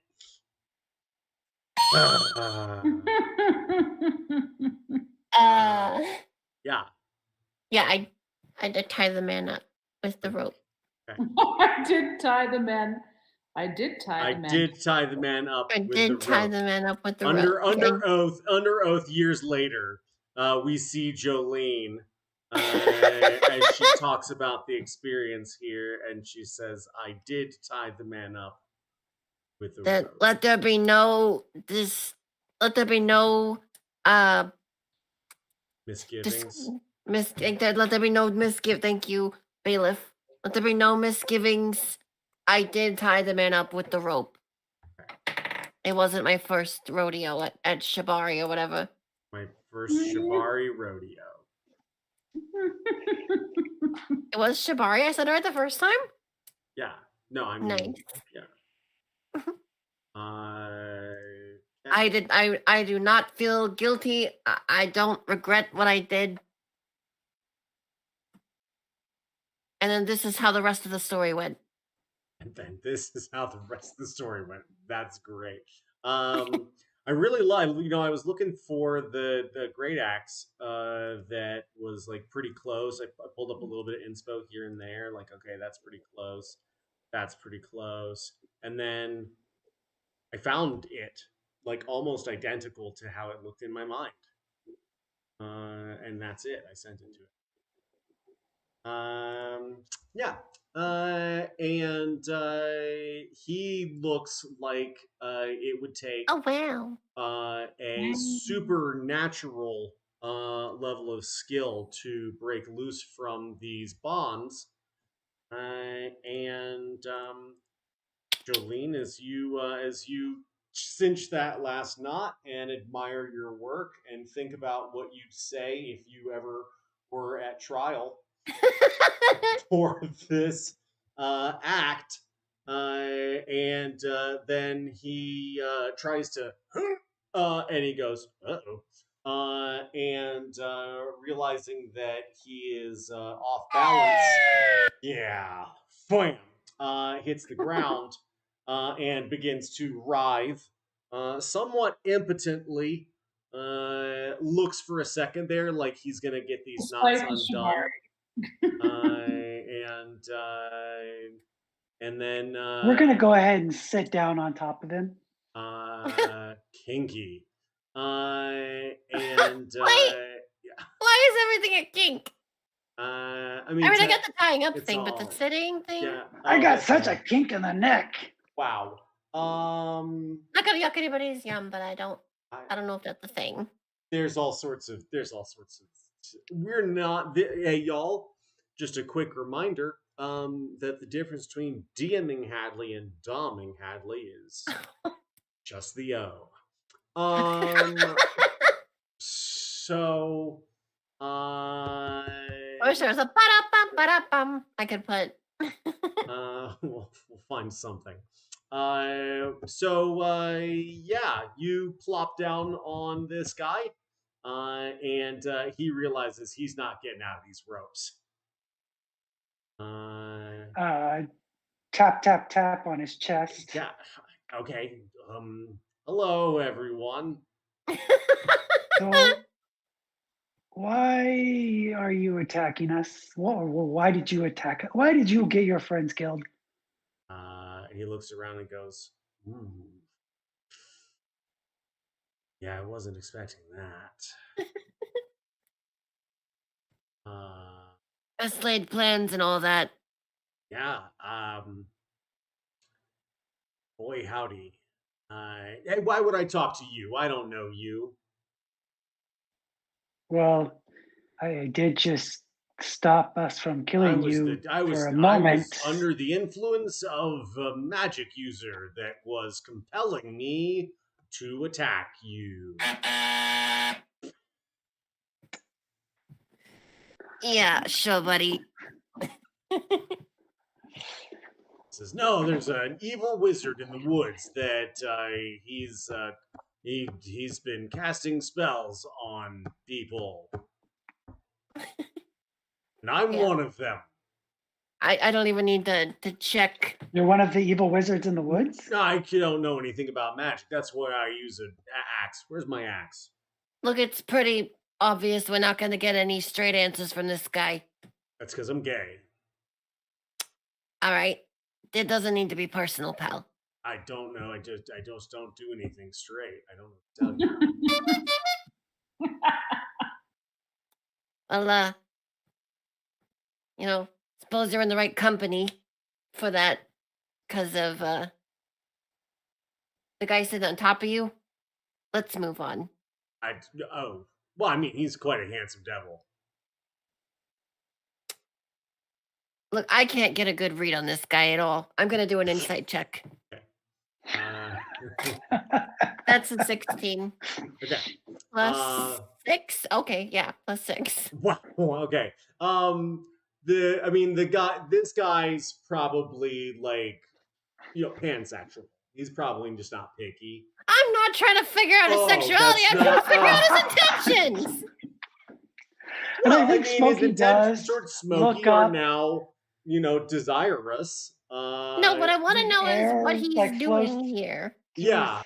Yeah. Yeah, I did tie the man up with the rope. I did tie the man. I did tie the man. I did tie the man up I with the did tie rope. the man up with the Under rope. under oath years later, we see Jolene as she talks about the experience here, and she says, I did tie the man up with the That rope. let there be no Misgivings. let there be no misgive. Thank you, bailiff. Let there be no misgivings. I did tie the man up with the rope. It wasn't my first rodeo at Shibari or whatever. My first Shibari rodeo. It was Shibari. I said it right the first time. Yeah. No, I mean, Nice. yeah. I do not feel guilty. I don't regret what I did. And then this is how the rest of the story went. And then this is how the rest of the story went. That's great. I really like. I was looking for the great axe that was like pretty close. I pulled up a little bit of inspo here and there. Like, okay, that's pretty close. That's pretty close. And then I found it like almost identical to how it looked in my mind. And that's it. I sent it to it. Yeah. And he looks like it would take Oh wow. a supernatural level of skill to break loose from these bonds. And Jolene, as you cinch that last knot and admire your work and think about what you'd say if you ever were at trial for this act, and then he tries to, and he goes, and realizing that he is off balance, yeah, bam, hits the ground and begins to writhe, somewhat impotently. Looks for a second there like he's gonna get these knots undone. And then We're gonna go ahead and sit down on top of him. Kinky. Wait. Why is everything a kink? I mean, I got the tying up thing, but the sitting thing. Yeah, I got such a kink in the neck. Wow. Not gonna yuck anybody's yum, but I don't know if that's a thing. There's all sorts of. We're not. Hey, y'all. Just a quick reminder that the difference between DMing Hadley and doming Hadley is just the O. So, I wish there was a ba-da-bum, ba-da-bum I could put. we'll find something. Yeah, you plop down on this guy, and he realizes he's not getting out of these ropes. Tap, tap, tap on his chest. Yeah. Okay. Hello, everyone. So, why are you attacking us? Why did you attack? Why did you get your friends killed? He looks around and goes, yeah, I wasn't expecting that. Best laid plans and all that. Yeah. Boy, howdy. Hey, why would I talk to you? I don't know you. Well, I did just stop us from killing you for a moment. I was under the influence of a magic user that was compelling me to attack you. Yeah, sure, buddy. Says, no, there's an evil wizard in the woods that he's been casting spells on people, and I'm Yeah. one of them. I don't even need to check. You're one of the evil wizards in the woods? I don't know anything about magic. That's why I use an axe. Where's my axe? Look, it's pretty obvious we're not going to get any straight answers from this guy. That's because I'm gay. All right. It doesn't need to be personal, pal. I don't know. I just don't do anything straight. I don't know what to tell you. Well, suppose you're in the right company for that because of the guy sitting on top of you. Let's move on. Well, I mean, he's quite a handsome devil. Look, I can't get a good read on this guy at all. I'm going to do an insight check. That's a 16. Okay. Plus 6? Okay, yeah, plus 6. Wow. Okay. This guy's probably like, pansexual. He's probably just not picky. I'm not trying to figure out his sexuality. I'm trying to figure out his intentions. And I think Smokey does sort of Smokey look are up. now, desirous. No, what I want to know is what he's like, doing flows here. Yeah.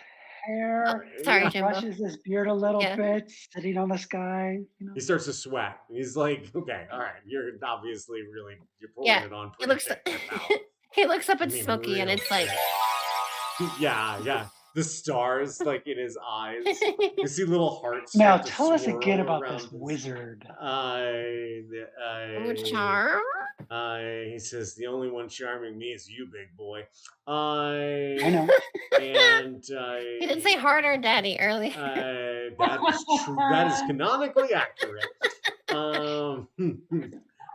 Hair. Sorry, He Jimbo. brushes his beard a little Yeah. bit, sitting on the sky. He starts to sweat. He's like, okay, all right, you're obviously you're pulling Yeah, it on He pretty looks thick, pal. he looks up I at mean, Smokey and real it's like thick. Yeah. The stars like in his eyes. You see little hearts. Now start to tell us swirl again about around this his- wizard. charm. He says, the only one charming me is you, big boy. I know. And He didn't say harder, Daddy, earlier. that is true. That is canonically accurate.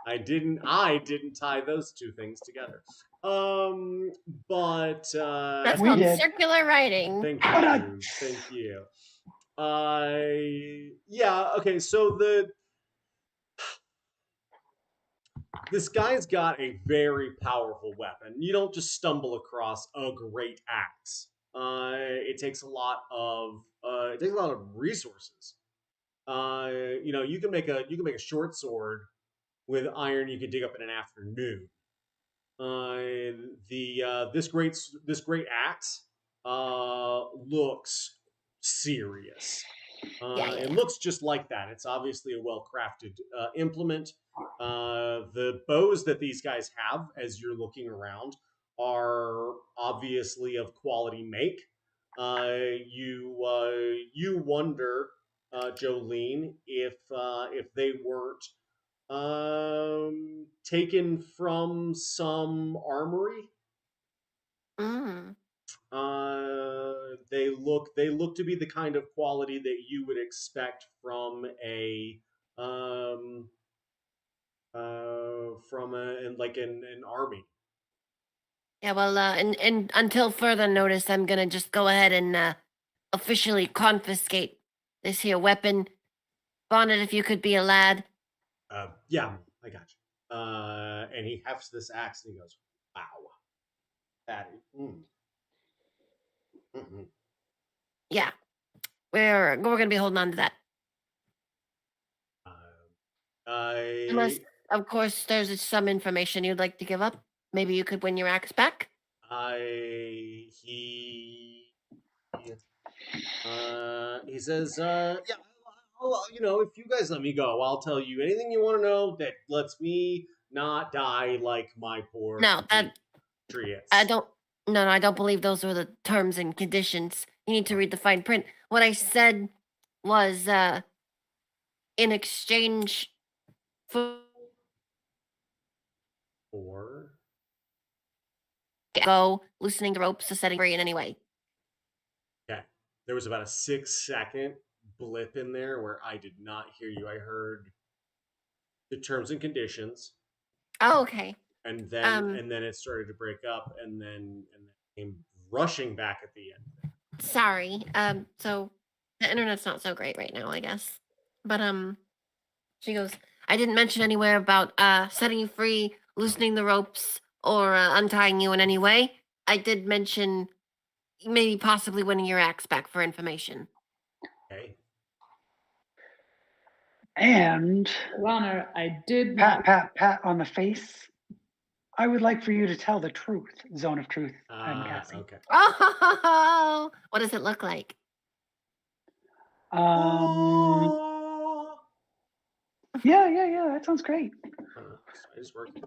I didn't tie those two things together. But That's We called did. circular writing. thank you. Yeah, okay, so this guy's got a very powerful weapon. You don't just stumble across a great axe. It takes a lot of resources. You can make a short sword with iron you can dig up in an afternoon. This great axe looks serious. It looks just like that. It's obviously a well-crafted implement. The bows that these guys have, as you're looking around, are obviously of quality make. You wonder, Jolene, if they weren't taken from some armory. Mm. They look to be the kind of quality that you would expect from an army. Yeah, well, and until further notice, I'm gonna just go ahead and officially confiscate this here weapon. Bonnet, if you could be a lad. Yeah, I got you. And he hefts this axe and he goes, "Wow, that is." Yeah, we're gonna be holding on to that. Unless, of course, there's some information you'd like to give up. Maybe you could win your axe back. He says, yeah, well, if you guys let me go, I'll tell you anything you want to know that lets me not die like my poor compatriots. I don't believe those were the terms and conditions. You need to read the fine print. What I said was, in exchange for go loosening the ropes to setting free in any way. Okay. There was about a 6-second blip in there where I did not hear you. I heard the terms and conditions. Oh, okay. And then it started to break up, and then came rushing back at the end. Sorry. So the internet's not so great right now, I guess. But she goes, I didn't mention anywhere about setting you free, loosening the ropes, or untying you in any way. I did mention maybe possibly winning your axe back for information. Okay. And Your Honor, I did pat, not. pat, pat on the face. I would like for you to tell the truth, Zone of Truth and Cassie. Okay. Oh, what does it look like? Oh. Yeah, that sounds great. I just worked.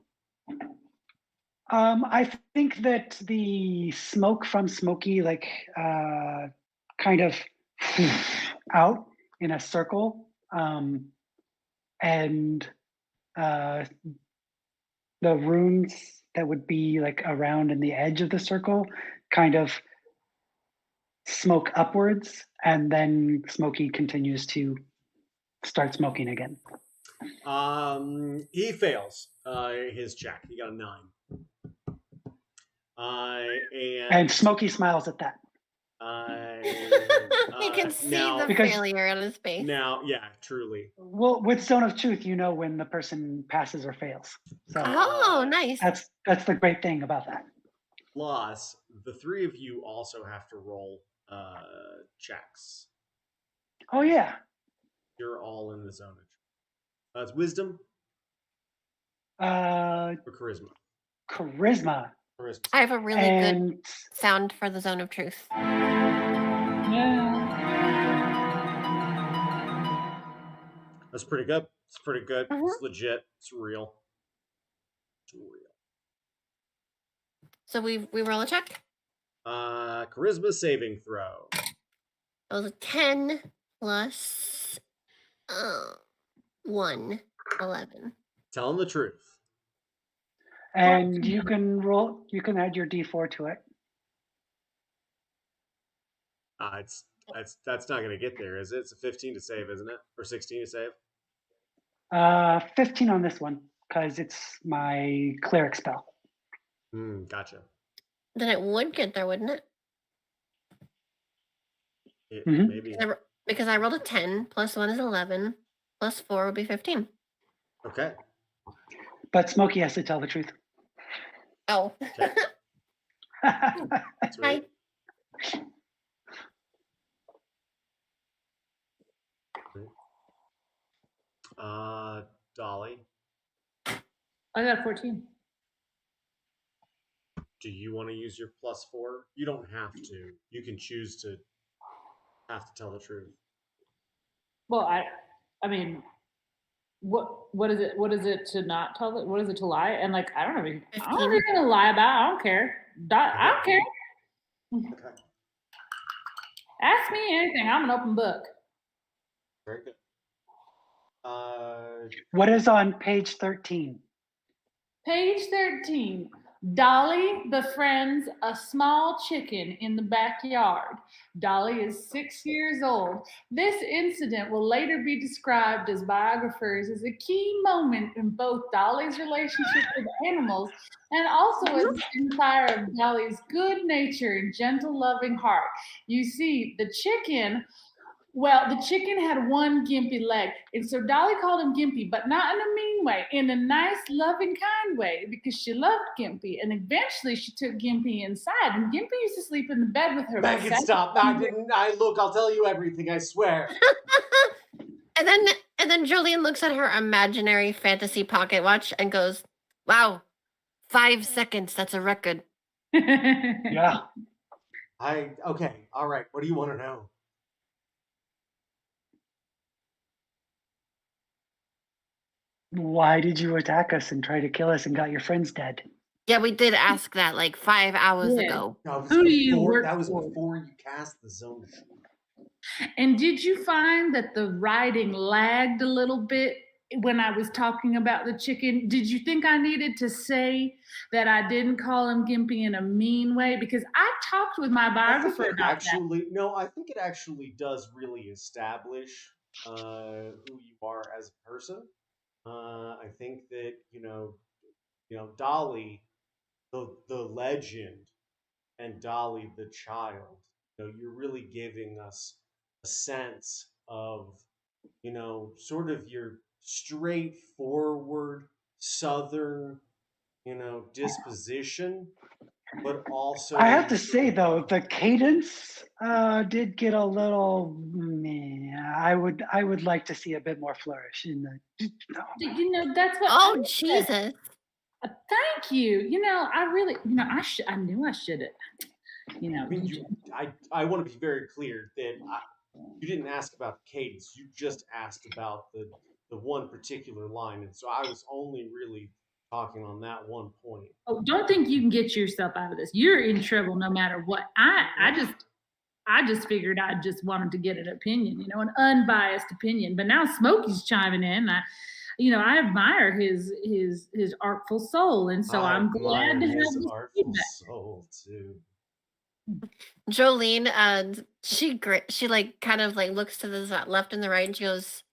I think that the smoke from Smokey, kind of out in a circle, and uh, the runes that would be like around in the edge of the circle kind of smoke upwards, and then Smokey continues to start smoking again. He fails his check. He got a 9. And Smokey smiles at that. You can see the Because- failure on his face. Now, yeah, truly. Well, with Zone of Truth, you know when the person passes or fails. So Oh, nice. that's the great thing about that. Plus, the 3 of you also have to roll checks. Oh yeah. You're all in the zone of truth. It's wisdom Uh, or charisma? charisma. Charisma. I have a really good And sound for the zone of truth. Yeah. That's pretty good. It's pretty good. Mhm. It's legit. It's real. It's real. So we roll a check. Charisma saving throw. It was a 10 plus 1, 11. Telling the truth. and you can add your D4 to it. That's not going to get there, is it? It's a 15 to save, isn't it? Or 16 to save? 15 on this one because it's my cleric spell. Gotcha. Then it would get there, wouldn't it? Mhm. Maybe. Because I rolled a 10, plus 1 is 11, plus 4 would be 15. Okay. But Smokey has to tell the truth. Oh. Okay. That's right. Dolly, I got 14. do you want to use your +4? You don't have to. You can choose to have to tell the truth. Well, I mean, what is it? What is it to not tell it? What is it to lie? And like, I don't know. I don't know what you're gonna lie about. I don't care. I don't care. Okay. Ask me anything. I'm an open book. Very good. What is on page 13? Page 13. Dolly befriends a small chicken in the backyard. Dolly is 6 years old. This incident will later be described as biographers as a key moment in both Dolly's relationship with animals and also as a signifier of Dolly's good nature and gentle, loving heart. You see, the chicken had one gimpy leg. And so Dolly called him Gimpy, but not in a mean way, in a nice, loving, kind way, because she loved Gimpy. And eventually she took Gimpy inside. And Gimpy used to sleep in the bed with her. Megan, stop. Look, I'll tell you everything, I swear. And then Jolene looks at her imaginary fantasy pocket watch and goes, "Wow, 5 seconds. That's a record." Yeah. Okay, all right. What do you want to know? Why did you attack us and try to kill us and got your friends dead? Yeah, we did ask that like 5 hours ago. Who do you work That was for? before you cast the zone of truth. And did you find that the writing lagged a little bit when I was talking about the chicken? Did you think I needed to say that I didn't call him Gimpy in a mean way? Because I talked with my biographer about that. No, I think it actually does really establish who you are as a person. I think that Dolly, the legend, and Dolly the child. You're really giving us a sense of sort of your straightforward Southern, disposition, but also I have to say though, the cadence did get a little meh. I would like to see a bit more flourish in the. That's what Oh, I said. Jesus. Thank you. I really, I knew I should have. I mean, I want to be very clear that you didn't ask about the cadence. You just asked about the one particular line, and so I was only really talking on that one point. Oh, don't think you can get yourself out of this. You're in trouble no matter what. I just figured I just wanted to get an opinion, an unbiased opinion. But now Smokey's chiming in. I admire his artful soul, and so I'm glad to have his this artful feedback. soul too. Jolene, she like kind of like looks to the left and the right, and she goes,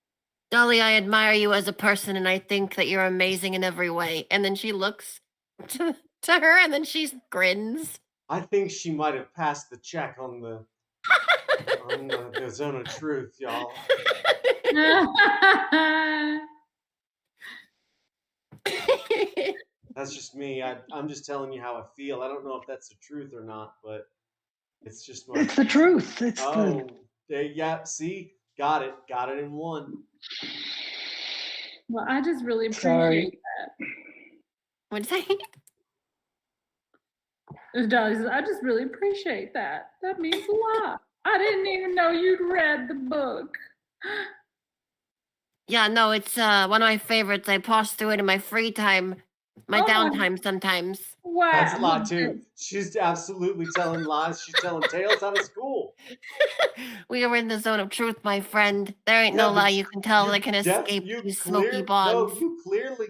"Dolly, I admire you as a person, and I think that you're amazing in every way." And then she looks to her, and then she grins. I think she might have passed the check on the zone of truth, y'all. That's just me. I'm just telling you how I feel. I don't know if that's the truth or not, but it's just my. It's the truth. Yeah. See, got it in one. Well, I just really appreciate that. What'd you say? Dolly says, I just really appreciate that. That means a lot. I didn't even know you'd read the book. Yeah, no, it's one of my favorites. I pause through it in my free time, my downtime sometimes. Wow. That's a lot too. She's absolutely telling lies. She's telling tales out of school. We are in the zone of truth, my friend. There ain't no lie you can tell that can escape these smoky bogs. No, you clearly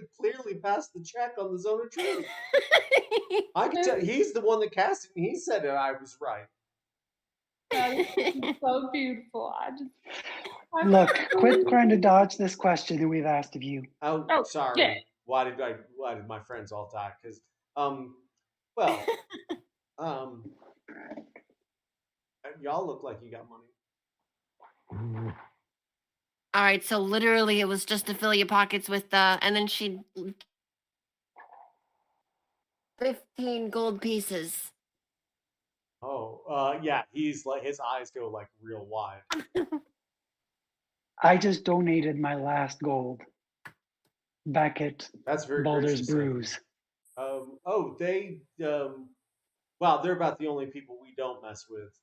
passed the check on the zone of truth. I can tell. He's the one that cast it, and he said I was right. That is so beautiful. Look, quit trying to dodge this question that we've asked of you. Oh, sorry. Yeah. Why did my friends all die? Because y'all look like you got money. All right, so literally it was just to fill your pockets with and then she 15 gold pieces. Oh, yeah, he's like, his eyes go like real wide. I just donated my last gold back at Baldur's Brews. Wow, they're about the only people we don't mess with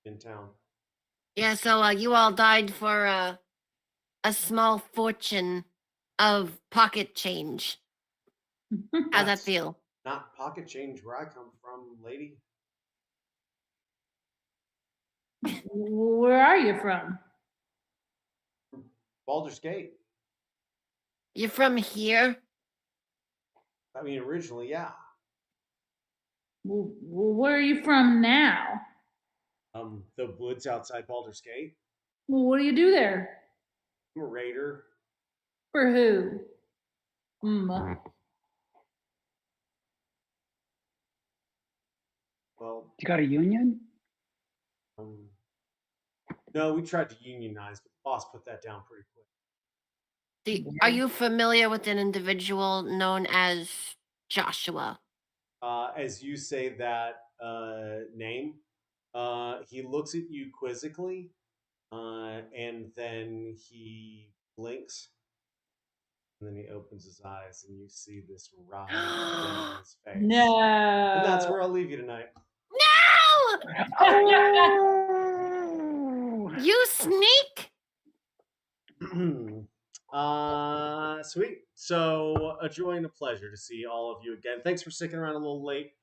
in town. Yeah, so you all died for a small fortune of pocket change. How's that feel? Not pocket change where I come from, lady. Where are you from? Baldur's Gate. You're from here? I mean, originally, yeah. Well, where are you from now? The woods outside Baldur's Gate. Well, what do you do there? I'm a raider. For who? Well, you got a union? No, we tried to unionize, but the boss put that down pretty quick. Are you familiar with an individual known as Joshua? As you say that name, he looks at you quizzically, and then he blinks, and then he opens his eyes, and you see this writhe in his face. No. And that's where I'll leave you tonight. No! Oh! You sneak! Sweet. So a joy and a pleasure to see all of you again. Thanks for sticking around a little late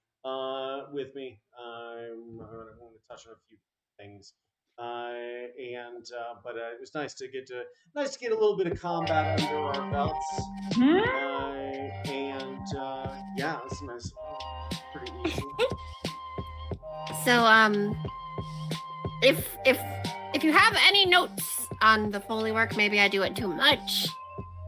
with me. I'm going to touch on a few things. But it was nice to get a little bit of combat under our belts. Yeah, it was nice. Pretty easy. So if you have any notes on the Foley work, maybe I do it too much,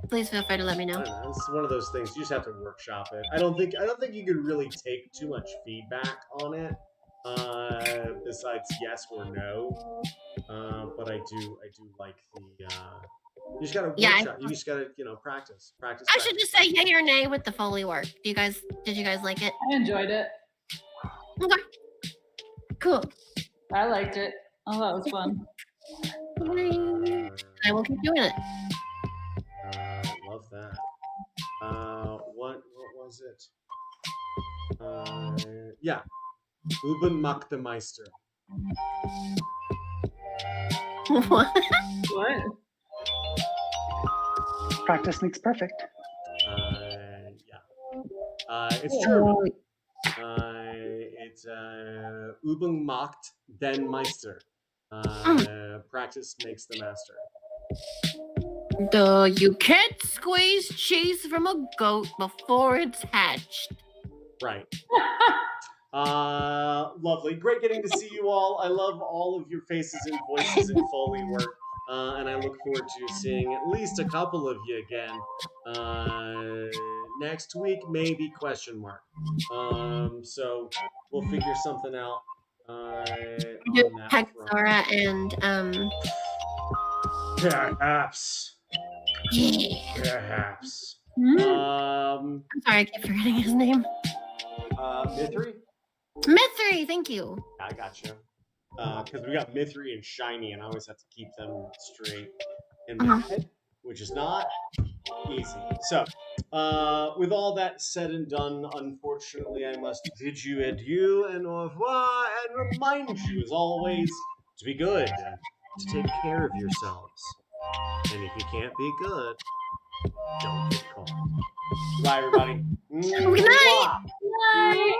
please feel free to let me know. It's one of those things you just have to workshop it. I don't think you could really take too much feedback on it, besides yes or no. But I do like You just gotta Yeah, workshop. You just gotta, practice. Practice. I should just say yay or nay with the Foley work. Did you guys like it? I enjoyed it. Okay. Cool. I liked it. Oh, that was fun. I will keep doing it. Love that. What was it? Yeah. Uben macht the Meister. What? What? Practice makes perfect. Yeah. It's German. It's Übung macht den Meister. Practice makes the master. You can't squeeze cheese from a goat before it's hatched. Right. Lovely. Great getting to see you all. I love all of your faces and voices and Foley work. And I look forward to seeing at least a couple of you again. Next week, maybe ? So we'll figure something out. On that front. Hexora and Perhaps. yeah. Perhaps. I'm sorry, I keep forgetting his name. Mithri? Mithri, thank you. I got you. Because we got Mithri and Shiny, and I always have to keep them straight in my head, which is not easy. So, with all that said and done, unfortunately, I must bid you adieu and au revoir, and remind you, as always, to be good, to take care of yourselves. And if you can't be good, don't get caught. Bye, everybody. Good night. Bye.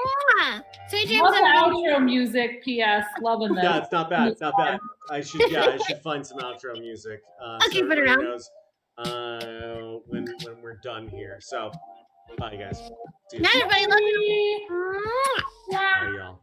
Sweet dreams, Love the everybody. outro music. P.S. Loving this. Yeah, it's not bad. It's not bad. I should find some outro music. I'll So keep it everybody around. knows when we're done here. So, bye, guys. See you Night, soon. everybody. Love you. Bye, y'all.